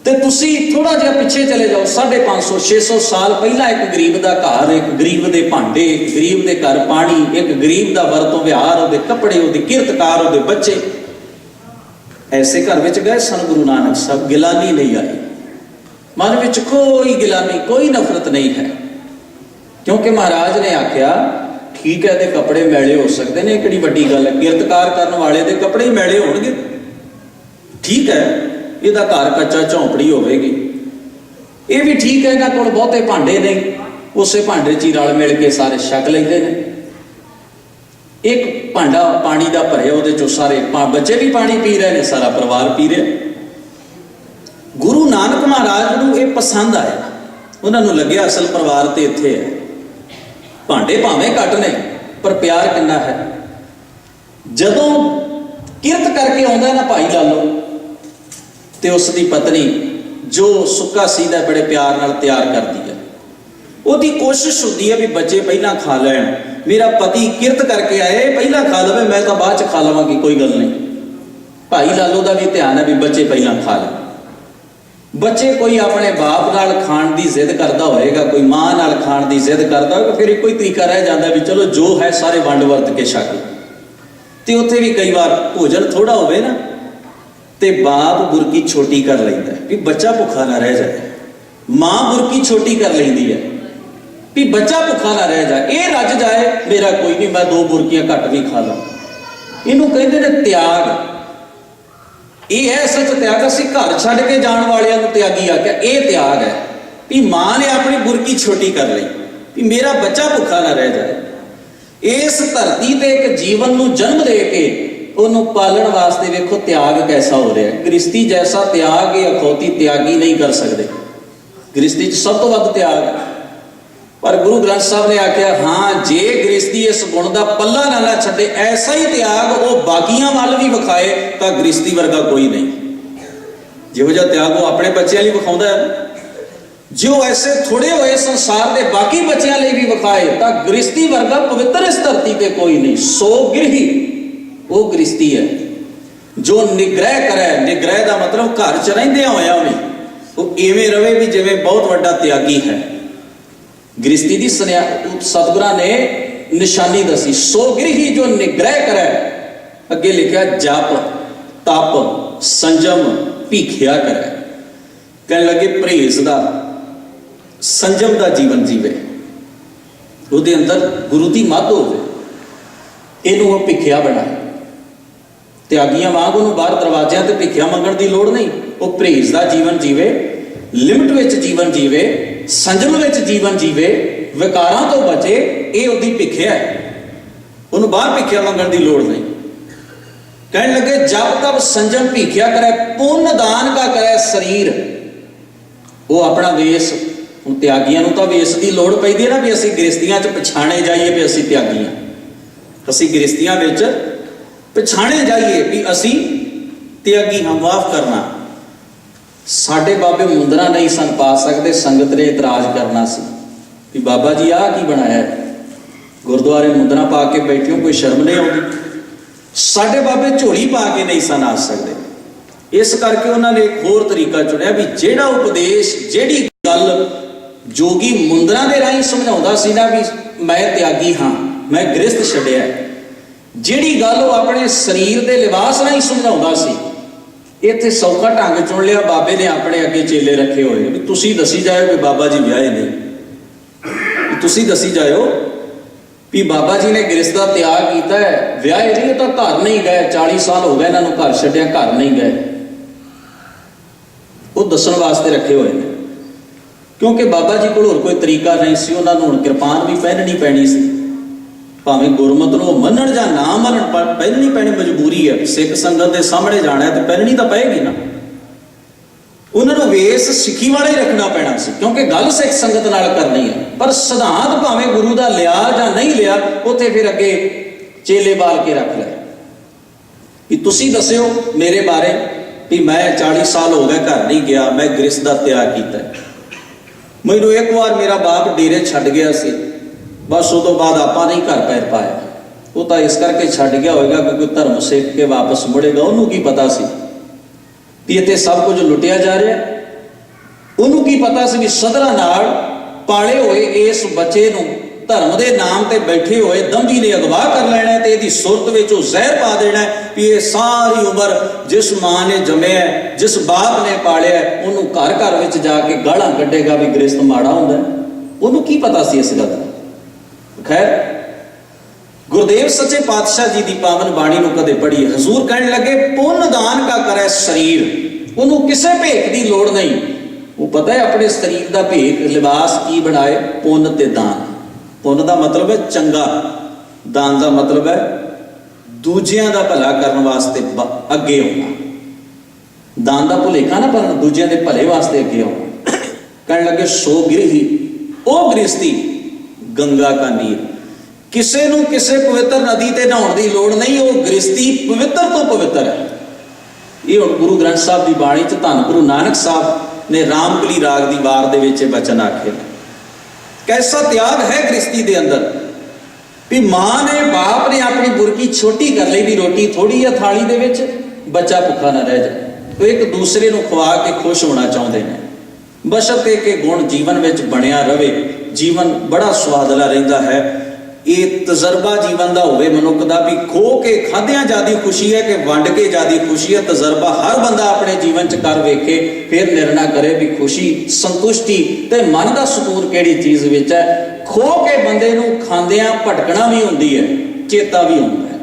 ते तुसी थोड़ा जिहा पिछे चले जाओ 550 600 साल पहला एक गरीब का घर, एक गरीब के भांडे, एक गरीब के घर पानी, एक गरीब का वरतों व्यवहार, उहदे कपड़े, उहदी किरतकार, उहदे बच्चे। ऐसे घर विच गए सन गुरु नानक साहब, गिलानी नहीं आई, मन विच कोई गिलानी कोई नफरत नहीं है, क्योंकि महाराज ने आख्या ठीक है ते कपड़े मैले हो सकते हैं, किहड़ी वड्डी गल है, किरतकार करने वाले दे कपड़े ही मैले होणगे, ठीक है, इहदा घर कच्चा झोंपड़ी होवेगी, ये भी ठीक है, इन्हां कोल बहुते भांडे नहीं, उसे भांडे च ही रल मिल के सारे छक लैंदे ने। एक भांडा पानी का भरिया, उहदे चों सारे बच्चे भी पानी पी रहे हैं, सारा परिवार पी रहा। गुरु नानक महाराज नूं ये पसंद आया, उन्होंने लग्या असल परिवार तो इत्थे है, भांडे भावें घट ने पर प्यार कितना है। जदों किरत करके आउंदा ना भाई लालो ते उसकी पत्नी जो सुक्का सीधा बड़े प्यार नाल तैयार करती है, उसकी कोशिश होती है भी बच्चे पहला खा लैण, मेरा पति किरत करके आए पहला खा लवे, मैं तो बाद च खा लवांगी, कोई गल नहीं। भाई लालो का भी ध्यान है भी बच्चे पहला खा लें। बच्चे कोई अपने बाप नाल खाण की जिद करता होएगा, कोई मां नाल खाण की जिद करता होगा, फिर एक ही तरीका रह जाता भी चलो जो है सारे वंड वरत के छक लो। तो उत्थे भी कई बार भोजन थोड़ा होवे ना ते बाप बुरकी छोटी कर लेंदा है भी बच्चा भुखा ना रह जाए, मां बुरकी छोटी कर लेंदी है भी बच्चा भुखा ना रह जाए, ये रज जाए मेरा कोई नहीं, मैं 2 बुरकियां घट भी खा लूँ। इनू कहते ने त्याग। ये है सच त्याग, असीं घर छड्ड के जाण वालियां नूं त्यागी आख्या, ये त्याग है भी मां ने अपनी बुरकी छोटी कर ली भी मेरा बच्चा भुखा ना रह जाए। इस धरती ते एक जीवन नूं जन्म दे के उन्हों पालन वास्ते वेखो त्याग कैसा हो रहा है। गृहस्थी जैसा त्याग ये अखौती त्यागी नहीं कर सकते, गृहस्थी सब तो वध त्याग है। पर गुरु ग्रंथ साहब ने आख्या हाँ जे गृहस्थी इस गुण का पल्ला ना छड्डे, ऐसा ही त्याग वो बाकियां वाल भी विखाए तो गृहस्थी वर्गा कोई नहीं। जिहो जिहा त्याग वो अपने बच्चों लिए विखाउंदा है, जो ऐसे थोड़े हुए संसार के बाकी बच्चों लिए भी विखाए तो गृहस्थी वर्गा पवित्र इस धरती पर कोई नहीं। सो गृही वो गृहस्थी है जो निग्रह करे, निग्रह का मतलब घर च रहिंदे होया भी वो इवें रवे भी जिवें बहुत वड्डा त्यागी है। गृहस्थी की सतगुरां ने निशानी दसी, सो गृही जो निग्रह करे, अगे लिखा जप तप संजम भीखिया करे। कहने लगे परहेज का संजम का जीवन जीवे, उसके अंदर गुरु की मद हो, इनू भिखिया बनाए। त्यागियां वांग उन्होंने बाहर दरवाजियां ते भिखिया मंगण की लोड़ नहीं, वो परहेज का जीवन जीवे, लिमिट विच जीवन जीवे, संजम विच जीवन जीवे, विकारां तो बचे, ये उसकी भिखिया है, उन्होंने बाहर भिखिया मंगण की लोड़ नहीं। कहने लगे जब तब संजम भिखिया करे, पुण्य दान का करे शरीर, वो अपना वेश। हुण त्यागियां नूं तां वेश की लोड़ पैदी है ना भी असीं गृहस्थियां च पछाणे जाइए भी असीं त्यागी हां, असीं गृहस्थियां विच पछाणे जाइए भी असीं त्यागी हां। माफ करना, साडे बाबे मुंदरा नहीं सन पा सकते, संगत ने इतराज करना सी भी बाबा जी आ की बनाया है, गुरुद्वारे मुंदरा पा के बैठे हो, कोई शर्म नहीं आती। साडे बाबे झोली पा के नहीं सन आ सकते, इस करके उन्होंने एक होर तरीका चुनिया भी जेड़ा उपदेश जेड़ी गल जोगी मुंदरा दे राही समझाउंदा सी ना भी मैं त्यागी हाँ, मैं गृहस्थ छड्डिया, जेड़ी गल वो अपने शरीर के लिबास राही समझाउंदा सी, इत्थे सौखा ढंग चुन लिया बाबे ने अपने अगे चेले रखे हुए भी तुसीं दसी जाओ कि बाबा जी विआहे नहीं, ਤੁਸੀਂ ਦੱਸੀ ਜਾਇਓ ਵੀ ਬਾਬਾ ਜੀ ਨੇ ਗ੍ਰਸਥ ਦਾ ਤਿਆਗ ਕੀਤਾ ਹੈ, ਵਿਆਹੇ ਨਹੀਂ, ਤਾਂ ਘਰ ਨਹੀਂ ਗਏ, 40 ਸਾਲ ਹੋ ਗਏ ਇਹਨਾਂ ਨੂੰ ਘਰ ਛੱਡਿਆ, ਘਰ ਨਹੀਂ ਗਏ। ਉਹ ਦੱਸਣ ਵਾਸਤੇ ਰੱਖੇ ਹੋਏ ਨੇ, ਕਿਉਂਕਿ ਬਾਬਾ ਜੀ ਕੋਲ ਹੋਰ ਕੋਈ ਤਰੀਕਾ ਨਹੀਂ ਸੀ। ਉਹਨਾਂ ਨੂੰ ਹੁਣ ਕਿਰਪਾਨ ਵੀ ਪਹਿਨਣੀ ਪੈਣੀ ਸੀ, ਭਾਵੇਂ ਗੁਰਮਤ ਨੂੰ ਮੰਨਣ ਜਾਂ ਨਾ ਮੰਨਣ, ਪਰ ਪਹਿਨਣੀ ਪੈਣੀ ਮਜਬੂਰੀ ਹੈ। ਸਿੱਖ ਸੰਗਤ ਦੇ ਸਾਹਮਣੇ ਜਾਣਾ ਤੇ ਪਹਿਨਣੀ ਤਾਂ ਪਏਗੀ ਨਾ। ਉਹਨਾਂ ਨੂੰ ਵੇਸ ਸਿੱਖੀ ਵਾਲਾ ਹੀ ਰੱਖਣਾ ਪੈਣਾ ਸੀ, ਕਿਉਂਕਿ ਗੱਲ ਸਿੱਖ ਸੰਗਤ ਨਾਲ ਕਰਨੀ ਹੈ। ਪਰ ਸਿਧਾਂਤ ਭਾਵੇਂ ਗੁਰੂ ਦਾ ਲਿਆ ਜਾਂ ਨਹੀਂ ਲਿਆ, ਉੱਥੇ ਫਿਰ ਅੱਗੇ ਚੇਲੇ ਬਾਲ ਕੇ ਰੱਖ ਲਏ ਵੀ ਤੁਸੀਂ ਦੱਸਿਓ ਮੇਰੇ ਬਾਰੇ ਵੀ ਮੈਂ 40 ਸਾਲ ਹੋ ਗਏ ਘਰ ਨਹੀਂ ਗਿਆ, ਮੈਂ ਗ੍ਰਸਥ ਦਾ ਤਿਆਗ ਕੀਤਾ। ਮੈਨੂੰ ਇੱਕ ਵਾਰ ਮੇਰਾ ਬਾਪ ਡੇਰੇ ਛੱਡ ਗਿਆ ਸੀ, ਬਸ ਉਹ ਤੋਂ ਬਾਅਦ ਆਪਾਂ ਨਹੀਂ ਘਰ ਪੈਰ ਪਾਇਆ। ਉਹ ਤਾਂ ਇਸ ਕਰਕੇ ਛੱਡ ਗਿਆ ਹੋਵੇਗਾ ਕਿ ਕੋਈ ਧਰਮ ਸਿੱਖ ਕੇ ਵਾਪਸ ਮੁੜੇਗਾ। ਉਹਨੂੰ ਕੀ ਪਤਾ ਸੀ ਵੀ ਇੱਥੇ ਸਭ ਕੁਝ ਲੁੱਟਿਆ ਜਾ ਰਿਹਾ। ਉਹਨੂੰ ਕੀ ਪਤਾ ਸੀ ਵੀ ਸਧਰਾਂ ਨਾਲ ਪਾਲੇ ਹੋਏ ਇਸ ਬੱਚੇ ਨੂੰ ਧਰਮ ਦੇ ਨਾਮ ਤੇ ਬੈਠੇ ਹੋਏ ਦੰਭੀ ਨੇ ਅਗਵਾ ਕਰ ਲੈਣਾ ਤੇ ਇਹਦੀ ਸੁਰਤ ਵਿੱਚ ਉਹ ਜ਼ਹਿਰ ਪਾ ਦੇਣਾ ਵੀ ਇਹ ਸਾਰੀ ਉਮਰ ਜਿਸ ਮਾਂ ਨੇ ਜੰਮਿਆ, ਜਿਸ ਬਾਪ ਨੇ ਪਾਲਿਆ, ਉਹਨੂੰ ਘਰ ਘਰ ਵਿੱਚ ਜਾ ਕੇ ਗਾਲਾਂ ਕੱਢੇਗਾ ਵੀ ਗ੍ਰਸਥ ਮਾੜਾ ਹੁੰਦਾ। ਉਹਨੂੰ ਕੀ ਪਤਾ ਸੀ ਇਸ ਗੱਲ ਦਾ। ਖੈਰ, ਗੁਰਦੇਵ ਸੱਚੇ ਪਾਤਸ਼ਾਹ ਜੀ ਦੀ ਪਾਵਨ ਬਾਣੀ ਨੂੰ ਕਦੇ ਪੜ੍ਹੀ, ਹਜ਼ੂਰ ਕਹਿਣ ਲੱਗੇ ਪੁੰਨ ਦਾਨ ਕਾ ਕਰੈ ਸਰੀਰ। ਉਹਨੂੰ ਕਿਸੇ ਭੇਖ ਦੀ ਲੋੜ ਨਹੀਂ। ਉਹ ਪਤਾ ਹੈ ਆਪਣੇ ਸਰੀਰ ਦਾ ਭੇਖ ਲਿਬਾਸ ਕੀ ਬਣਾਏ, ਪੁੰਨ ਤੇ ਦਾਨ। ਪੁੰਨ ਦਾ ਮਤਲਬ ਹੈ ਚੰਗਾ, ਦਾਨ ਦਾ ਮਤਲਬ ਹੈ ਦੂਜਿਆਂ ਦਾ ਭਲਾ ਕਰਨ ਵਾਸਤੇ ਅੱਗੇ ਆਉਣਾ। ਦਾਨ ਦਾ ਭੁਲੇਖਾ ਨਾ ਪਰ ਦੂਜਿਆਂ ਦੇ ਭਲੇ ਵਾਸਤੇ ਅੱਗੇ ਆਉਣਾ। ਕਹਿਣ ਲੱਗੇ ਸੋ ਗ੍ਰਹੀ ਉਹ ਗ੍ਰਸਤੀ ਗੰਗਾ ਕਾ ਨੀਰ। ਕਿਸੇ ਨੂੰ ਕਿਸੇ ਪਵਿੱਤਰ ਨਦੀ ਤੇ ਨਹਾਉਣ ਦੀ ਲੋੜ ਨਹੀਂ, ਉਹ ਗ੍ਰਸਤੀ ਪਵਿੱਤਰ ਤੋਂ ਪਵਿੱਤਰ ਹੈ। ਇਹ ਹੁਣ ਗੁਰੂ ਗ੍ਰੰਥ ਸਾਹਿਬ ਦੀ ਬਾਣੀ 'ਚ ਧੰਨ ਗੁਰੂ ਨਾਨਕ ਸਾਹਿਬ ਨੇ ਰਾਮਕਲੀ ਰਾਗ ਦੀ ਵਾਰ ਦੇ ਵਿੱਚ ਬਚਨ ਆਖੇ। ਕੈਸਾ ਤਿਆਗ ਹੈ ਗ੍ਰਸਤੀ ਦੇ ਅੰਦਰ ਵੀ ਮਾਂ ਨੇ, ਬਾਪ ਨੇ ਆਪਣੀ ਬੁਰਕੀ ਛੋਟੀ ਕਰ ਲਈ ਵੀ ਰੋਟੀ ਥੋੜੀ ਆ ਥਾਲੀ ਦੇ ਵਿੱਚ, ਬੱਚਾ ਭੁੱਖਾ ਨਾ ਰਹਿ ਜਾਏ। ਉਹ ਇੱਕ ਦੂਸਰੇ ਨੂੰ ਖਵਾ ਕੇ ਖੁਸ਼ ਹੋਣਾ ਚਾਹੁੰਦੇ ਨੇ, ਬਸ਼ਰਤੇ ਕਿ ਗੁਣ ਜੀਵਨ ਵਿੱਚ ਬਣਿਆ ਰਵੇ। ਜੀਵਨ ਬੜਾ ਸੁਆਦਲਾ ਰਹਿੰਦਾ ਹੈ। ਇਹ ਤਜਰਬਾ ਜੀਵਨ ਦਾ ਹੋਵੇ ਮਨੁੱਖ ਦਾ ਵੀ ਖੋ ਕੇ ਖਾਦਿਆਂ ਜ਼ਿਆਦੀ ਖੁਸ਼ੀ ਹੈ ਕਿ ਵੰਡ ਕੇ ਜ਼ਿਆਦੀ ਖੁਸ਼ੀ ਹੈ। ਤਜਰਬਾ ਹਰ ਬੰਦਾ ਆਪਣੇ ਜੀਵਨ 'ਚ ਕਰ ਵੇਖੇ, ਫਿਰ ਨਿਰਣਾ ਕਰੇ ਵੀ ਖੁਸ਼ੀ, ਸੰਤੁਸ਼ਟੀ ਤੇ ਮਨ ਦਾ ਸਕੂਨ ਕਿਹੜੀ ਚੀਜ਼ ਵਿੱਚ ਹੈ। ਖੋ ਕੇ ਬੰਦੇ ਨੂੰ ਖਾਂਦਿਆਂ ਭਟਕਣਾ ਵੀ ਹੁੰਦੀ ਹੈ, ਚੇਤਾ ਵੀ ਹੁੰਦਾ ਹੈ,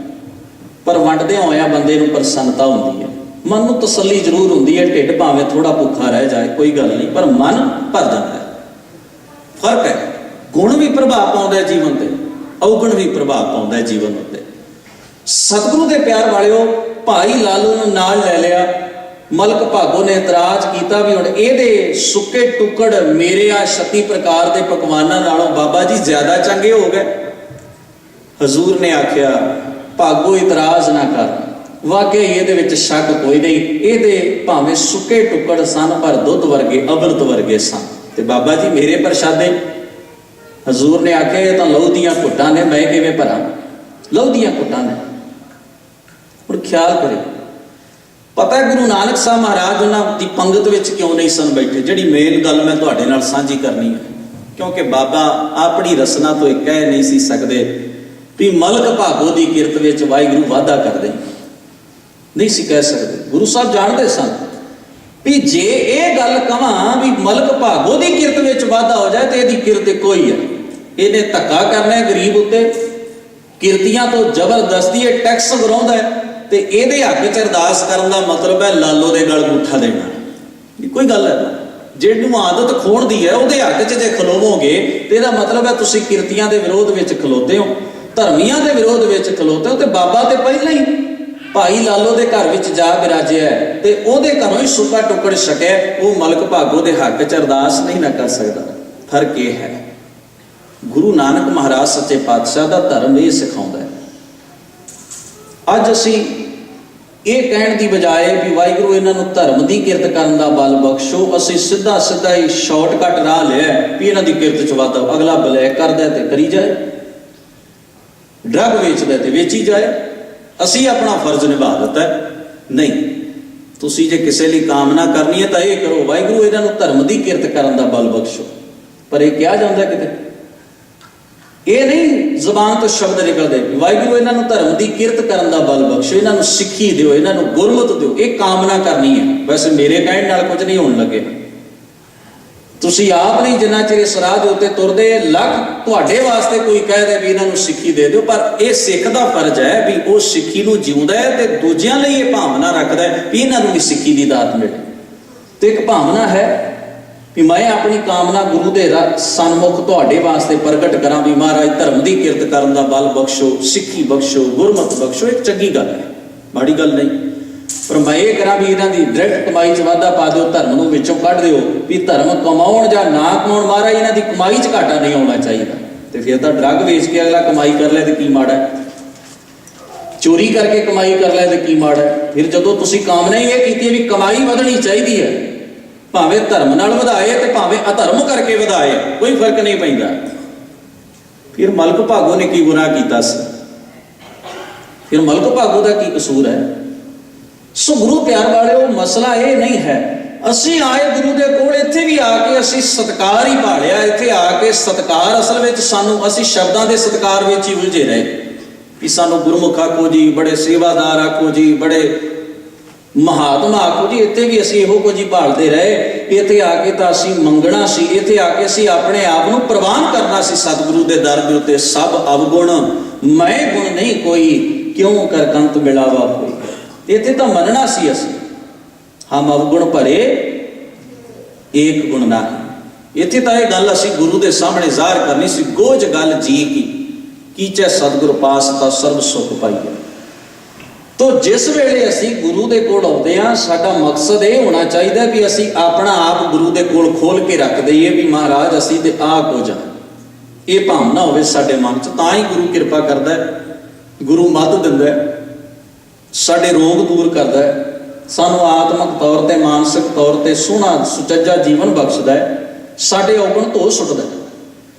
ਪਰ ਵੰਡਦਿਆਂ ਹੋਇਆਂ ਬੰਦੇ ਨੂੰ ਪ੍ਰਸੰਨਤਾ ਹੁੰਦੀ ਹੈ, ਮਨ ਨੂੰ ਤਸੱਲੀ ਜ਼ਰੂਰ ਹੁੰਦੀ ਹੈ। ਢਿੱਡ ਭਾਵੇਂ ਥੋੜਾ ਭੁੱਖਾ ਰਹਿ ਜਾਏ ਕੋਈ ਗੱਲ ਨਹੀਂ, ਪਰ ਮਨ ਭਰ ਜਾਂਦਾ ਹੈ। ਫਰਕ ਹੈ। ਗੁਣ ਵੀ ਪ੍ਰਭਾਵ ਪਾਉਂਦਾ ਜੀਵਨ ਤੇ, ਔਗਣ ਵੀ ਪ੍ਰਭਾਵ ਪਾਉਂਦਾ ਜੀਵਨ ਉੱਤੇ। ਸਤਿਗੁਰੂ ਦੇ ਪਿਆਰ ਵਾਲਿਓ, ਭਾਈ ਲਾਲੂ ਨੂੰ ਨਾਲ ਲੈ ਲਿਆ। ਮਲਕ ਭਾਗੋ ਨੇ ਇਤਰਾਜ਼ ਕੀਤਾ ਵੀ ਹੁਣ ਇਹਦੇ ਸੁੱਕੇ ਟੁਕੜ ਮੇਰੇ ਆ 36 ਪ੍ਰਕਾਰ ਦੇ ਪਕਵਾਨਾਂ ਨਾਲੋਂ ਬਾਬਾ ਜੀ ਜ਼ਿਆਦਾ ਚੰਗੇ ਹੋ ਗਏ। ਹਜ਼ੂਰ ਨੇ ਆਖਿਆ ਭਾਗੋ ਇਤਰਾਜ਼ ਨਾ ਕਰ, ਵਾਕਈ ਇਹਦੇ ਵਿੱਚ ਸ਼ੱਕ ਕੋਈ ਨਹੀਂ। ਇਹਦੇ ਭਾਵੇਂ ਸੁੱਕੇ ਟੁਕੜ ਸਨ ਪਰ ਦੁੱਧ ਵਰਗੇ, ਅੰਮ੍ਰਿਤ ਵਰਗੇ ਸਨ। ਤੇ ਬਾਬਾ ਜੀ ਮੇਰੇ ਪ੍ਰਸ਼ਾਦੇ। ਹਜ਼ੂਰ ਨੇ ਆਖਿਆ ਇਹ ਤਾਂ ਲਹੂ ਦੀਆਂ ਘੁੱਟਾਂ ਨੇ, ਮੈਂ ਕਿਵੇਂ ਭਰਾਂ? ਲਹੂ ਦੀਆਂ ਘੁੱਟਾਂ ਨੇ। ਹੁਣ ਖਿਆਲ ਕਰੇ, ਪਤਾ ਗੁਰੂ ਨਾਨਕ ਸਾਹਿਬ ਮਹਾਰਾਜ ਉਹਨਾਂ ਦੀ ਪੰਗਤ ਵਿੱਚ ਕਿਉਂ ਨਹੀਂ ਸਨ ਬੈਠੇ? ਜਿਹੜੀ ਮੇਨ ਗੱਲ ਮੈਂ ਤੁਹਾਡੇ ਨਾਲ ਸਾਂਝੀ ਕਰਨੀ ਹੈ, ਕਿਉਂਕਿ ਬਾਬਾ ਆਪਣੀ ਰਸਨਾ ਤੋਂ ਇਹ ਕਹਿ ਨਹੀਂ ਸੀ ਸਕਦੇ ਵੀ ਮਲਕ ਭਾਗੋ ਦੀ ਕਿਰਤ ਵਿੱਚ ਵਾਹਿਗੁਰੂ ਵਾਧਾ ਕਰਦੇ, ਨਹੀਂ ਸੀ ਕਹਿ ਸਕਦੇ। ਗੁਰੂ ਸਾਹਿਬ ਜਾਣਦੇ ਸਨ ਵੀ ਜੇ ਇਹ ਗੱਲ ਕਵਾਂ ਵੀ ਮਲਕ ਭਾਗੋ ਦੀ ਕਿਰਤ ਵਿੱਚ ਵਾਧਾ ਹੋ ਜਾਏ ਤੇ ਇਹਦੀ ਕਿਰਤ ਕੋਈ ਹੈ। ਇਹਨੇ ਧੱਕਾ ਕਰਨਾ ਗਰੀਬ ਉੱਤੇ, ਕਿਰਤੀਆਂ ਤੋਂ ਜ਼ਬਰਦਸਤੀ ਇਹ ਟੈਕਸ ਵਰਾਉਂਦਾ ਹੈ ਤੇ ਇਹਦੇ ਹੱਕ 'ਚ ਅਰਦਾਸ ਕਰਨ ਦਾ ਮਤਲਬ ਹੈ ਲਾਲੋ ਦੇ ਗਲ ਅੰਗੂਠਾ ਦੇਣਾ। ਇਹ ਕੋਈ ਗੱਲ ਹੈ? ਜਿਹਨੂੰ ਆਦਤ ਖੋਣ ਦੀ ਹੈ ਉਹਦੇ ਹੱਕ 'ਚ ਜੇ ਖਲੋਵੋਗੇ ਤੇ ਇਹਦਾ ਮਤਲਬ ਹੈ ਤੁਸੀਂ ਕਿਰਤੀਆਂ ਦੇ ਵਿਰੋਧ ਵਿੱਚ ਖਲੋਤੇ ਹੋ, ਧਰਮੀਆਂ ਦੇ ਵਿਰੋਧ ਵਿੱਚ ਖਲੋਤੇ ਹੋ। ਤੇ ਬਾਬਾ ਤੇ ਪਹਿਲਾਂ ਹੀ ਭਾਈ ਲਾਲੋ ਦੇ ਘਰ ਵਿੱਚ ਜਾ ਬਿਰਾਜਿਆ ਤੇ ਉਹਦੇ ਘਰੋਂ ਹੀ ਸੁੱਕਾ ਟੁਕੜ ਛਕਿਆ। ਉਹ ਮਲਕ ਭਾਗੋ ਦੇ ਹੱਕ 'ਚ ਅਰਦਾਸ ਨਹੀਂ ਨਾ ਕਰ ਸਕਦਾ। ਫਰਕ ਇਹ ਹੈ, ਗੁਰੂ ਨਾਨਕ ਮਹਾਰਾਜ ਸੱਚੇ ਪਾਤਸ਼ਾਹ ਦਾ ਧਰਮ ਇਹ ਸਿਖਾਉਂਦਾ ਹੈ। ਅੱਜ ਅਸੀਂ ਇਹ ਕਹਿਣ ਦੀ ਬਜਾਏ ਵੀ ਵਾਹਿਗੁਰੂ ਇਹਨਾਂ ਨੂੰ ਧਰਮ ਦੀ ਕਿਰਤ ਕਰਨ ਦਾ ਬਲ ਬਖਸ਼ੋ, ਅਸੀਂ ਸਿੱਧਾ ਹੀ ਸ਼ਾਰਟਕਟ ਰਾਹ ਲਿਆ ਵੀ ਇਹਨਾਂ ਦੀ ਕਿਰਤ 'ਚ ਵਾਧਾ। ਅਗਲਾ ਬਲੈਕ ਕਰਦਾ ਤੇ ਕਰੀ ਜਾਏ, ਡਰੱਗ ਵੇਚਦਾ ਤੇ ਵੇਚੀ ਜਾਏ। ਅਸੀਂ ਆਪਣਾ ਫਰਜ਼ ਨਿਭਾ ਦਿੱਤਾ। ਨਹੀਂ, ਤੁਸੀਂ ਜੇ ਕਿਸੇ ਲਈ ਕਾਮਨਾ ਕਰਨੀ ਹੈ ਤਾਂ ਇਹ ਕਰੋ, ਵਾਹਿਗੁਰੂ ਇਹਨਾਂ ਨੂੰ ਧਰਮ ਦੀ ਕਿਰਤ ਕਰਨ ਦਾ ਬਲ ਬਖਸ਼ੋ। ਪਰ ਇਹ ਕਿਹਾ ਜਾਂਦਾ ਕਿਤੇ, ਇਹ ਨਹੀਂ ਜ਼ਬਾਨ ਤੋਂ ਸ਼ਬਦ ਨਿਕਲਦੇ ਵਾਹਿਗੁਰੂ ਇਹਨਾਂ ਨੂੰ ਧਰਮ ਦੀ ਕਿਰਤ ਕਰਨ ਦਾ ਬਲ ਬਖਸ਼ੋ, ਇਹਨਾਂ ਨੂੰ ਸਿੱਖੀ ਦਿਓ, ਇਹਨਾਂ ਨੂੰ ਗੁਰਮਤਿ ਦਿਓ। ਇਹ ਕਾਮਨਾ ਕਰਨੀ ਹੈ। ਵੈਸੇ ਮੇਰੇ ਕਹਿਣ ਨਾਲ ਕੁਝ ਨਹੀਂ ਹੋਣ ਲੱਗੇ। ਤੁਸੀਂ ਆਪ ਨਹੀਂ ਜਿੰਨਾ ਚਿਰ ਇਸ ਰਾਹ ਦੇ ਉੱਤੇ ਤੁਰਦੇ, ਲੱਖ ਤੁਹਾਡੇ ਵਾਸਤੇ ਕੋਈ ਕਹਿ ਦੇ ਵੀ ਇਹਨਾਂ ਨੂੰ ਸਿੱਖੀ ਦੇ ਦਿਓ, ਪਰ ਇਹ ਸਿੱਖ ਦਾ ਫਰਜ਼ ਹੈ ਵੀ ਉਹ ਸਿੱਖੀ ਨੂੰ ਜਿਉਂਦਾ ਹੈ ਤੇ ਦੂਜਿਆਂ ਲਈ ਇਹ ਭਾਵਨਾ ਰੱਖਦਾ ਹੈ ਵੀ ਇਹਨਾਂ ਨੂੰ ਵੀ ਸਿੱਖੀ ਦੀ ਦਾਤ ਮਿਲੇ। ਤੇ ਇੱਕ ਭਾਵਨਾ ਹੈ ਵੀ ਮੈਂ ਆਪਣੀ ਕਾਮਨਾ ਗੁਰੂ ਦੇ ਸਨਮੁਖ ਤੁਹਾਡੇ ਵਾਸਤੇ ਪ੍ਰਗਟ ਕਰਾਂ ਵੀ ਮਹਾਰਾਜ ਧਰਮ ਦੀ ਕਿਰਤ ਕਰਨ ਦਾ ਬਲ ਬਖਸ਼ੋ, ਸਿੱਖੀ ਬਖਸ਼ੋ, ਗੁਰਮਤ ਬਖਸ਼ੋ। ਇੱਕ ਚੰਗੀ ਗੱਲ ਹੈ, ਮਾੜੀ ਗੱਲ ਨਹੀਂ, ਪਰ ਮੈਂ ਇਹ ਕਰਾਂ ਵੀ ਇਹਨਾਂ ਦੀ ਡਾਇਰੈਕਟ ਕਮਾਈ 'ਚ ਵਾਧਾ ਪਾ ਦਿਓ, ਧਰਮ ਨੂੰ ਵਿੱਚੋਂ ਕੱਢ ਦਿਓ ਵੀ ਧਰਮ ਕਮਾਉਣ ਜਾਂ ਨਾ ਕਮਾਉਣ, ਮਹਾਰਾਜ ਇਹਨਾਂ ਦੀ ਕਮਾਈ 'ਚ ਘਾਟਾ ਨਹੀਂ ਆਉਣਾ ਚਾਹੀਦਾ। ਤੇ ਫਿਰ ਤਾਂ ਡਰੱਗ ਵੇਚ ਕੇ ਅਗਲਾ ਕਮਾਈ ਕਰ ਲੈ ਤੇ ਕੀ ਮਾੜਾ ਹੈ, ਚੋਰੀ ਕਰਕੇ ਕਮਾਈ ਕਰ ਲੈ ਤੇ ਕੀ ਮਾੜਾ ਹੈ। ਫਿਰ ਜਦੋਂ ਤੁਸੀਂ ਕਾਮਨਾ ਹੀ ਇਹ ਕੀਤੀ ਵੀ ਕਮਾਈ ਵਧਣੀ ਚਾਹੀਦੀ ਹੈ, ਭਾਵੇਂ ਧਰਮ ਨਾਲ ਵਧਾਏ ਤੇ ਭਾਵੇਂ ਅਧਰਮ ਕਰਕੇ ਵਧਾਏ, ਕੋਈ ਫਰਕ ਨਹੀਂ ਪੈਂਦਾ। ਫਿਰ ਮਲਕ ਭਾਗੋ ਨੇ ਕੀ ਗੁਨਾਹ ਕੀਤਾ ਸੀ? ਫਿਰ ਮਲਕ ਭਾਗੋ ਦਾ ਕੀ ਕਸੂਰ ਹੈ? ਸੋ ਗੁਰੂ ਪਿਆਰ ਵਾਲਿਓ, ਮਸਲਾ ਇਹ ਨਹੀਂ ਹੈ ਅਸੀਂ ਆਏ ਗੁਰੂ ਦੇ ਕੋਲ, ਇੱਥੇ ਵੀ ਆ ਕੇ ਅਸੀਂ ਸਤਿਕਾਰ ਹੀ ਭਾਲਿਆ। ਇੱਥੇ ਆ ਕੇ ਸਤਿਕਾਰ ਅਸਲ ਵਿੱਚ ਸਾਨੂੰ, ਅਸੀਂ ਸ਼ਬਦਾਂ ਦੇ ਸਤਿਕਾਰ ਵਿੱਚ ਹੀ ਉਲਝੇ ਰਹੇ ਵੀ ਸਾਨੂੰ ਗੁਰਮੁਖ ਆਖੋ ਜੀ, ਬੜੇ ਸੇਵਾਦਾਰ ਆਖੋ ਜੀ, ਬੜੇ ਮਹਾਤਮਾ ਆਖੋ ਜੀ। ਇੱਥੇ ਵੀ ਅਸੀਂ ਇਹੋ ਕੁਝ ਹੀ ਭਾਲਦੇ ਰਹੇ। ਇੱਥੇ ਆ ਕੇ ਤਾਂ ਅਸੀਂ ਮੰਗਣਾ ਸੀ, ਇੱਥੇ ਆ ਕੇ ਅਸੀਂ ਆਪਣੇ ਆਪ ਨੂੰ ਪ੍ਰਵਾਨ ਕਰਨਾ ਸੀ ਸਤਿਗੁਰੂ ਦੇ ਦਰ ਦੇ ਉੱਤੇ। ਸਭ ਅਵਗੁਣ ਮੈਂ ਗੁਣ ਨਹੀਂ ਕੋਈ, ਕਿਉਂ ਕਰ ਕੰਤ ਮਿਲਾਵਾ ਕੋਈ। ਇੱਥੇ ਤਾਂ ਮੰਨਣਾ ਸੀ ਅਸੀਂ ਹਮ ਅਵਗੁਣ ਭਰੇ ਏਕ ਗੁਣ ਨਾਹੀ। ਇੱਥੇ ਤਾਂ ਇਹ ਗੱਲ ਅਸੀਂ ਗੁਰੂ ਦੇ ਸਾਹਮਣੇ ਜ਼ਾਹਰ ਕਰਨੀ ਸੀ, ਗੋਜ ਗੱਲ ਜੀ ਕੀ ਕੀਚੈ ਸਤਿਗੁਰ ਪਾਸ ਤਾਂ ਸਰਬ ਸੁਖ ਪਾਈਏ। ਤੋ ਜਿਸ ਵੇਲੇ ਅਸੀਂ ਗੁਰੂ ਦੇ ਕੋਲ ਆਉਂਦੇ ਹਾਂ, ਸਾਡਾ ਮਕਸਦ ਇਹ ਹੋਣਾ ਚਾਹੀਦਾ ਵੀ ਅਸੀਂ ਆਪਣਾ ਆਪ ਗੁਰੂ ਦੇ ਕੋਲ ਖੋਲ ਕੇ ਰੱਖ ਦਈਏ ਵੀ ਮਹਾਰਾਜ ਅਸੀਂ ਤੇ ਆਹ ਕੁਝ ਆ। ਇਹ ਭਾਵਨਾ ਹੋਵੇ ਸਾਡੇ ਮਨ 'ਚ, ਤਾਂ ਹੀ ਗੁਰੂ ਕਿਰਪਾ ਕਰਦਾ ਹੈ, ਗੁਰੂ ਮੱਤ ਦਿੰਦਾ ਹੈ, ਸਾਡੇ ਰੋਗ ਦੂਰ ਕਰਦਾ ਹੈ, ਸਾਨੂੰ ਆਤਮਿਕ ਤੌਰ ਤੇ ਮਾਨਸਿਕ ਤੌਰ ਤੇ ਸੋਹਣਾ ਸੁਚੱਜਾ ਜੀਵਨ ਬਖਸ਼ਦਾ ਹੈ, ਸਾਡੇ ਔਗਣ ਧੋ ਸੁੱਟਦਾ ਹੈ।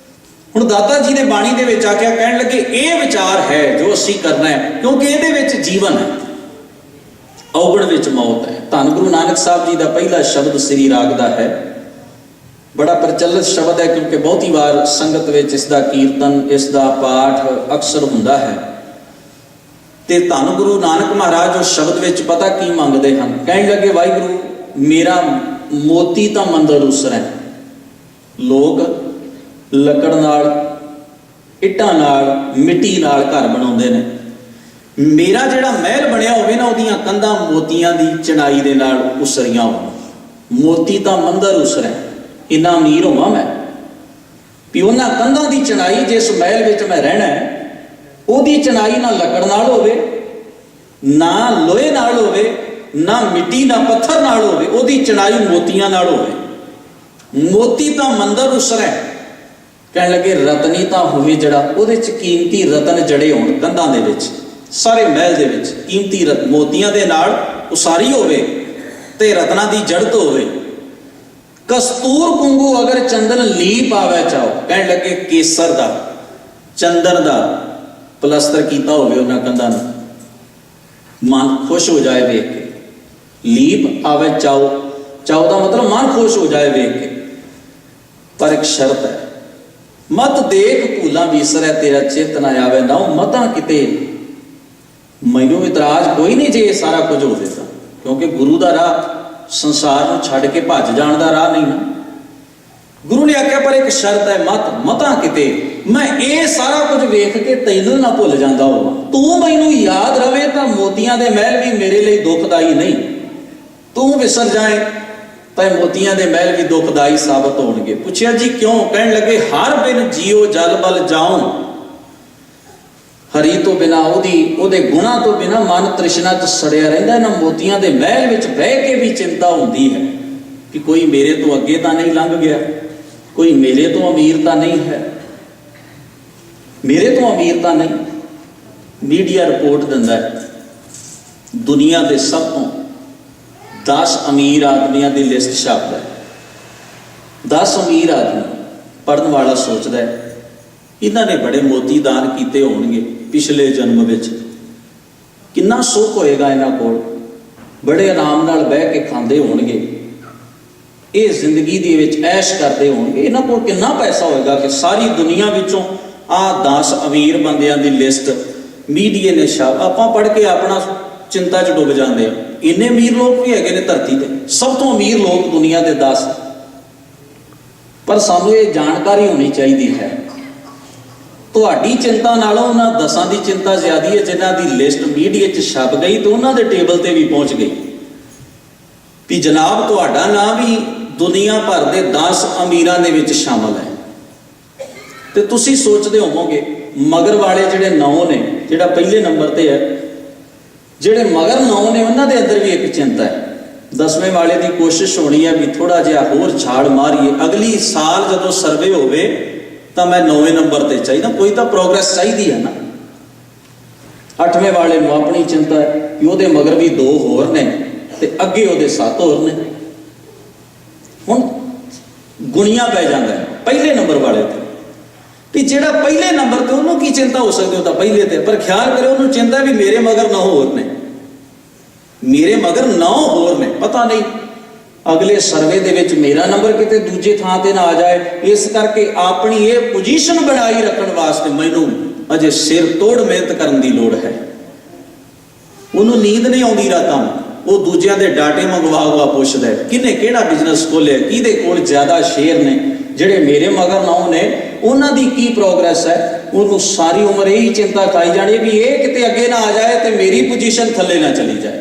ਹੁਣ ਦਾਤਾ ਜੀ ਨੇ ਬਾਣੀ ਦੇ ਵਿੱਚ ਆਖਿਆ, ਕਹਿਣ ਲੱਗੇ ਇਹ ਵਿਚਾਰ ਹੈ ਜੋ ਅਸੀਂ ਕਰਨਾ ਹੈ, ਕਿਉਂਕਿ ਇਹਦੇ ਵਿੱਚ ਜੀਵਨ ਹੈ, ਔਗਣ ਵਿੱਚ ਮੌਤ ਹੈ। ਧੰਨ ਗੁਰੂ ਨਾਨਕ ਸਾਹਿਬ ਜੀ ਦਾ ਪਹਿਲਾ ਸ਼ਬਦ ਸ੍ਰੀ ਰਾਗ ਦਾ ਹੈ, ਬੜਾ ਪ੍ਰਚਲਿਤ ਸ਼ਬਦ ਹੈ ਕਿਉਂਕਿ ਬਹੁਤੀ ਵਾਰ ਸੰਗਤ ਵਿੱਚ ਇਸ ਦਾ ਕੀਰਤਨ, ਇਸ ਦਾ ਪਾਠ ਅਕਸਰ ਹੁੰਦਾ ਹੈ। ਤੇ ਧੰਨ ਗੁਰੂ ਨਾਨਕ ਮਹਾਰਾਜ ਉਸ ਸ਼ਬਦ ਵਿੱਚ ਪਤਾ ਕੀ ਮੰਗਦੇ ਹਨ? ਕਹਿਣ ਲੱਗੇ ਵਾਹਿਗੁਰੂ ਮੇਰਾ ਮੋਤੀ ਤਾਂ ਮੰਦਰ ਉਸਰੈ। ਲੋਕ ਲੱਕੜ ਨਾਲ, ਇੱਟਾਂ ਨਾਲ, ਮਿੱਟੀ ਨਾਲ ਘਰ ਬਣਾਉਂਦੇ ਨੇ, ਮੇਰਾ ਜਿਹੜਾ ਮਹਿਲ ਬਣਿਆ ਹੋਵੇ ਨਾ, ਉਹਦੀਆਂ ਕੰਧਾਂ ਮੋਤੀਆਂ ਦੀ ਚਿਣਾਈ ਦੇ ਨਾਲ ਉਸਰੀਆਂ ਹੋਣ। ਮੋਤੀ ਤਾਂ ਮੰਦਰ ਉਸਰੈ, ਇੰਨਾ ਅਮੀਰ ਹੋਵਾਂ ਮੈਂ ਵੀ ਉਹਨਾਂ ਕੰਧਾਂ ਦੀ ਚਿਣਾਈ ਜਿਸ ਮਹਿਲ ਵਿੱਚ ਮੈਂ ਰਹਿਣਾ ਹੈ, ਉਹਦੀ ਚਿਣਾਈ ਨਾ ਲੱਕੜ ਨਾਲ ਹੋਵੇ, ਨਾ ਲੋਹੇ ਨਾਲ ਹੋਵੇ, ਨਾ ਮਿੱਟੀ ਨਾ ਪੱਥਰ ਨਾਲ ਹੋਵੇ, ਉਹਦੀ ਚਿਣਾਈ ਮੋਤੀਆਂ ਨਾਲ ਹੋਵੇ। ਮੋਤੀ ਤਾਂ ਮੰਦਰ ਉਸਰੈ। ਕਹਿਣ ਲੱਗੇ ਰਤਨੀ ਤਾਂ ਹੋਵੇ ਜਿਹੜਾ ਉਹਦੇ 'ਚ ਕੀਮਤੀ ਰਤਨ ਜੜੇ ਹੋਣ, ਕੰਧਾਂ ਦੇ ਵਿੱਚ, ਸਾਰੇ ਮਹਿਲ ਦੇ ਵਿੱਚ ਕੀਮਤੀ ਮੋਤੀਆਂ ਦੇ ਨਾਲ ਉਸਾਰੀ ਹੋਵੇ ਤੇ ਰਤਨਾਂ ਦੀ ਜੜਤ ਹੋਵੇ। ਕਸਤੂਰ ਕੁੰਗੂ ਅਗਰ ਚੰਦਨ ਲੀਪ ਆਵੇ ਚਾਓ। ਕਹਿਣ ਲੱਗੇ ਕੇਸਰ ਦਾ, ਚੰਦਨ ਦਾ ਪਲਸਤਰ ਕੀਤਾ ਹੋਵੇ ਉਹਨਾਂ ਕੰਧਾਂ ਨੂੰ, ਮਨ ਖੁਸ਼ ਹੋ ਜਾਏ ਵੇਖ ਕੇ। ਲੀਪ ਆਵੇ ਚਾਓ, ਚਾਓ ਦਾ ਮਤਲਬ ਮਨ ਖੁਸ਼ ਹੋ ਜਾਏ ਵੇਖ ਕੇ। ਪਰ ਇੱਕ ਸ਼ਰਤ ਹੈ, ਮਤ ਦੇਖ ਭੂਲਾ ਵਿਸਰੈ ਤੇਰਾ ਚਿਤ ਨਾ ਆਵੇ ਨਾ। ਮਤਾਂ ਕਿਤੇ ਮੈਨੂੰ ਇਤਰਾਜ਼ ਕੋਈ ਨਹੀਂ ਜੇ ਇਹ ਸਾਰਾ ਕੁਝ ਹੋਵੇ ਤਾਂ, ਕਿਉਂਕਿ ਗੁਰੂ ਦਾ ਰਾਹ ਸੰਸਾਰ ਨੂੰ ਛੱਡ ਕੇ ਭੱਜ ਜਾਣ ਦਾ ਰਾਹ ਨਹੀਂ ਨਾ। ਗੁਰੂ ਨੇ ਆਖਿਆ ਪਰ ਇੱਕ ਸ਼ਰਤ ਹੈ, ਮਤਾਂ ਕਿਤੇ ਮੈਂ ਇਹ ਸਾਰਾ ਕੁਝ ਵੇਖ ਕੇ ਤੈਨੂੰ ਨਾ ਭੁੱਲ ਜਾਂਦਾ ਹੋਵਾਂ। ਤੂੰ ਮੈਨੂੰ ਯਾਦ ਰਵੇ ਤਾਂ ਮੋਤੀਆਂ ਦੇ ਮਹਿਲ ਵੀ ਮੇਰੇ ਲਈ ਦੁਖਦਾਈ ਨਹੀਂ। ਤੂੰ ਵਿਸਰ ਜਾਏ ਤਾਂ ਮੋਤੀਆਂ ਦੇ ਮਹਿਲ ਵੀ ਦੁਖਦਾਈ ਸਾਬਤ ਹੋਣਗੇ। ਪੁੱਛਿਆ ਜੀ ਕਿਉਂ? ਕਹਿਣ ਲੱਗੇ ਹਰ ਬਿਨ ਜੀਓ ਜਲ ਬਲ ਜਾਉ। ਹਰੀ ਤੋਂ ਬਿਨਾ, ਉਹਦੇ ਗੁਣਾ ਤੋਂ ਬਿਨਾ ਮਨ ਤ੍ਰਿਸ਼ਨਾ 'ਚ ਸੜਿਆ ਰਹਿੰਦਾ। ਇਹਨਾਂ ਮੋਤੀਆਂ ਦੇ ਮਹਿਲ ਵਿੱਚ ਬਹਿ ਕੇ ਵੀ ਚਿੰਤਾ ਹੁੰਦੀ ਹੈ ਕਿ ਕੋਈ ਮੇਰੇ ਤੋਂ ਅੱਗੇ ਤਾਂ ਨਹੀਂ ਲੰਘ ਗਿਆ, ਕੋਈ ਮੇਰੇ ਤੋਂ ਅਮੀਰ ਤਾਂ ਨਹੀਂ ਹੈ, ਮੇਰੇ ਤੋਂ ਅਮੀਰ ਤਾਂ ਨਹੀਂ। ਮੀਡੀਆ ਰਿਪੋਰਟ ਦਿੰਦਾ ਹੈ ਦੁਨੀਆ ਦੇ ਸਭ ਤੋਂ 10 ਅਮੀਰ ਆਦਮੀਆਂ ਦੀ ਲਿਸਟ ਛਾਪਦਾ ਹੈ। 10 ਅਮੀਰ ਆਦਮੀ। ਪੜ੍ਹਨ ਵਾਲਾ ਸੋਚਦਾ ਹੈ ਇਹਨਾਂ ਨੇ ਬੜੇ ਮੋਤੀ ਦਾਨ ਕੀਤੇ ਹੋਣਗੇ ਪਿਛਲੇ ਜਨਮ ਵਿੱਚ, ਕਿੰਨਾ ਸੁੱਖ ਹੋਏਗਾ ਇਹਨਾਂ ਕੋਲ, ਬੜੇ ਆਰਾਮ ਨਾਲ ਬਹਿ ਕੇ ਖਾਂਦੇ ਹੋਣਗੇ, ਇਹ ਜ਼ਿੰਦਗੀ ਦੇ ਵਿੱਚ ਐਸ਼ ਕਰਦੇ ਹੋਣਗੇ, ਇਹਨਾਂ ਕੋਲ ਕਿੰਨਾ ਪੈਸਾ ਹੋਏਗਾ ਕਿ ਸਾਰੀ ਦੁਨੀਆ ਵਿੱਚੋਂ ਆਹ 10 ਅਮੀਰ ਬੰਦਿਆਂ ਦੀ ਲਿਸਟ ਮੀਡੀਆ ਨੇ ਛਾਪ। ਆਪਾਂ ਪੜ੍ਹ ਕੇ ਆਪਣਾ ਚਿੰਤਾ 'ਚ ਡੁੱਬ ਜਾਂਦੇ ਆ। ਇੰਨੇ ਅਮੀਰ ਲੋਕ ਵੀ ਹੈਗੇ ਨੇ ਧਰਤੀ ਤੇ, ਸਭ ਤੋਂ ਅਮੀਰ ਲੋਕ ਦੁਨੀਆ ਦੇ 10। पर सानू ये जानकारी होनी चाहिए है। तुहाडी चिंता नालों उन्हां 10 की चिंता ज़्यादा है जिन्हां दी लिस्ट मीडिया च छप गई तो उन्हां दे टेबल ते भी पहुँच गई भी जनाब तुहाडा नाम भी दुनिया भर के 10 अमीरां दे विच शामिल है। तो तुसी सोचते होवोगे मगर वाले जिहड़े 9 ने, जिहड़ा पहले नंबर ते है, जिहड़े मगर 9 ने उन्हां दे अंदर भी एक चिंता है। 10वें वाले की कोशिश होनी है भी थोड़ा जिहा होर छाड़ मारिए, अगली साल जदों सर्वे होवे तो मैं 9वें नंबर ते चाहिए, कोई तो प्रोग्रेस चाहिए है ना। 8वें वाले को अपनी चिंता है कि वो मगर भी 2 होर ने ते अगे वो 7 होर ने। हुण गुणिया पै जाता है पहले नंबर वाले ते भी जिहड़ा पहले नंबर ते उन्होंने की चिंता हो सकती, तो पहले ते पर ख्याल करो उन्होंने चिंता भी मेरे मगर 9 होर ने, मेरे मगर 9 होर ने, पता नहीं अगले सर्वे दे विच मेरा नंबर किते दूजे थां ते ना आ जाए। इस करके अपनी ये पोजीशन बनाई रखने वास्ते मैनू अजे सिर तोड़ मेहनत करने की लोड़ है। उन्होंने नींद नहीं आती रातां, वो दूजियां दे डाटे मंगवा पुछदा है किन्ने किहड़ा बिजनेस खोलिया, किहदे कोल ज़्यादा शेयर ने, जिहड़े मेरे मगर 9 ने उन्हां दी की प्रोग्रेस है। उन्होंने सारी उम्र यही चिंता खाई जानी भी ये किते अगे ना आ जाए तो मेरी पोजीशन थले ना चली जाए।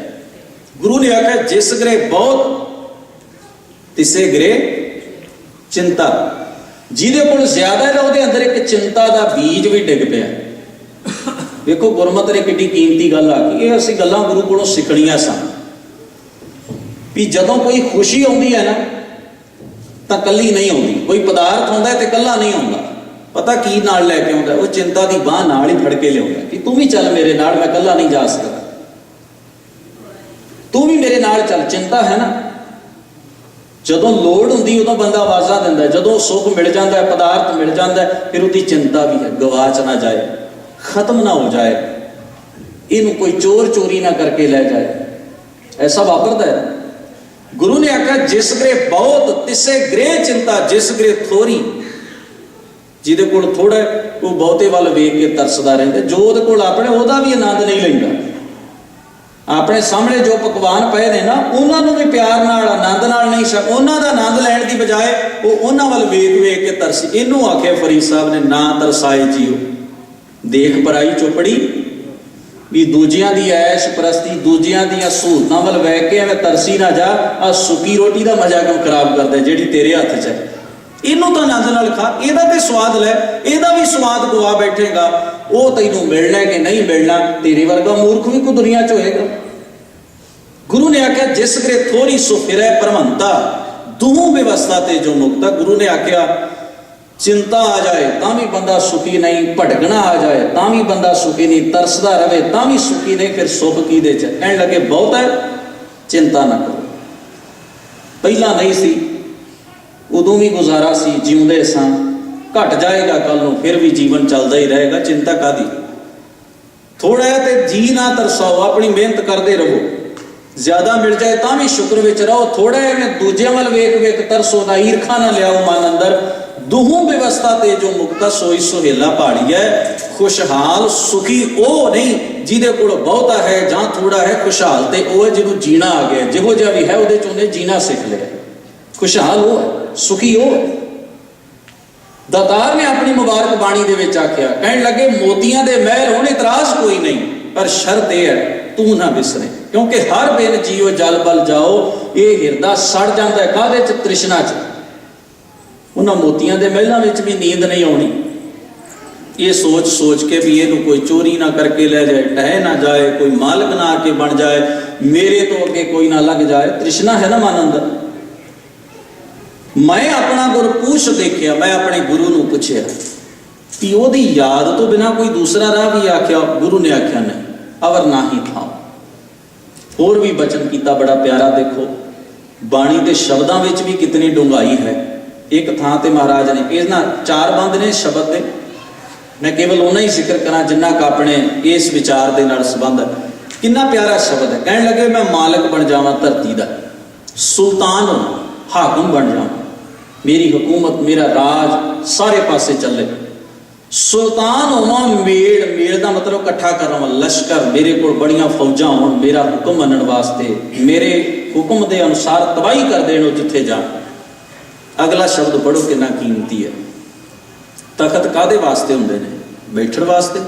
गुरु ने आख्या जिस ग्रे बहुत तिसे ग्रे चिंता, जिहदे कोल ज्यादा है उहदे अंदर एक चिंता का बीज भी डिग पिया। देखो गुरमत ने कितनी कीमती गल आ गई, ये असीं गल्लां गुरु कोलों सिखणियां सन भी जदों कोई खुशी आउंदी है ना तो कल्ली नहीं आउंदी, कोई पदार्थ आउंदा है तो कल्ला नहीं आउंदा। पता की नाल लैके आउंदा, वो चिंता की बांह नाल ही फड़ के लिआउंदा कि तू भी चल मेरे नाल, मैं कल्ला नहीं जा सकदा, तू भी मेरे नाल चल। चिंता है ना, जदों लोड़ हुंदी उदों बंदा आवाज़ां दिंदा है, जदों सुख मिल जाता है, पदार्थ मिल जाता है, फिर उसकी चिंता भी है गवाच ना जाए, खत्म ना हो जाए, इनू कोई चोर चोरी ना करके ले जाए, ऐसा वापरता है। गुरु ने आख्या जिस ग्रे बहुत तिसे ग्रे चिंता, जिस ग्रे थोड़ी, जिहदे कोल थोड़ा वो बहुते वाल वेख के तरसदा रहिंदा, जो उहदे कोल अपने उहदा भी आनंद नहीं लैंदा। अपने सामने जो पकवान पे ने ना उन्होंने भी प्यार नाल आनंद नाल नहीं सक, उन्हों का आनंद लैण की बजाय वो उन्होंने वाल वेख वेख के तरसी। इनू आख्या फरीद साहब ने ना तरसाए जियो, देख पराई चुपड़ी भी दूजियां दी ऐश परस्ती, दूजियां दी सहूलतां वाल वैख के एवें तरसी ना जा, आ सुकी रोटी का मजा क्यों खराब करदा जिहड़ी तेरे हथ च है। इनू तो आनंद नाल खा, इहदा ते स्वाद लै, इहदा भी स्वाद गवा बैठेगा, वो तैनू मिलना कि नहीं मिलना, तेरे वर्गा मूर्ख भी कोई दुनिया च होएगा। गुरु ने आख्या जिस ग्रे थोड़ी सो फिरै परमंता, दूह व्यवस्था ते जो मुक्ता। गुरु ने आख्या चिंता आ जाए तां भी बंदा सुखी नहीं, भटकना आ जाए तां भी बंदा सुखी नहीं, तरसदा रहे तां भी सुखी नहीं, फिर सुख किहदे च। कहण लगे बहुत है चिंता ना करो, पहला नहीं सी उदों भी गुजारा सी, जिउंदे सां, घट जाएगा कल नूं फिर भी जीवन चलता ही रहेगा, चिंता कादी। थोड़ा है तो जी ना तरसाओ, अपनी मेहनत करते रहो, ज्यादा मिल जाए तां भी शुक्र विच रहो, थोड़ा है मैं दूजे वाल वेख वेख तरसो ना, ईरखा ना लियाओ मन अंदर। दूहों व्यवस्था ते जो मुक्ता सोई सुहेला पहाड़ी है, खुशहाल सुखी वो नहीं जिहदे कोल बहुता है जां थोड़ा है, खुशहाल ते वो है जिन्हों जीना आ गया, जिहो जिहा भी है उहदे च उहने जीना सीख लिया। खुशहाल वो है, सुखी वो है। दातार ने अपनी मुबारक बाणी दे विच आख्या, कहण लगे मोतियां दे महल होण इतराज कोई नहीं, पर शर्त यह है तू ना विसरे, क्योंकि हर बिन जियो जल बल जाओ, ये हिरदा सड़ जाता है काहदे च, तृष्णा च। उन्हां मोतियां दे महलों विच भी नींद नहीं आउणी, ये सोच सोच के भी ये कोई चोरी ना करके ले जाए, ढह ना जाए, कोई मालिक ना आके बन जाए, मेरे तो अगे कोई ना लग जाए, तृष्णा है ना मन अंदर। मैं अपना गुर पूछ देखिया, मैं अपने गुरु नूं पुछया कि ओदी याद तो बिना कोई दूसरा राह भी आख्या, गुरु ने आख्या नहीं, अवर ना ही था। होर भी बचन किया बड़ा प्यारा, देखो बाणी के शब्दों में भी कितनी डूंघाई है। एक थां ते महाराज ने इन्हां 4 बंद ने शब्द दे, मैं केवल उन्ना ही जिक्र करा जिन्ना का अपने इस विचार के नाल संबंध है। कितना प्यारा शब्द है, कहने लगे मैं मालिक बन जावां धरती दा, सुल्तान हो, हाकम बन जावां, मेरी हुकूमत मेरा राज सारे पासे चले, सुल्तान होवां, मेड़ मेड़ का मतलब इकट्ठा करना, लश्कर मेरे को बड़ियां फौजां हो, मेरा हुक्म मनण वास्ते, मेरे हुक्म के अनुसार तबाही कर देण जिथे जा। अगला शब्द पढ़ो कितना कीमती है। तखत कादे वास्ते हुंदे ने? बैठण वास्ते।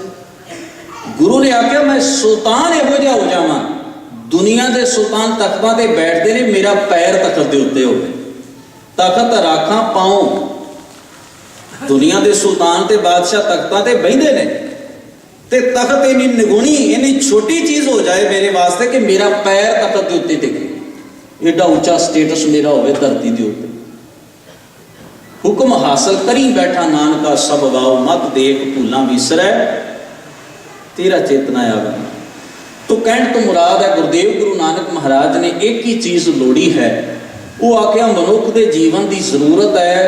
गुरु ने आख्या मैं सुल्तान इहो जिहा हो जावां, दुनिया के सुल्तान तख्तां ते बैठते ने, मेरा पैर तखत के उत्ते होवे, तखत राखां पाऊं। दुनिया के सुल्तान ते बादशाह तख्तां ते बहिंदे ने, ते तखत इन्नी निगुणी इन्नी छोटी चीज हो जाए मेरे वास्ते कि मेरा पैर तखत के उत्ते टिके, एडा उच्चा स्टेटस मेरा होवे धरती के उत्ते। हुक्म हासिल करी बैठा नानका सब वाओ, मत देख भूलां विसरै तेरा चेतना आवे। तो कहण तो मुराद है गुरुदेव गुरु नानक महाराज ने एक ही चीज़ लोड़ी है, वो आख्या मनुख के जीवन की जरूरत है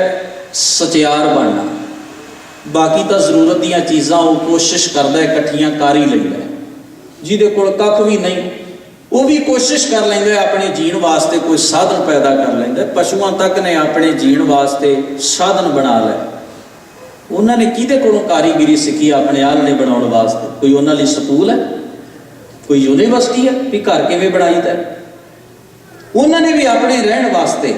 सचियार बनना। बाकी तो जरूरत दीयां चीज़ां वो कोशिश करता है इकट्ठियां कर ही लैंदा, जिहदे कोल कख भी नहीं वो भी कोशिश कर लैंदा अपने जीण वास्ते कोई साधन पैदा कर लैंदा। पशुआं तक ने अपने जीण वास्ते साधन बना लिया। उन्होंने किहदे कोलों कारीगिरी सीखी अपने आलणे बनाउण वास्ते? कोई उन्हां लई स्कूल है, कोई यूनीवर्सिटी है भी घर किवें बनाईदा? उन्होंने भी अपने रहण वास्ते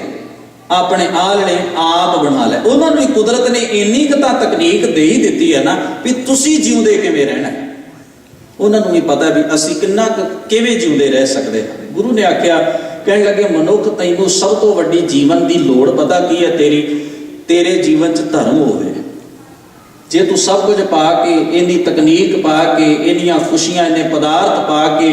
अपने आलणे आप बना लिया। उन्होंने कुदरत ने इन्नी क तां तकनीक दे ही दित्ती है ना भी तुसीं जिउंदे किवें रहना है। उन्होंने भी पता भी असीं किन्ना किवें जिउंदे रह सकदे हां। गुरु ने आख्या, कहण लगे मनुख तैनूं सब तो वड्डी जीवन की लोड़ पता की है? तेरे जीवन च धर्म होवे। जे तू सब कुछ पा के इन्नी तकनीक पा के इन्नियां खुशियां इन्ने पदार्थ पा के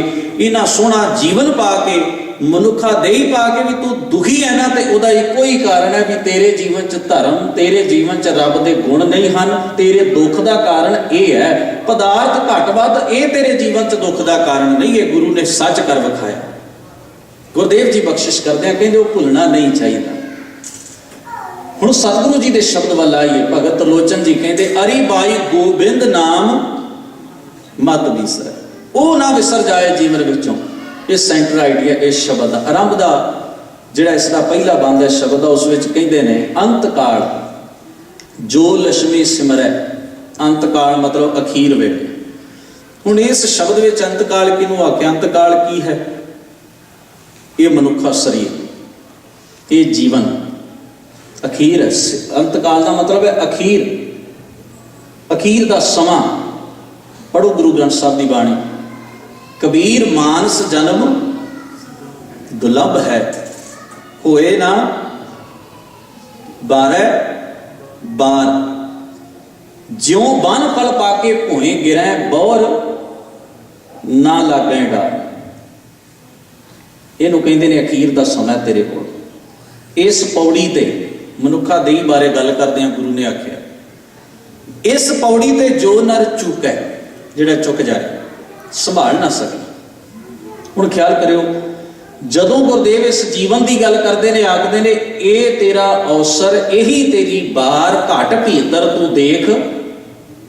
इन्ना सोहना जीवन पा के मनुखा देही पा के भी तू दुखी है ना, तो उहदा इक्को ही कारण है भी तेरे जीवन च धर्म, तेरे जीवन च रब दे गुण नहीं हन। तेरे दुख का कारण यह है, पदार्थ घट वध ये तेरे जीवन च दुख का कारण नहीं है। गुरु ने सच कर विखाया। गुरुदेव जी बख्शिश करते हैं, कहते वो भुलना नहीं चाहिए। हुण सतगुरु जी के शब्द वाल आइए। भगत त्रिलोचन जी कहते, अरि बाई गोबिंद नाम मत विसरै, वो ना विसर जाए जीवन विचों। ये सेंटर आइडिया इस शब्द का आरंभ का जिहड़ा इसका पहला बंद है शब्द उस कहते हैं अंत काल जो लक्ष्मी सिमरै। अंत काल मतलब अखीर वेले। हुण इस शब्द में अंत काल किनूं आख्या? अंत काल की है? ये मनुखा शरीर, ये जीवन अखीर है। अंत काल का मतलब है अखीर, अखीर का समा। पढ़ो गुरु ग्रंथ साहब की बाणी। कबीर मानस जन्म दुर्लभ है, होए ना 12 बार। ज्यों बन फल पाके भोए गिरै बौर ना लागै डार। इहनूं कहंदे ने अखीर का समा तेरे कोल। इस पौड़ी ते मनुखा देही बारे गल करदे हां। गुरु ने आख्या इस पौड़ी ते जो नर चुकै, जिहड़ा चुक जाए, संभाल ना सके। हुण ख्याल करियो, जदों गुरुदेव इस जीवन की गल करते हैं आखते ने ये तेरा अवसर, यही तेरी बार, घट भीतर तू देख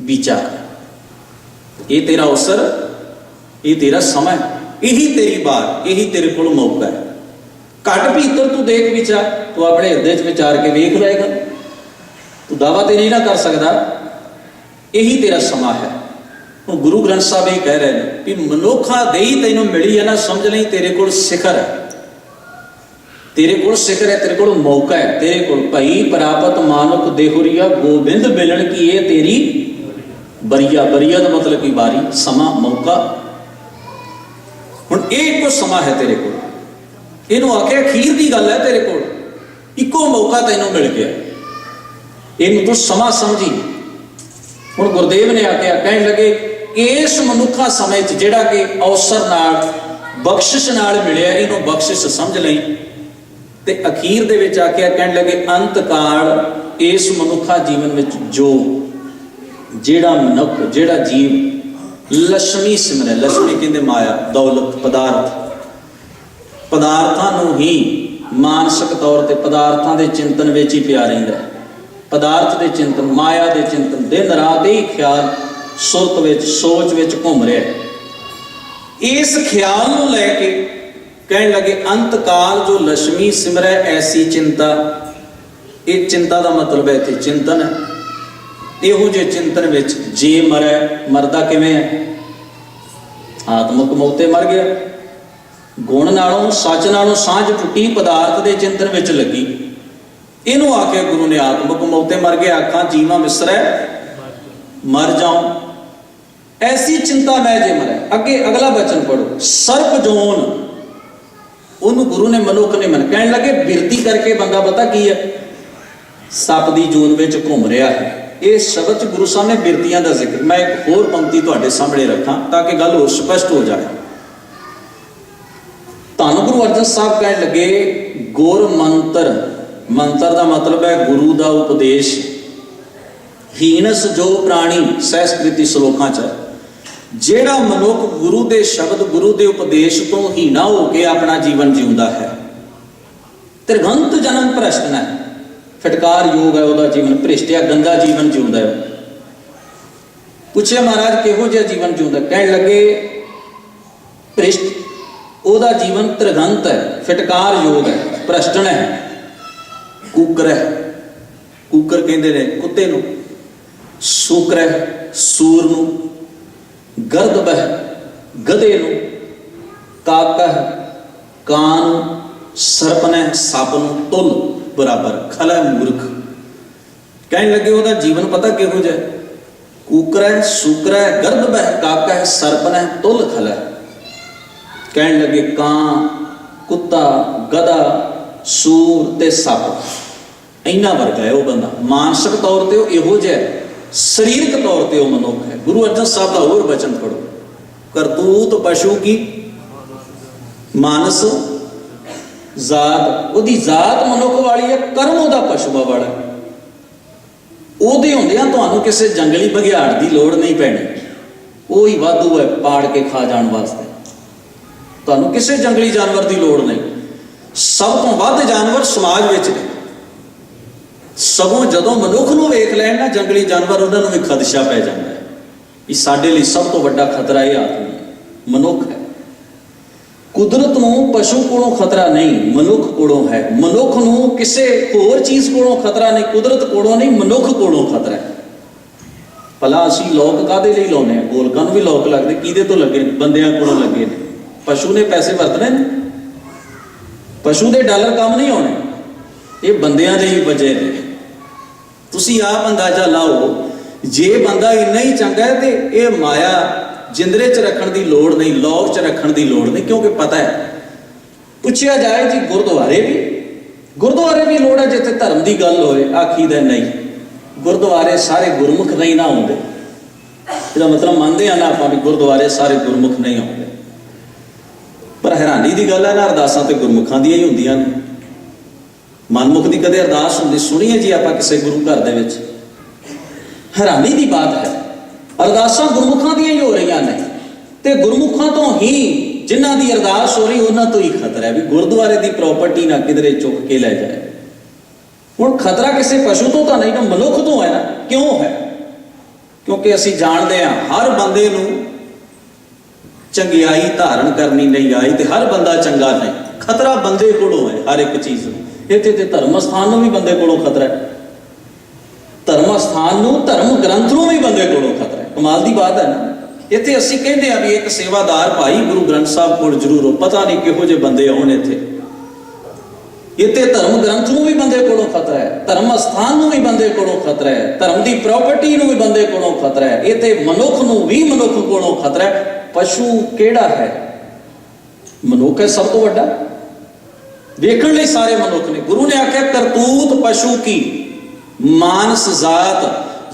विचार। ये तेरा अवसर, ये तेरा समय, यही तेरी बार, यही तेरे को मौका है। घट भीतर तू देख विचार। तू अपने हृदय च विचार के वेख लेगा। तू दावा तो नहीं ना कर सकता। यही तेरा समा है। गुरु ग्रंथ साहब ये कह रहे हैं कि मनुखा देही तैनूं मिली है ना, समझ नहीं तेरे को शिखर है, तेरे को शिखर है, तेरे को मौका है। तेरे को भई प्रापत मानुक देहुरिया गोबिंद मिलन की ये तेरी बरिया। बरिया का मतलब की बारी, समा, मौका। हुण एक समा है तेरे को। इनू आख्या अखीर की गल है, तेरे को इको मौका तैनूं मिल गया, इनू तू समा समझी। हुण गुरुदेव ने आख्या, कहण लगे इस मनुखा समय जिहड़ा कि अवसर नाल बख्शिश नाल मिलिया, इनू बख्शिश समझ लई। ते अखीर दे विच आख्या, कहण लगे अंत काल इस मनुखा जीवन विच जो जिहड़ा मनुख, जिहड़ा जीव लक्ष्मी सिमरै। लक्ष्मी कहंदे माया, दौलत, पदार्थ। पदार्थां नूं ही मानसिक तौर ते पदार्थां दे चिंतन विच ही पिया रहिंदा है। पदार्थ के चिंतन, माया के चिंतन, दिन रात ही ख्याल सुरत विच, सोच विच घूम रहा है। इस ख्याल नूं लैके कहण लगे अंत काल जो लक्ष्मी सिमरै ऐसी चिंता। ये चिंता का मतलब है इत्थे चिंतन है। इहो जे चिंतन विच जे मरै, मरदा किवें है? आत्मक मौते मर गया। गुण नालों, सच नालों सांझ टुटी, पदार्थ के चिंतन विच लगी। ਇਹਨੂੰ ਆਖਿਆ ਗੁਰੂ ਨੇ ਆਤਮਕ ਮੌਤੇ ਮਰ ਗਏ, ਆਖਾਂ ਜੀਵਾਂ ਵਿਸਰੈ ਮਰ ਜਾਉ, ਐਸੀ ਚਿੰਤਾ ਮੈਂ ਜੇ ਮਰੈ। ਅੱਗੇ ਅਗਲਾ ਬਚਨ ਪੜੋ, ਸਰਪ ਜੋਨ, ਉਹਨੂੰ ਗੁਰੂ ਨੇ ਮਨੁੱਖ ਨੇ ਮਨ ਕਹਿਣ ਲੱਗੇ ਬਿਰਤੀ ਕਰਕੇ ਬੰਦਾ ਪਤਾ ਕੀ ਹੈ, ਸੱਪ ਦੀ ਜੂਨ ਵਿੱਚ ਘੁੰਮ ਰਿਹਾ ਹੈ। ਇਹ ਸ਼ਬਦ ਚ ਗੁਰੂ ਸਾਹਿਬ ਨੇ ਬਿਰਤੀਆਂ ਦਾ ਜ਼ਿਕਰ, ਮੈਂ ਇੱਕ ਹੋਰ ਪੰਕਤੀ ਤੁਹਾਡੇ ਸਾਹਮਣੇ ਰੱਖਾਂ ਤਾਂ ਕਿ ਗੱਲ ਹੋਰ ਸਪਸ਼ਟ ਹੋ ਜਾਏ। ਧੰਨ ਗੁਰੂ ਅਰਜਨ ਸਾਹਿਬ ਕਹਿਣ ਲੱਗੇ ਗੁਰ ਮੰਤਰ, ਮੰਤਰ ਦਾ ਮਤਲਬ ਹੈ ਗੁਰੂ ਦਾ ਉਪਦੇਸ਼। ਹੀਨਸ ਜੋ ਪ੍ਰਾਣੀ ਸਹਿਸਕ੍ਰਿਤੀ ਸ਼ਲੋਕਾਂ ਚ, ਜਿਹੜਾ ਮਨੁੱਖ ਗੁਰੂ ਦੇ ਸ਼ਬਦ ਗੁਰੂ ਦੇ ਉਪਦੇਸ਼ ਤੋਂ ਹੀਣਾ ਹੋ ਕੇ ਆਪਣਾ ਜੀਵਨ ਜਿਉਂਦਾ ਹੈ, ਤ੍ਰਿਗੰਤ ਜਨਮ ਭ੍ਰਸ਼ਟ ਹੈ, ਫਟਕਾਰ ਯੋਗ ਹੈ ਉਹਦਾ ਜੀਵਨ, ਭ੍ਰਿਸ਼ਟਿਆ ਗੰਦਾ ਜੀਵਨ ਜਿਉਂਦਾ ਹੈ। ਪੁੱਛਿਆ ਮਹਾਰਾਜ ਕਿਹੋ ਜਿਹਾ ਜੀਵਨ ਜਿਉਂਦਾ, ਕਹਿਣ ਲੱਗੇ ਭ੍ਰਿਸ਼ਟ, ਉਹਦਾ ਜੀਵਨ ਤ੍ਰਿਗੰਤ ਹੈ, ਫਟਕਾਰ ਯੋਗ ਹੈ, ਭ੍ਰਸ਼ਟਣ ਹੈ, ਕੂਕਰ ਹੈ, ਕੂਕਰ ਕਹਿੰਦੇ ਨੇ ਕੁੱਤੇ ਨੂੰ, ਸੂਕਰ ਹੈ ਸੂਰ ਨੂੰ, ਗਰਦਬ ਹੈ ਗਧੇ ਨੂੰ, ਕਾਕਾ ਹੈ ਕਾਂ ਨੂੰ, ਸਰਪਨ ਹੈ ਸੱਪ ਨੂੰ, ਤੁਲ ਬਰਾਬਰ, ਖਲਾ ਮੂਰਖ। ਕਹਿਣ ਲੱਗੇ ਉਹਦਾ ਜੀਵਨ ਪਤਾ ਕਿਹੋ ਜਿਹਾ, ਕੂਕਰ ਹੈ ਸੂਕਰ ਹੈ ਗਰਦਬ ਹੈ ਕਾਕਾ ਹੈ ਸਰਪਨ ਹੈ ਤੁਲ ਖਲਾ। ਕਹਿਣ ਲੱਗੇ ਕਾਂ, ਕੁੱਤਾ, ਗਧਾ, ਸੂਰ ਤੇ ਸੱਪ, ਇਹਨਾਂ ਵਰਗਾ ਹੈ ਉਹ ਬੰਦਾ। ਮਾਨਸਿਕ ਤੌਰ ਤੇ ਉਹ ਇਹੋ ਜਿਹਾ, ਸਰੀਰਕ ਤੌਰ ਤੇ ਉਹ ਮਨੁੱਖ ਹੈ। ਗੁਰੂ ਅਰਜਨ ਸਾਹਿਬ ਦਾ ਹੋਰ ਬਚਨ ਪੜੋ, ਕਰਤੂਤ ਪਸ਼ੂ ਕੀ ਮਾਨਸ ਜ਼ਾਤ, ਉਹਦੀ ਜ਼ਾਤ ਮਨੁੱਖ ਵਾਲੀ ਹੈ, ਕਰਮ ਉਹਦਾ ਪਸ਼ੂਆਂ ਵਾਲਾ। ਉਹਦੇ ਹੁੰਦਿਆਂ ਤੁਹਾਨੂੰ ਕਿਸੇ ਜੰਗਲੀ ਬਘਿਆੜ ਦੀ ਲੋੜ ਨਹੀਂ ਪੈਣੀ, ਉਹ ਹੀ ਵਾਧੂ ਹੈ ਪਾੜ ਕੇ ਖਾ ਜਾਣ ਵਾਸਤੇ, ਤੁਹਾਨੂੰ ਕਿਸੇ ਜੰਗਲੀ ਜਾਨਵਰ ਦੀ ਲੋੜ ਨਹੀਂ। ਸਭ ਤੋਂ ਵੱਧ ਜਾਨਵਰ ਸਮਾਜ ਵਿੱਚ ਨੇ, ਸਗੋਂ ਜਦੋਂ ਮਨੁੱਖ ਨੂੰ ਵੇਖ ਲੈਣ ਨਾ ਜੰਗਲੀ ਜਾਨਵਰ, ਉਹਨਾਂ ਨੂੰ ਵੀ ਖਦਸ਼ਾ ਪੈ ਜਾਂਦਾ ਹੈ ਕਿ ਸਾਡੇ ਲਈ ਸਭ ਤੋਂ ਵੱਡਾ ਖਤਰਾ ਇਹ ਆਦਮੀ ਹੈ, ਮਨੁੱਖ ਹੈ। ਕੁਦਰਤ ਨੂੰ ਪਸ਼ੂ ਕੋਲੋਂ ਖਤਰਾ ਨਹੀਂ, ਮਨੁੱਖ ਕੋਲੋਂ ਹੈ। ਮਨੁੱਖ ਨੂੰ ਕਿਸੇ ਹੋਰ ਚੀਜ਼ ਕੋਲੋਂ ਖਤਰਾ ਨਹੀਂ, ਕੁਦਰਤ ਕੋਲੋਂ ਨਹੀਂ, ਮਨੁੱਖ ਕੋਲੋਂ ਖਤਰਾ ਹੈ। ਭਲਾ ਅਸੀਂ ਲੋਕ ਕਾਹਦੇ ਲਈ ਲਾਉਂਦੇ ਹਾਂ, ਗੋਲਕਾਂ ਨੂੰ ਵੀ ਲੋਕ ਲੱਗਦੇ, ਕਿਹਦੇ ਤੋਂ ਲੱਗੇ ਨੇ, ਬੰਦਿਆਂ ਕੋਲੋਂ ਲੱਗੇ ਨੇ। ਪਸ਼ੂ ਨੇ ਪੈਸੇ ਵਰਤਣੇ ਨੇ, ਪਸ਼ੂ ਦੇ ਡਾਲਰ ਕੰਮ ਨਹੀਂ ਆਉਣੇ, ਇਹ ਬੰਦਿਆਂ ਦੇ ਹੀ ਬਚੇ ਨੇ। ਤੁਸੀਂ ਆਪ ਅੰਦਾਜ਼ਾ ਲਾਓ, ਜੇ ਬੰਦਾ ਇੰਨਾ ਹੀ ਚੰਗਾ ਹੈ ਤੇ ਇਹ ਮਾਇਆ ਜਿੰਦਰੇ 'ਚ ਰੱਖਣ ਦੀ ਲੋੜ ਨਹੀਂ, ਲੋਕ 'ਚ ਰੱਖਣ ਦੀ ਲੋੜ ਨਹੀਂ, ਕਿਉਂਕਿ ਪਤਾ ਹੈ। ਪੁੱਛਿਆ ਜਾਏ ਜੀ ਗੁਰਦੁਆਰੇ ਵੀ ਲੋੜ ਹੈ ਜਿੱਥੇ ਧਰਮ ਦੀ ਗੱਲ ਹੋਏ, ਆਖੀਦਾ ਨਹੀਂ ਗੁਰਦੁਆਰੇ ਸਾਰੇ ਗੁਰਮੁਖ ਨਹੀਂ ਨਾ ਆਉਂਦੇ। ਇਹਦਾ ਮਤਲਬ ਮੰਨਦੇ ਆ ਨਾ ਆਪਾਂ ਵੀ ਗੁਰਦੁਆਰੇ ਸਾਰੇ ਗੁਰਮੁਖ ਨਹੀਂ ਆਉਂਦੇ, ਪਰ ਹੈਰਾਨੀ ਦੀ ਗੱਲ ਹੈ ਨਾ, ਅਰਦਾਸਾਂ ਤੇ ਗੁਰਮੁਖਾਂ ਦੀਆਂ ਹੀ ਹੁੰਦੀਆਂ ਨੇ। ਮਨਮੁਖ ਦੀ ਕਦੇ ਅਰਦਾਸ ਹੁੰਦੀ ਸੁਣੀ ਹੈ ਜੀ ਆਪਾਂ ਕਿਸੇ ਗੁਰੂ ਘਰ ਦੇ ਵਿੱਚ? ਹੈਰਾਨੀ ਦੀ ਬਾਤ ਹੈ, ਅਰਦਾਸਾਂ ਗੁਰਮੁਖਾਂ ਦੀਆਂ ਹੀ ਹੋ ਰਹੀਆਂ ਨੇ, ਤੇ ਗੁਰਮੁਖਾਂ ਤੋਂ ਹੀ ਜਿਨ੍ਹਾਂ ਦੀ ਅਰਦਾਸ ਹੋ ਰਹੀ ਉਹਨਾਂ ਤੋਂ ਹੀ ਖਤਰਾ ਹੈ ਵੀ ਗੁਰਦੁਆਰੇ ਦੀ ਪ੍ਰਾਪਰਟੀ ਨਾ ਕਿਧਰੇ ਚੁੱਕ ਕੇ ਲੈ ਜਾਏ। ਹੁਣ ਖਤਰਾ ਕਿਸੇ ਪਸ਼ੂ ਤੋਂ ਤਾਂ ਨਹੀਂ ਨਾ, ਮਨੁੱਖ ਤੋਂ ਹੈ ਨਾ। ਕਿਉਂ ਹੈ? ਕਿਉਂਕਿ ਅਸੀਂ ਜਾਣਦੇ ਹਾਂ ਹਰ ਬੰਦੇ ਨੂੰ ਚੰਗਿਆਈ ਧਾਰਨ ਕਰਨੀ ਨਹੀਂ ਆਈ, ਤੇ ਹਰ ਬੰਦਾ ਚੰਗਾ ਨਹੀਂ। ਖਤਰਾ ਬੰਦੇ ਕੋਲੋਂ ਹੈ ਹਰ ਇੱਕ ਚੀਜ਼ ਨੂੰ। ਇੱਥੇ ਤੇ ਧਰਮ ਸਥਾਨ ਨੂੰ ਵੀ ਬੰਦੇ ਕੋਲੋਂ ਖਤਰਾ ਹੈ, ਧਰਮ ਸਥਾਨ ਨੂੰ, ਧਰਮ ਗ੍ਰੰਥ ਨੂੰ ਵੀ ਬੰਦੇ ਕੋਲੋਂ ਖਤਰਾ ਹੈ। ਕਮਾਲ ਦੀ ਬਾਤ ਹੈ ਨਾ। ਇੱਥੇ ਅਸੀਂ ਕਹਿੰਦੇ ਆ ਵੀ ਇੱਕ ਸੇਵਾਦਾਰ ਭਾਈ ਗੁਰੂ ਗ੍ਰੰਥ ਸਾਹਿਬ ਕੋਲ ਜ਼ਰੂਰ ਹੋ, ਪਤਾ ਨਹੀਂ ਕਿਹੋ ਜਿਹੇ ਬੰਦੇ ਆਉਣ ਇੱਥੇ। ਇੱਥੇ ਧਰਮ ਗ੍ਰੰਥ ਨੂੰ ਵੀ ਬੰਦੇ ਕੋਲੋਂ ਖਤਰਾ ਹੈ, ਧਰਮ ਸਥਾਨ ਨੂੰ ਵੀ ਬੰਦੇ ਕੋਲੋਂ ਖਤਰਾ ਹੈ, ਧਰਮ ਦੀ ਪ੍ਰਾਪਰਟੀ ਨੂੰ ਵੀ ਬੰਦੇ ਕੋਲੋਂ ਖਤਰਾ ਹੈ। ਇੱਥੇ ਮਨੁੱਖ ਨੂੰ ਵੀ ਮਨੁੱਖ ਕੋਲੋਂ ਖਤਰਾ ਹੈ। ਪਸ਼ੂ ਕਿਹੜਾ ਹੈ? ਮਨੁੱਖ ਹੈ ਸਭ ਤੋਂ ਵੱਡਾ। ਵੇਖਣ ਲਈ ਸਾਰੇ ਮਨੁੱਖ ਨੇ। ਗੁਰੂ ਨੇ ਆਖਿਆ ਕਰਤੂਤ ਪਸ਼ੂ ਕੀ ਮਾਨਸ ਜ਼ਾਤ,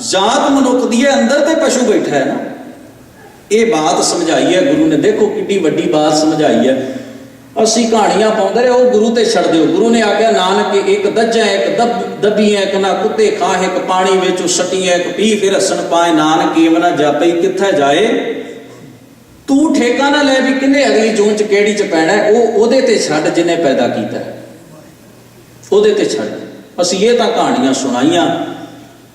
ਜ਼ਾਤ ਮਨੁੱਖ ਦੀ ਹੈ, ਅੰਦਰ ਤੇ ਪਸ਼ੂ ਬੈਠਾ ਹੈ ਨਾ। ਇਹ ਬਾਤ ਸਮਝਾਈ ਹੈ ਗੁਰੂ ਨੇ। ਦੇਖੋ ਕਿੰਨੀ ਵੱਡੀ ਬਾਤ ਸਮਝਾਈ ਹੈ। ਅਸੀਂ ਕਹਾਣੀਆਂ ਪਾਉਂਦੇ ਰਹੇ, ਉਹ ਗੁਰੂ ਤੇ ਛੱਡ ਦਿਓ। ਗੁਰੂ ਨੇ ਆਖਿਆ ਨਾਨਕ ਇੱਕ ਦੱਜਾਂ ਇੱਕ ਦੱਬੀਆਂ, ਇੱਕ ਨਾ ਕੁੱਤੇ ਖਾਂ, ਇੱਕ ਪਾਣੀ ਵਿੱਚ ਸਟੀਆਂ, ਇੱਕ ਪੀ ਫਿਰ ਹੱਸਣ ਪਾਏ, ਨਾਨਕ ਏਵ ਨਾ ਜਾਪਈ ਕਿੱਥੇ ਜਾਏ। ਤੂੰ ਠੇਕਾ ਨਾ ਲੈ ਵੀ ਕਿੰਨੇ ਅਗਲੀ ਜੂਨ ਚ ਕਿਹੜੀ ਚ ਪੈਣਾ, ਉਹਦੇ ਤੇ ਛੱਡ ਜਿਹਨੇ ਪੈਦਾ ਕੀਤਾ, ਉਹਦੇ ਤੇ ਛੱਡ। ਅਸੀਂ ਇਹ ਤਾਂ ਕਹਾਣੀਆਂ ਸੁਣਾਈਆਂ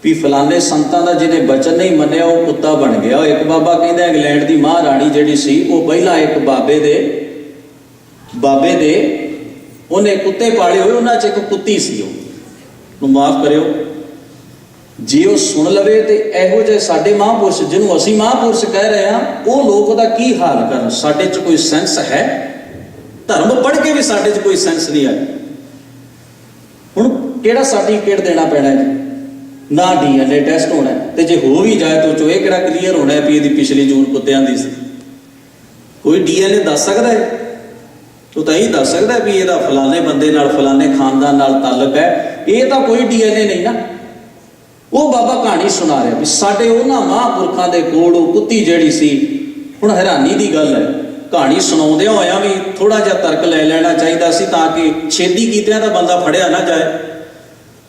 ਵੀ ਫਲਾਣੇ ਸੰਤਾਂ ਦਾ ਜਿਹਨੇ ਬਚਨ ਨਹੀਂ ਮੰਨਿਆ ਉਹ ਕੁੱਤਾ ਬਣ ਗਿਆ। ਇੱਕ ਬਾਬਾ ਕਹਿੰਦਾ ਇੰਗਲੈਂਡ ਦੀ ਮਹਾਰਾਣੀ ਜਿਹੜੀ ਸੀ, ਉਹ ਪਹਿਲਾਂ ਇੱਕ ਬਾਬੇ ਦੇ ਉਹਨੇ ਕੁੱਤੇ ਪਾਲੇ ਹੋਏ, ਉਹਨਾਂ 'ਚ ਇੱਕ ਕੁੱਤੀ ਸੀ। ਉਹਨੂੰ ਮਾਫ ਕਰਿਓ, ਜੇ ਉਹ ਸੁਣ ਲਵੇ ਤੇ ਇਹੋ ਜਿਹੇ ਸਾਡੇ ਮਹਾਂਪੁਰਸ਼ ਜਿਹਨੂੰ ਅਸੀਂ ਮਹਾਂਪੁਰਸ਼ ਕਹਿ ਰਹੇ ਹਾਂ, ਉਹ ਲੋਕ ਉਹਦਾ ਕੀ ਹਾਲ ਕਰਨ। ਸਾਡੇ 'ਚ ਕੋਈ ਸੈਂਸ ਹੈ? ਧਰਮ ਪੜ੍ਹ ਕੇ ਵੀ ਸਾਡੇ 'ਚ ਕੋਈ ਸੈਂਸ ਨਹੀਂ ਆਈ। ਹੁਣ ਕਿਹੜਾ ਸਰਟੀਫਿਕੇਟ ਦੇਣਾ ਪੈਣਾ ਹੈ ਜੀ? ਨਾ DNA ਟੈਸਟ ਹੋਣਾ ਹੈ, ਤੇ ਜੇ ਹੋ ਵੀ ਜਾਏ ਤਾਂ ਚੋ ਇਹ ਕਿਹੜਾ ਕਲੀਅਰ ਹੋਣਾ ਹੈ ਵੀ ਇਹਦੀ ਪਿਛਲੀ ਜੂਨ ਕੁੱਤਿਆਂ ਦੀ ਸੀ? ਕੋਈ DNA ਦੱਸ ਸਕਦਾ ਹੈ? ਉਹ ਤਾਂ ਇਹ ਦੱਸ ਸਕਦਾ ਵੀ ਇਹਦਾ ਫਲਾਣੇ ਬੰਦੇ ਨਾਲ ਫਲਾਣੇ ਖਾਨਦਾਨ ਨਾਲ ਤਾਲੁਕ ਹੈ। ਇਹ ਤਾਂ ਕੋਈ DNA ਨਹੀਂ ਨਾ। ਉਹ ਬਾਬਾ ਕਹਾਣੀ ਸੁਣਾ ਰਿਹਾ ਵੀ ਸਾਡੇ ਉਹਨਾਂ ਮਹਾਂਪੁਰਖਾਂ ਦੇ ਕੋਲ ਉਹ ਕੁੱਤੀ ਜਿਹੜੀ ਸੀ। ਹੁਣ ਹੈਰਾਨੀ ਦੀ ਗੱਲ ਹੈ, ਕਹਾਣੀ ਸੁਣਾਉਂਦਿਆਂ ਹੋਇਆਂ ਵੀ ਥੋੜਾ ਜਿਹਾ ਤਰਕ ਲੈ ਲੈਣਾ ਚਾਹੀਦਾ ਸੀ ਤਾਂ ਕਿ ਛੇਤੀ ਕੀਤਿਆਂ ਦਾ ਬੰਦਾ ਫੜਿਆ ਨਾ ਜਾਏ,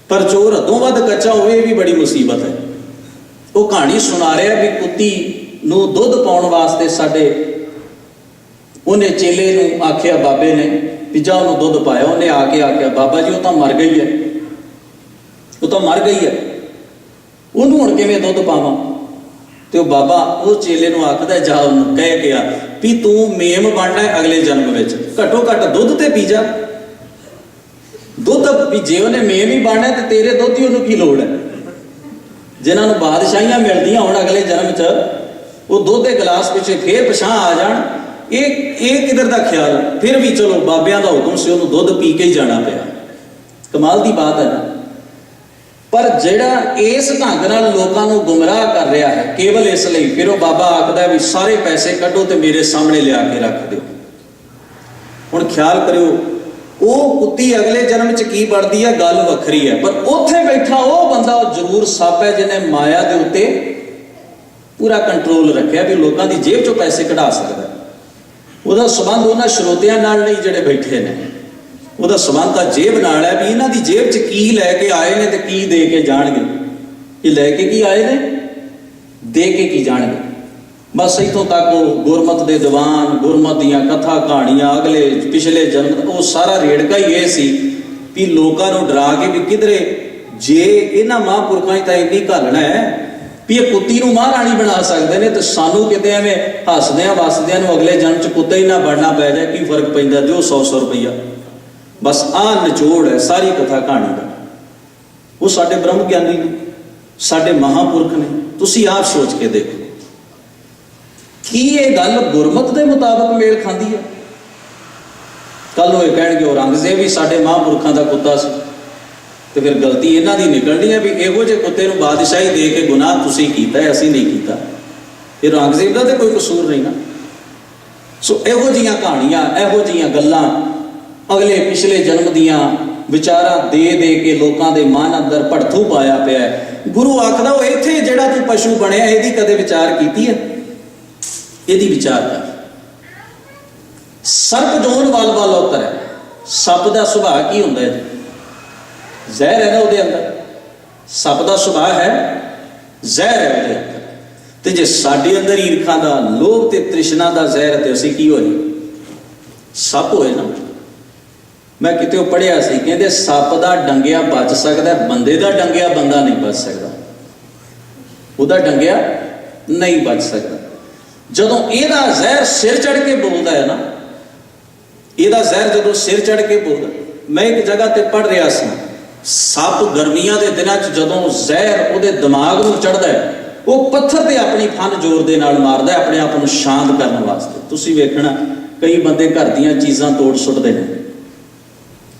ਪਰ ਚੋਰ ਹੱਦੋਂ ਵੱਧ ਕੱਚਾ ਹੋਵੇ ਇਹ ਵੀ ਬੜੀ ਮੁਸੀਬਤ ਹੈ। ਉਹ ਕਹਾਣੀ ਸੁਣਾ ਰਿਹਾ ਵੀ ਕੁੱਤੀ ਨੂੰ ਦੁੱਧ ਪਾਉਣ ਵਾਸਤੇ ਸਾਡੇ ਉਹਨੇ ਚੇਲੇ ਨੂੰ ਆਖਿਆ, ਬਾਬੇ ਨੇ ਵੀ ਜਾ ਉਹਨੂੰ ਦੁੱਧ ਪਾਇਆ। ਉਹਨੇ ਆ ਕੇ ਆਖਿਆ, ਬਾਬਾ ਜੀ ਉਹ ਤਾਂ ਮਰ ਗਈ ਹੈ, ਉਹ ਤਾਂ ਮਰ ਗਈ ਹੈ, ਉਹਨੂੰ ਹੁਣ ਕਿਵੇਂ ਦੁੱਧ ਪਾਵਾਂ? ਤੇ ਉਹ ਬਾਬਾ ਉਹ ਚੇਲੇ ਨੂੰ ਆਖਦਾ, ਜਾ ਉਹਨੂੰ ਕਹਿ ਕੇ ਆ ਵੀ ਤੂੰ ਮੇਮ ਬਣਨਾ ਹੈ ਅਗਲੇ ਜਨਮ ਵਿੱਚ, ਘੱਟੋ ਘੱਟ ਦੁੱਧ ਤੇ ਪੀ ਜਾ। ਦੁੱਧ ਵੀ ਜੇ ਉਹਨੇ ਮੇਮ ਹੀ ਬਣਨਾ ਤੇ ਤੇਰੇ ਦੁੱਧ ਦੀ ਉਹਨੂੰ ਕੀ ਲੋੜ ਹੈ? ਜਿਨ੍ਹਾਂ ਨੂੰ ਬਾਦਸ਼ਾਹੀਆਂ ਮਿਲਦੀਆਂ ਹੁਣ ਅਗਲੇ ਜਨਮ 'ਚ, ਉਹ ਦੁੱਧ ਦੇ ਗਲਾਸ ਪਿੱਛੇ ਫੇਰ ਪਛਾਂ ਆ ਜਾਣ। ਇਹ ਕਿਧਰ ਦਾ ਖਿਆਲ? ਫਿਰ ਵੀ ਚਲੋ ਬਾਬਿਆਂ ਦਾ ਹੁਕਮ ਸੀ, ਉਹਨੂੰ ਦੁੱਧ ਪੀ ਕੇ ਹੀ ਜਾਣਾ ਪਿਆ। ਕਮਾਲ ਦੀ ਬਾਤ ਹੈ ਨਾ। ਪਰ ਜਿਹੜਾ ਇਸ ਢੰਗ ਨਾਲ ਲੋਕਾਂ ਨੂੰ ਗੁੰਮਰਾਹ ਕਰ ਰਿਹਾ ਹੈ ਕੇਵਲ ਇਸ ਲਈ, ਫਿਰ ਉਹ ਬਾਬਾ ਆਖਦਾ ਵੀ ਸਾਰੇ ਪੈਸੇ ਕੱਢੋ ਤੇ ਮੇਰੇ ਸਾਹਮਣੇ ਲਿਆ ਕੇ ਰੱਖ ਦਿਓ। ਹੁਣ ਖਿਆਲ ਕਰਿਓ, ਉਹ ਕੁੱਤੀ ਅਗਲੇ ਜਨਮ 'ਚ ਕੀ ਬਣਦੀ ਹੈ ਗੱਲ ਵੱਖਰੀ ਹੈ, ਪਰ ਉੱਥੇ ਬੈਠਾ ਉਹ ਬੰਦਾ ਉਹ ਜ਼ਰੂਰ ਸੱਪ ਹੈ ਜਿਹਨੇ ਮਾਇਆ ਦੇ ਉੱਤੇ ਪੂਰਾ ਕੰਟਰੋਲ ਰੱਖਿਆ ਵੀ ਲੋਕਾਂ ਦੀ ਜੇਬ 'ਚੋਂ ਪੈਸੇ ਕਢਾ ਸਕਦਾ। ਉਹਦਾ ਸੰਬੰਧ ਉਹਨਾਂ ਸਰੋਤਿਆਂ ਨਾਲ ਨਹੀਂ ਜਿਹੜੇ ਬੈਠੇ ਨੇ, ਉਹਦਾ ਸੰਬੰਧ ਤਾਂ ਜੇਬ ਨਾਲ ਹੈ ਵੀ ਇਹਨਾਂ ਦੀ ਜੇਬ 'ਚ ਕੀ ਲੈ ਕੇ ਆਏ ਨੇ ਤੇ ਕੀ ਦੇ ਕੇ ਜਾਣਗੇ। ਇਹ ਲੈ ਕੇ ਕੀ ਆਏ ਨੇ, ਦੇ ਕੇ ਕੀ ਜਾਣਗੇ। ਬਸ ਇੱਥੋਂ ਤੱਕ ਉਹ ਗੁਰਮਤ ਦੇ ਦੀਵਾਨ, ਗੁਰਮਤ ਦੀਆਂ ਕਥਾ ਕਹਾਣੀਆਂ, ਅਗਲੇ ਪਿਛਲੇ ਜਨਮ ਦਾ ਉਹ ਸਾਰਾ ਰੇੜਕਾ ਹੀ ਇਹ ਸੀ ਵੀ ਲੋਕਾਂ ਨੂੰ ਡਰਾ ਕੇ ਵੀ ਕਿਧਰੇ ਜੇ ਇਹਨਾਂ ਮਹਾਂਪੁਰਖਾਂ 'ਚ ਤਾਂ ਇੰਨੀ ਘਾਲਣਾ ਹੈ ਵੀ ਇਹ ਕੁੱਤੀ ਨੂੰ ਮਹਾਰਾਣੀ ਬਣਾ ਸਕਦੇ ਨੇ, ਤੇ ਸਾਨੂੰ ਕਿਤੇ ਐਵੇਂ ਹੱਸਦਿਆਂ ਵਸਦਿਆਂ ਨੂੰ ਅਗਲੇ ਜਨਮ 'ਚ ਕੁੱਤਾ ਹੀ ਨਾ ਬਣਨਾ ਪੈ ਜਾਏ, ਕੀ ਫਰਕ ਪੈਂਦਾ? ਦਿਓ 100 ਰੁਪਈਆ। ਬਸ ਆਹ ਨਿਚੋੜ ਹੈ ਸਾਰੀ ਕਥਾ ਕਹਾਣੀ ਦਾ। ਉਹ ਸਾਡੇ ਬ੍ਰਹਮ ਗਿਆਨੀ ਨੇ, ਸਾਡੇ ਮਹਾਂਪੁਰਖ ਨੇ। ਤੁਸੀਂ ਆਪ ਸੋਚ ਕੇ ਦੇਖੋ, ਕੀ ਇਹ ਗੱਲ ਗੁਰਮਤ ਦੇ ਮੁਤਾਬਕ ਮੇਲ ਖਾਂਦੀ ਹੈ? ਕੱਲ ਨੂੰ ਇਹ ਕਹਿਣਗੇ ਔਰੰਗਜ਼ੇਬ ਵੀ ਸਾਡੇ ਮਹਾਂਪੁਰਖਾਂ ਦਾ ਕੁੱਤਾ ਸੀ, ਤੇ ਫਿਰ ਗਲਤੀ ਇਹਨਾਂ ਦੀ ਨਿਕਲਣੀ ਹੈ ਵੀ ਇਹੋ ਜਿਹੇ ਕੁੱਤੇ ਨੂੰ ਬਾਦਸ਼ਾਹੀ ਦੇ ਕੇ ਗੁਨਾਹ ਤੁਸੀਂ ਕੀਤਾ ਹੈ, ਅਸੀਂ ਨਹੀਂ ਕੀਤਾ। ਇਹ ਔਰੰਗਜ਼ੇਬ ਦਾ ਤੇ ਕੋਈ ਕਸੂਰ ਨਹੀਂ ਨਾ। ਸੋ ਇਹੋ ਜਿਹੀਆਂ ਕਹਾਣੀਆਂ, ਇਹੋ ਜਿਹੀਆਂ ਗੱਲਾਂ ਅਗਲੇ ਪਿਛਲੇ ਜਨਮ ਦੀਆਂ ਵਿਚਾਰਾਂ ਦੇ ਦੇ ਕੇ ਲੋਕਾਂ ਦੇ ਮਨ ਅੰਦਰ ਭੜਥੂ ਪਾਇਆ ਪਿਆ ਹੈ। ਗੁਰੂ ਆਖਦਾ ਉਹ ਇੱਥੇ ਜਿਹੜਾ ਤੂੰ ਪਸ਼ੂ ਬਣਿਆ ਇਹਦੀ ਕਦੇ ਵਿਚਾਰ ਕੀਤੀ ਹੈ? ਇਹਦੀ ਵਿਚਾਰ ਕਰ। ਸਰਪ ਜੋਨ ਵੱਲ ਉਤਰ ਹੈ। ਸੱਪ ਦਾ ਸੁਭਾਅ ਕੀ ਹੁੰਦਾ ਹੈ? ਜ਼ਹਿਰ ਹੈ ਨਾ ਉਹਦੇ ਅੰਦਰ। ਸੱਪ ਦਾ ਸੁਭਾਅ ਹੈ ਜ਼ਹਿਰ ਹੈ ਉਹਦੇ ਅੰਦਰ। ਤੇ ਜੇ ਸਾਡੇ ਅੰਦਰ ਈਰਖਾ ਦਾ, ਲੋਭ ਤੇ ਤ੍ਰਿਸ਼ਨਾ ਦਾ ਜ਼ਹਿਰ, ਤੇ ਅਸੀਂ ਕੀ ਹੋਏ? ਸੱਪ ਹੋਏ ਨਾ। ਮੈਂ ਕਿਤੇ ਉਹ ਪੜ੍ਹਿਆ ਸੀ, ਕਹਿੰਦੇ ਸੱਪ ਦਾ ਡੰਗਿਆ ਬਚ ਸਕਦਾ, ਬੰਦੇ ਦਾ ਡੰਗਿਆ ਬੰਦਾ ਨਹੀਂ ਬਚ ਸਕਦਾ। ਉਹਦਾ ਡੰਗਿਆ ਨਹੀਂ ਬਚ ਸਕਦਾ। ਜਦੋਂ ਇਹਦਾ ਜ਼ਹਿਰ ਸਿਰ ਚੜ ਕੇ ਬੋਲਦਾ ਹੈ ਨਾ, ਇਹਦਾ ਜ਼ਹਿਰ ਜਦੋਂ ਸਿਰ ਚੜ ਕੇ ਬੋਲਦਾ। ਮੈਂ ਇੱਕ ਜਗ੍ਹਾ ਤੇ ਪੜ੍ਹ ਰਿਹਾ ਸੀ, ਸੱਪ ਗਰਮੀਆਂ ਦੇ ਦਿਨਾਂ 'ਚ ਜਦੋਂ ਜ਼ਹਿਰ ਉਹਦੇ ਦਿਮਾਗ ਨੂੰ ਚੜ੍ਹਦਾ ਹੈ, ਉਹ ਪੱਥਰ ਤੇ ਆਪਣੀ ਫਨ ਜ਼ੋਰ ਦੇ ਨਾਲ ਮਾਰਦਾ ਆਪਣੇ ਆਪ ਨੂੰ ਸ਼ਾਂਤ ਕਰਨ ਵਾਸਤੇ। ਤੁਸੀਂ ਵੇਖਣਾ ਕਈ ਬੰਦੇ ਘਰ ਦੀਆਂ ਚੀਜ਼ਾਂ ਤੋੜ ਸੁੱਟਦੇ ਨੇ।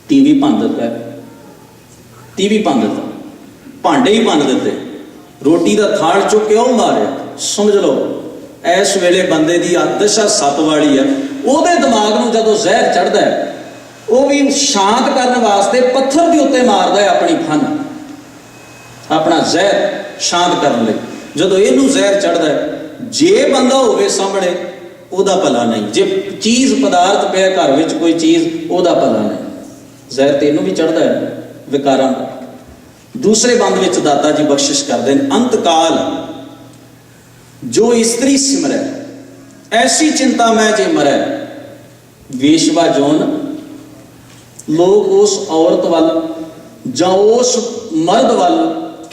ਟੀਵੀ ਭੰਨ ਦਿੱਤਾ, ਟੀਵੀ ਭੰਨ ਦਿੱਤਾ, ਭਾਂਡੇ ਹੀ ਭੰਨ ਦਿੱਤੇ, ਰੋਟੀ ਦਾ ਥਾਲ ਚੁੱਕ ਕੇ ਉਹ ਮਾਰਿਆ। ਸਮਝ ਲਓ ਇਸ ਵੇਲੇ ਬੰਦੇ ਦੀ ਦਸ਼ਾ ਸੱਪ ਵਾਲੀ ਹੈ। ਉਹਦੇ ਦਿਮਾਗ ਨੂੰ ਜਦੋਂ ਜ਼ਹਿਰ ਚੜ੍ਹਦਾ ਹੈ, ਉਹ ਵੀ ਸ਼ਾਂਤ ਕਰਨ ਵਾਸਤੇ ਪੱਥਰ ਦੇ ਉੱਤੇ ਮਾਰਦਾ ਹੈ ਆਪਣੀ ਫਨ, ਆਪਣਾ ਜ਼ਹਿਰ ਸ਼ਾਂਤ ਕਰਨ ਲਈ। ਜਦੋਂ ਇਹਨੂੰ ਜ਼ਹਿਰ ਚੜ੍ਹਦਾ ਹੈ, ਜੇ ਬੰਦਾ ਹੋਵੇ ਸਾਹਮਣੇ ਉਹਦਾ ਭਲਾ ਨਹੀਂ, ਜੇ ਚੀਜ਼ ਪਦਾਰਥ ਪਿਆ ਘਰ ਵਿੱਚ ਕੋਈ ਚੀਜ਼, ਉਹਦਾ ਭਲਾ ਨਹੀਂ। ਜ਼ਹਿਰ ਤੇ ਇਹਨੂੰ ਵੀ ਚੜ੍ਹਦਾ ਹੈ ਵਿਕਾਰਾਂ ਦਾ। ਦੂਸਰੇ ਬੰਦ ਵਿੱਚ ਦਾਤਾ ਜੀ ਬਖਸ਼ਿਸ਼ ਕਰਦੇ ਨੇ, ਅੰਤ ਕਾਲ ਜੋ ਇਸਤਰੀ ਸਿਮਰੈ ਐਸੀ ਚਿੰਤਾ ਮੈਂ ਜੇ ਮਰੈ, ਵੇਸ਼ਵਾ ਜੋਨ। ਲੋਕ ਉਸ ਔਰਤ ਵੱਲ ਜਾਂ ਉਸ ਮਰਦ ਵੱਲ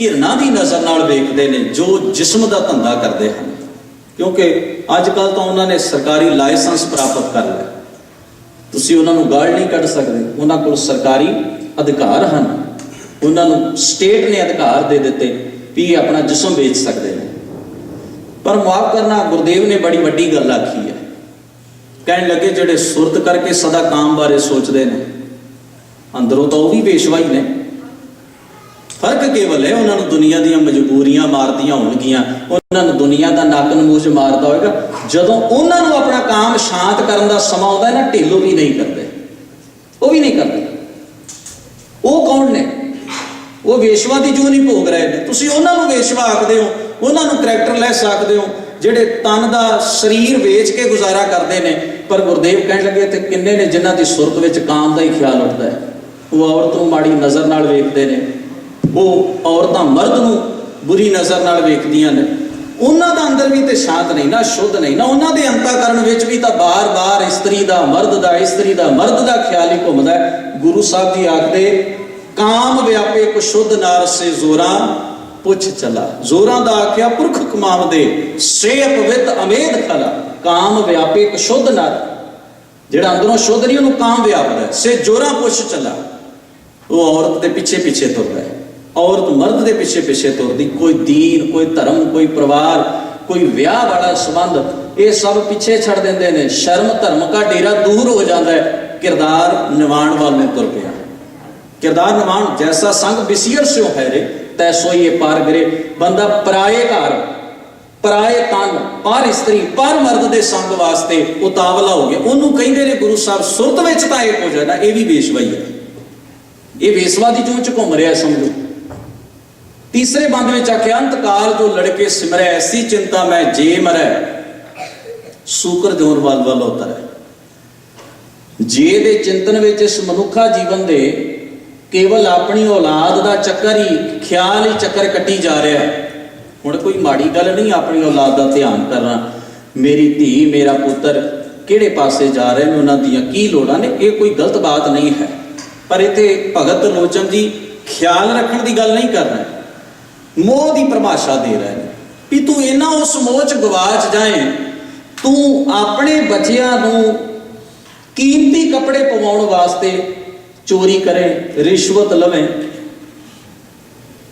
ਘਿਰਣਾ ਦੀ ਨਜ਼ਰ ਨਾਲ ਵੇਖਦੇ ਨੇ ਜੋ ਜਿਸਮ ਦਾ ਧੰਦਾ ਕਰਦੇ ਹਨ, ਕਿਉਂਕਿ ਅੱਜ ਕੱਲ੍ਹ ਤਾਂ ਉਹਨਾਂ ਨੇ ਸਰਕਾਰੀ ਲਾਇਸੈਂਸ ਪ੍ਰਾਪਤ ਕਰ ਲਿਆ। ਤੁਸੀਂ ਉਹਨਾਂ ਨੂੰ ਗਾਲ ਨਹੀਂ ਕੱਢ ਸਕਦੇ, ਉਹਨਾਂ ਕੋਲ ਸਰਕਾਰੀ ਅਧਿਕਾਰ ਹਨ। ਉਹਨਾਂ ਨੂੰ ਸਟੇਟ ਨੇ ਅਧਿਕਾਰ ਦੇ ਦਿੱਤੇ ਵੀ ਇਹ ਆਪਣਾ ਜਿਸਮ ਵੇਚ ਸਕਦੇ ਨੇ। ਪਰ ਮਾਫ ਕਰਨਾ, ਗੁਰਦੇਵ ਨੇ ਬੜੀ ਵੱਡੀ ਗੱਲ ਆਖੀ ਹੈ। ਕਹਿਣ ਲੱਗੇ ਜਿਹੜੇ ਸੁਰਤ ਕਰਕੇ ਸਦਾ ਕਾਮ ਬਾਰੇ ਸੋਚਦੇ ਨੇ, ਅੰਦਰੋਂ ਤਾਂ ਉਹ ਵੀ ਵੇਸ਼ਵਾ ਹੀ ਨੇ। फर्क केवल है उन्होंने दुनिया दी मजबूरियां मारदियां होणगियां, उन्होंने दुनिया का नक नमूज मारदा होएगा। जदों उन्होंने अपना काम शांत करने का समा आउंदा है ना, ढिल्लो भी नहीं करते, वो भी नहीं करते। वो कौन ने? वो वेशवा की जू नहीं भोग रहे हैं। तुसीं उन्होंने वेशवा आखदे हो, उन्होंने करैक्टरलैस आखदे हो, ਜਿਹੜੇ तन का शरीर वेच के गुजारा करते हैं। पर गुरदेव कह लगे तो किन्ने ने जिन्हों की सुरत में काम का ही ख्याल उठता है। वो औरत को माड़ी नज़र नाल वेखते हैं, वो औरतां मर्द नूं बुरी नज़र नाल वेखदियां ने। उन्हां दा अंदर भी तो शांत नहीं ना, शुद्ध नहीं ना, उन्हां दे अंतःकरण विच भी तो बार बार इस्त्री दा मर्द दा, इस्त्री दा मर्द दा ख्याल ही घुमदा है। गुरु साहब जी आखदे काम व्यापे को शुद्ध नार से जोरा पुछ चला, जोरां दा आख्या पुरख कमावदे से पवित अमेद खला। काम व्यापे को शुद्ध नार, जिहड़ा अंदरों शुद्ध नहीं उन्होंने काम व्यापदा है। से जोरा पुछ चला, वो औरत के पीछे पीछे तुरदा है, औरत मर्द के पीछे पीछे तुरदी। कोई दीन, कोई धर्म, कोई परिवार, कोई ब्याह वाला संबंध, ये सब पीछे छड़ देंदे ने। शर्म धर्म का डेरा दूर हो जाता है, किरदार निवाण वाल में तुर पिया। किरदार निवाण जैसा संग बिसियर से है रे तैसो ये पार गिरे। बंदा पराए घर, पराए तन, पर स्त्री, पर मर्द के संग वास्ते उतावला हो गया। उन्होंने कहिंदे ने गुरु साहब सुरत विच तां एक हो जाना, ये भी वेशवा ही है, ये वेसवा की चूंच घूम रहा समझो। तीसरे बंद में आख्या अंत काल जो लड़के सिमरै ऐसी चिंता मैं जे मरै सूकर जोर वल वल होता है। जे दे चिंतन विच इस मनुखा जीवन दे केवल अपनी औलाद का चक्कर ही, ख्याल ही चक्कर कट्टी जा रहा है। हुण कोई माड़ी गल नहीं अपनी औलाद का ध्यान करना, मेरी धी मेरा पुत्र किहड़े पासे जा रहे हैं, उन्हां दीयां की लोड़ां ने, ये कोई गलत बात नहीं है। पर इत्थे भगत लोचन जी ख्याल रखने की गल नहीं कर रहे, मोह की परिभाषा दे रहे हैं भी तू इन्ना उस मोह च गवाच जाए, तू अपने बच्चियां नूं कीमती कपड़े पवाउण वास्ते चोरी करे, रिश्वत लवे,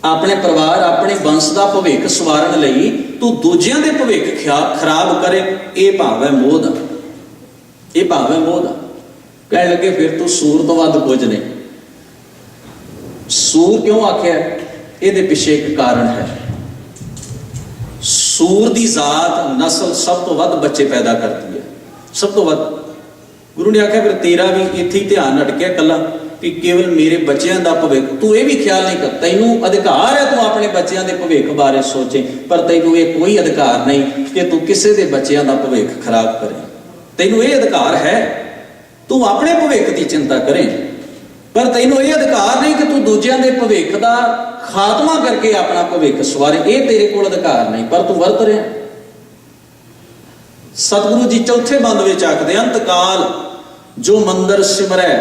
अपने परिवार अपने वंश का भविख सवारन लई तू दूजियां दे भविख खराब करे। ये भाव है मोह दा, ये भाव है मोह दा। कह लगे फिर तू सूर तो वध कुछ नहीं। सूर क्यों आख्या? ये पिछे एक कारण है। सूर की जात नस्ल सब तो वध बच्चे पैदा करती है, सब तो वध। गुरु ने आख्या फिर तेरा भी इत्थे ध्यान अटकिया कला कि केवल मेरे बच्चों का भविख, तू ये भी ख्याल नहीं कर, तैनू अधिकार है तू अपने बच्चों के भविख बारे सोचे, पर तैनू ये कोई अधिकार नहीं कि तू किसी के बच्चों का भविख खराब करे। तैनू ये अधिकार है तू अपने भविख की चिंता करें, पर तैनू ये अधिकार नहीं कि तू दूजियां दे भविख का खात्मा करके अपना भविख सवारे। ये तेरे को अधिकार नहीं, पर तू वरत रहा। सतगुरु जी चौथे बंद में आखदे अंतकाल जो मंदिर सिमरै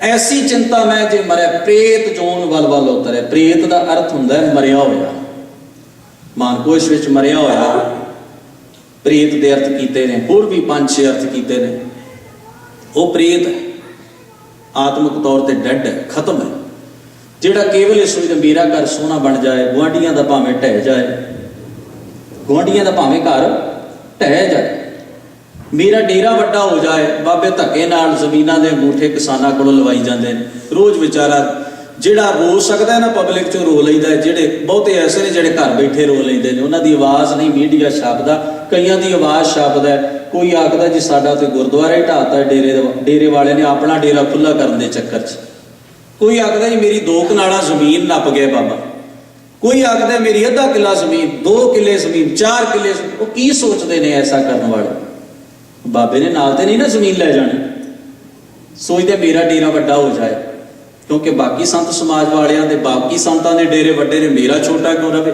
ऐसी चिंता मैं जे मरै प्रेत जोन वल वल उतरे। प्रेत का अर्थ हुंदा है मरिया होया, मानकोश विच मरिया होया। प्रेत दे अर्थ कीते ने, होर भी 5-6 अर्थ कीते ने। वो प्रेत है, आत्मक तौर पर डैड है, खत्म है, जिहड़ा केवल इस वे मेरा घर सोहना बन जाए, गुआढ़ियां दा भावें ढह जाए, गुआढ़ियां दा भावें घर ढह जाए, मेरा डेरा वड्डा हो जाए, बाबे धक्के नाल जमीनां दे अंगूठे किसानां कोलों लवाई जांदे ने। रोज़ बेचारा जिहड़ा रो सकदा है ना पब्लिक चों रो लैंदा है, जिहड़े बहुते ऐसे ने जिहड़े घर बैठे रो लैंदे ने, उन्हां दी आवाज़ नहीं मीडिया छापदा, कईयां दी आवाज़ छापदा है। कोई आखदा जी साडा ते गुरुद्वारा ही ढाता है, डेरे वाले ने अपना डेरा खुला करन दे चक्कर च। कोई आखदा जी मेरी 2 कनाला जमीन नप गया बाबा, कोई आखदा मेरी अद्धा किला जमीन, 2 किले जमीन, 4 किले। वो की सोचते ने ऐसा करने वाले? बाबे ने नाल ते नहीं ना जमीन लै जानी, सोचते मेरा डेरा वड्डा हो जाए, क्योंकि बाकी संत समाज वालियां दे बाकी संतां दे डेरे वड्डे ने, मेरा छोटा क्यों रहे?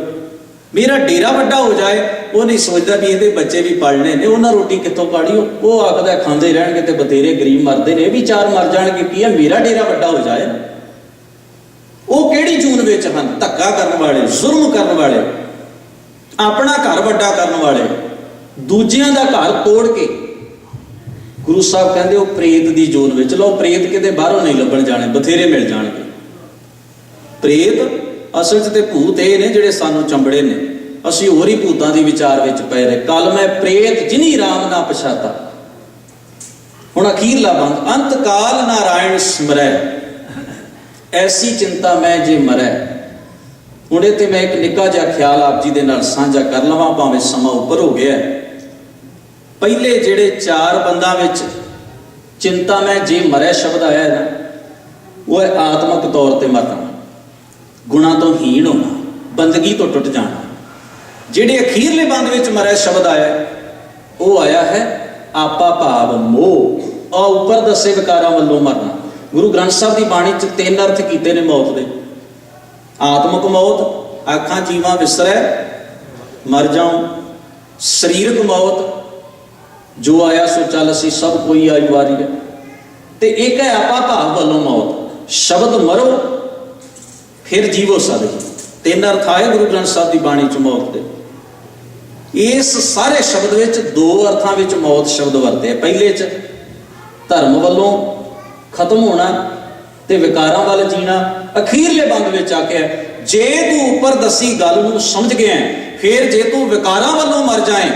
मेरा डेरा वड्डा हो जाए। वो नहीं सोचता भी ये बच्चे भी पढ़ने ने, उन्हें रोटी कितों पाड़ी। वो आखदा खांदे रहणगे ते बतेरे गरीब मरदे ने, भी 4 मर जाणगे, की है मेरा डेरा वड्डा हो जाए। वो किहड़ी जून विच हन? धक्का करन वाले, जुल्म करन वाले, अपना घर वड्डा करन वाले, दूजियां दा घर तोड़ के। गुरु साहब कहते वो प्रेत की जोन में लो। प्रेत किते बाहरों नहीं लभण जाने, बथेरे मिल जाएंगे। प्रेत असल च भूत ये ने जिहड़े सानू चंबड़े ने, असीं होर ही भूतां दी विचार विच पै रहे। कल मैं प्रेत जिनी राम ना पछाता। हुण अखीरला बंद अंत काल नारायण सिमरै ऐसी चिंता मैं जे मरै। ਹੁਣ ਇਹ ਤੇ ਮੈਂ ਇੱਕ ਨਿੱਕਾ ਜਿਹਾ ਖਿਆਲ ਆਪ ਜੀ ਦੇ ਨਾਲ ਸਾਂਝਾ ਕਰ ਲਵਾਂ, ਭਾਵੇਂ ਸਮਾਂ ਉੱਪਰ ਹੋ ਗਿਆ। ਪਹਿਲੇ ਜਿਹੜੇ 4 ਬੰਦਾਂ ਵਿੱਚ ਚਿੰਤਾ ਮੈਂ ਜੇ ਮਰਿਆ ਸ਼ਬਦ ਆਇਆ ਹੈ ਨਾ, ਉਹ ਹੈ ਆਤਮਿਕ ਤੌਰ ਤੇ ਮਰਨਾ, ਗੁਣਾਂ ਤੋਂ ਹੀਣ ਹੋਣਾ, ਬੰਦਗੀ ਤੋਂ ਟੁੱਟ ਜਾਣਾ। ਜਿਹੜੇ ਅਖੀਰਲੇ ਬੰਦ ਵਿੱਚ ਮਰਿਆ ਸ਼ਬਦ ਆਇਆ, ਉਹ ਆਇਆ ਹੈ ਆਪਾ ਭਾਵ ਮੋਹ, ਆ ਉੱਪਰ ਦੱਸੇ ਵਿਕਾਰਾਂ ਵੱਲੋਂ ਮਰਨਾ। ਗੁਰੂ ਗ੍ਰੰਥ ਸਾਹਿਬ ਦੀ ਬਾਣੀ 'ਚ 3 ਅਰਥ ਕੀਤੇ ਨੇ ਮੌਤ ਦੇ। ਆਤਮਿਕ ਮੌਤ, ਆਖਾਂ ਜੀਵਾਂ ਵਿਸਰੈ ਮਰ ਜਾਉ। ਸਰੀਰਕ ਮੌਤ, ਜੋ ਆਇਆ ਸੋ ਚੱਲ ਅਸੀਂ ਸਭ ਕੋਈ ਆਈ ਵਾਰੀ ਹੈ। ਤੇ ਇੱਕ ਹੈ ਆਪਾ ਭਾਵ ਵੱਲੋਂ ਮੌਤ, ਸ਼ਬਦ ਮਰੋ ਫਿਰ ਜੀਵੋ ਸਦ ਹੀ। 3 ਅਰਥ ਆਏ ਗੁਰੂ ਗ੍ਰੰਥ ਸਾਹਿਬ ਦੀ ਬਾਣੀ 'ਚ ਮੌਤ ਦੇ। ਇਸ ਸਾਰੇ ਸ਼ਬਦ ਵਿੱਚ 2 ਅਰਥਾਂ ਵਿੱਚ ਮੌਤ ਸ਼ਬਦ ਵਰਤੇ। ਪਹਿਲੇ 'ਚ ਧਰਮ ਵੱਲੋਂ ਖਤਮ ਹੋਣਾ ਤੇ ਵਿਕਾਰਾਂ ਵੱਲ ਜੀਣਾ। ਅਖੀਰਲੇ ਬੰਦ ਵਿੱਚ ਆਖਿਆ ਜੇ ਤੂੰ ਉੱਪਰ ਦੱਸੀ ਗੱਲ ਨੂੰ ਸਮਝ ਗਿਆ, ਫਿਰ ਜੇ ਤੂੰ ਵਿਕਾਰਾਂ ਵੱਲੋਂ ਮਰ ਜਾਏ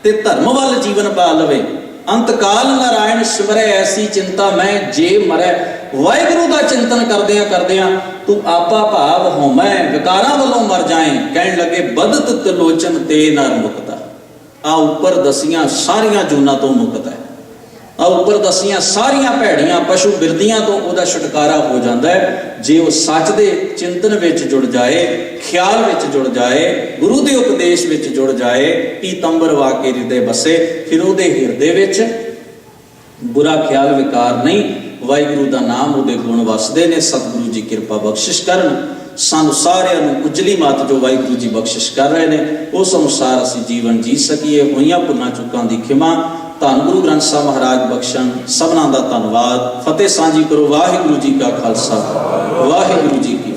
ਤੇ ਧਰਮ ਵੱਲ ਜੀਵਨ ਪਾ ਲਵੇ। ਅੰਤਕਾਲ ਨਾਰਾਇਣ ਸਿਮਰੈ ਐਸੀ ਚਿੰਤਾ ਮੈਂ ਜੇ ਮਰੈ। ਵਾਹਿਗੁਰੂ ਦਾ ਚਿੰਤਨ ਕਰਦਿਆਂ ਤੂੰ ਆਪਾ ਭਾਵ ਹੋਮੈ ਵਿਕਾਰਾਂ ਵੱਲੋਂ ਮਰ ਜਾਏ। ਕਹਿਣ ਲੱਗੇ ਬਦਤ ਤਲੋਚਨ ਤੇ ਨਰ ਮੁਕਤਾ। ਆ ਉੱਪਰ ਦਸੀਆਂ ਸਾਰੀਆਂ ਜੂਨਾਂ ਤੋਂ ਮੁਕਤ ਹੈ। ਆ ਉੱਪਰ ਦਸੀਆਂ ਸਾਰੀਆਂ ਭੈੜੀਆਂ ਪਸ਼ੂ ਬਿਰਦੀਆਂ ਤੋਂ ਉਹਦਾ ਛੁਟਕਾਰਾ ਹੋ ਜਾਂਦਾ ਹੈ ਜੇ ਉਹ ਸੱਚ ਦੇ ਚਿੰਤਨ ਵਿੱਚ ਜੁੜ ਜਾਏ, ਖਿਆਲ ਵਿੱਚ ਜੁੜ ਜਾਏ, ਗੁਰੂ ਦੇ ਉਪਦੇਸ਼ ਵਿੱਚ ਜੁੜ ਜਾਏ। ਪੀਤੰਬਰ ਵਾਕੇ ਹਿਰਦੇ ਬਸੇ, ਫਿਰ ਉਹਦੇ ਹਿਰਦੇ ਵਿੱਚ ਬੁਰਾ ਖਿਆਲ ਵਿਕਾਰ ਨਹੀਂ, ਵਾਹਿਗੁਰੂ ਦਾ ਨਾਮ ਉਹਦੇ ਗੁਣ ਵਸਦੇ ਨੇ। ਸਤਿਗੁਰੂ ਜੀ ਕਿਰਪਾ ਬਖਸ਼ਿਸ਼ ਕਰਨ ਸਾਨੂੰ ਸਾਰਿਆਂ ਨੂੰ ਉਜਲੀ ਮੱਤ ਜੋ ਵਾਹਿਗੁਰੂ ਜੀ ਬਖਸ਼ਿਸ਼ ਕਰ ਰਹੇ ਨੇ, ਉਸ ਅਨੁਸਾਰ ਅਸੀਂ ਜੀਵਨ ਜੀ ਸਕੀਏ। ਹੋਈਆਂ ਭੁੱਲਾਂ ਚੁੱਕਾਂ ਦੀ ਖਿਮਾ ਧੰਨ ਗੁਰੂ ਗ੍ਰੰਥ ਸਾਹਿਬ ਮਹਾਰਾਜ ਬਖਸ਼ਣ। ਸਭਨਾਂ ਦਾ ਧੰਨਵਾਦ। ਫਤਿਹ ਸਾਂਝੀ ਕਰੋ। ਵਾਹਿਗੁਰੂ ਜੀ ਕਾ ਖਾਲਸਾ, ਵਾਹਿਗੁਰੂ ਜੀ ਕੀ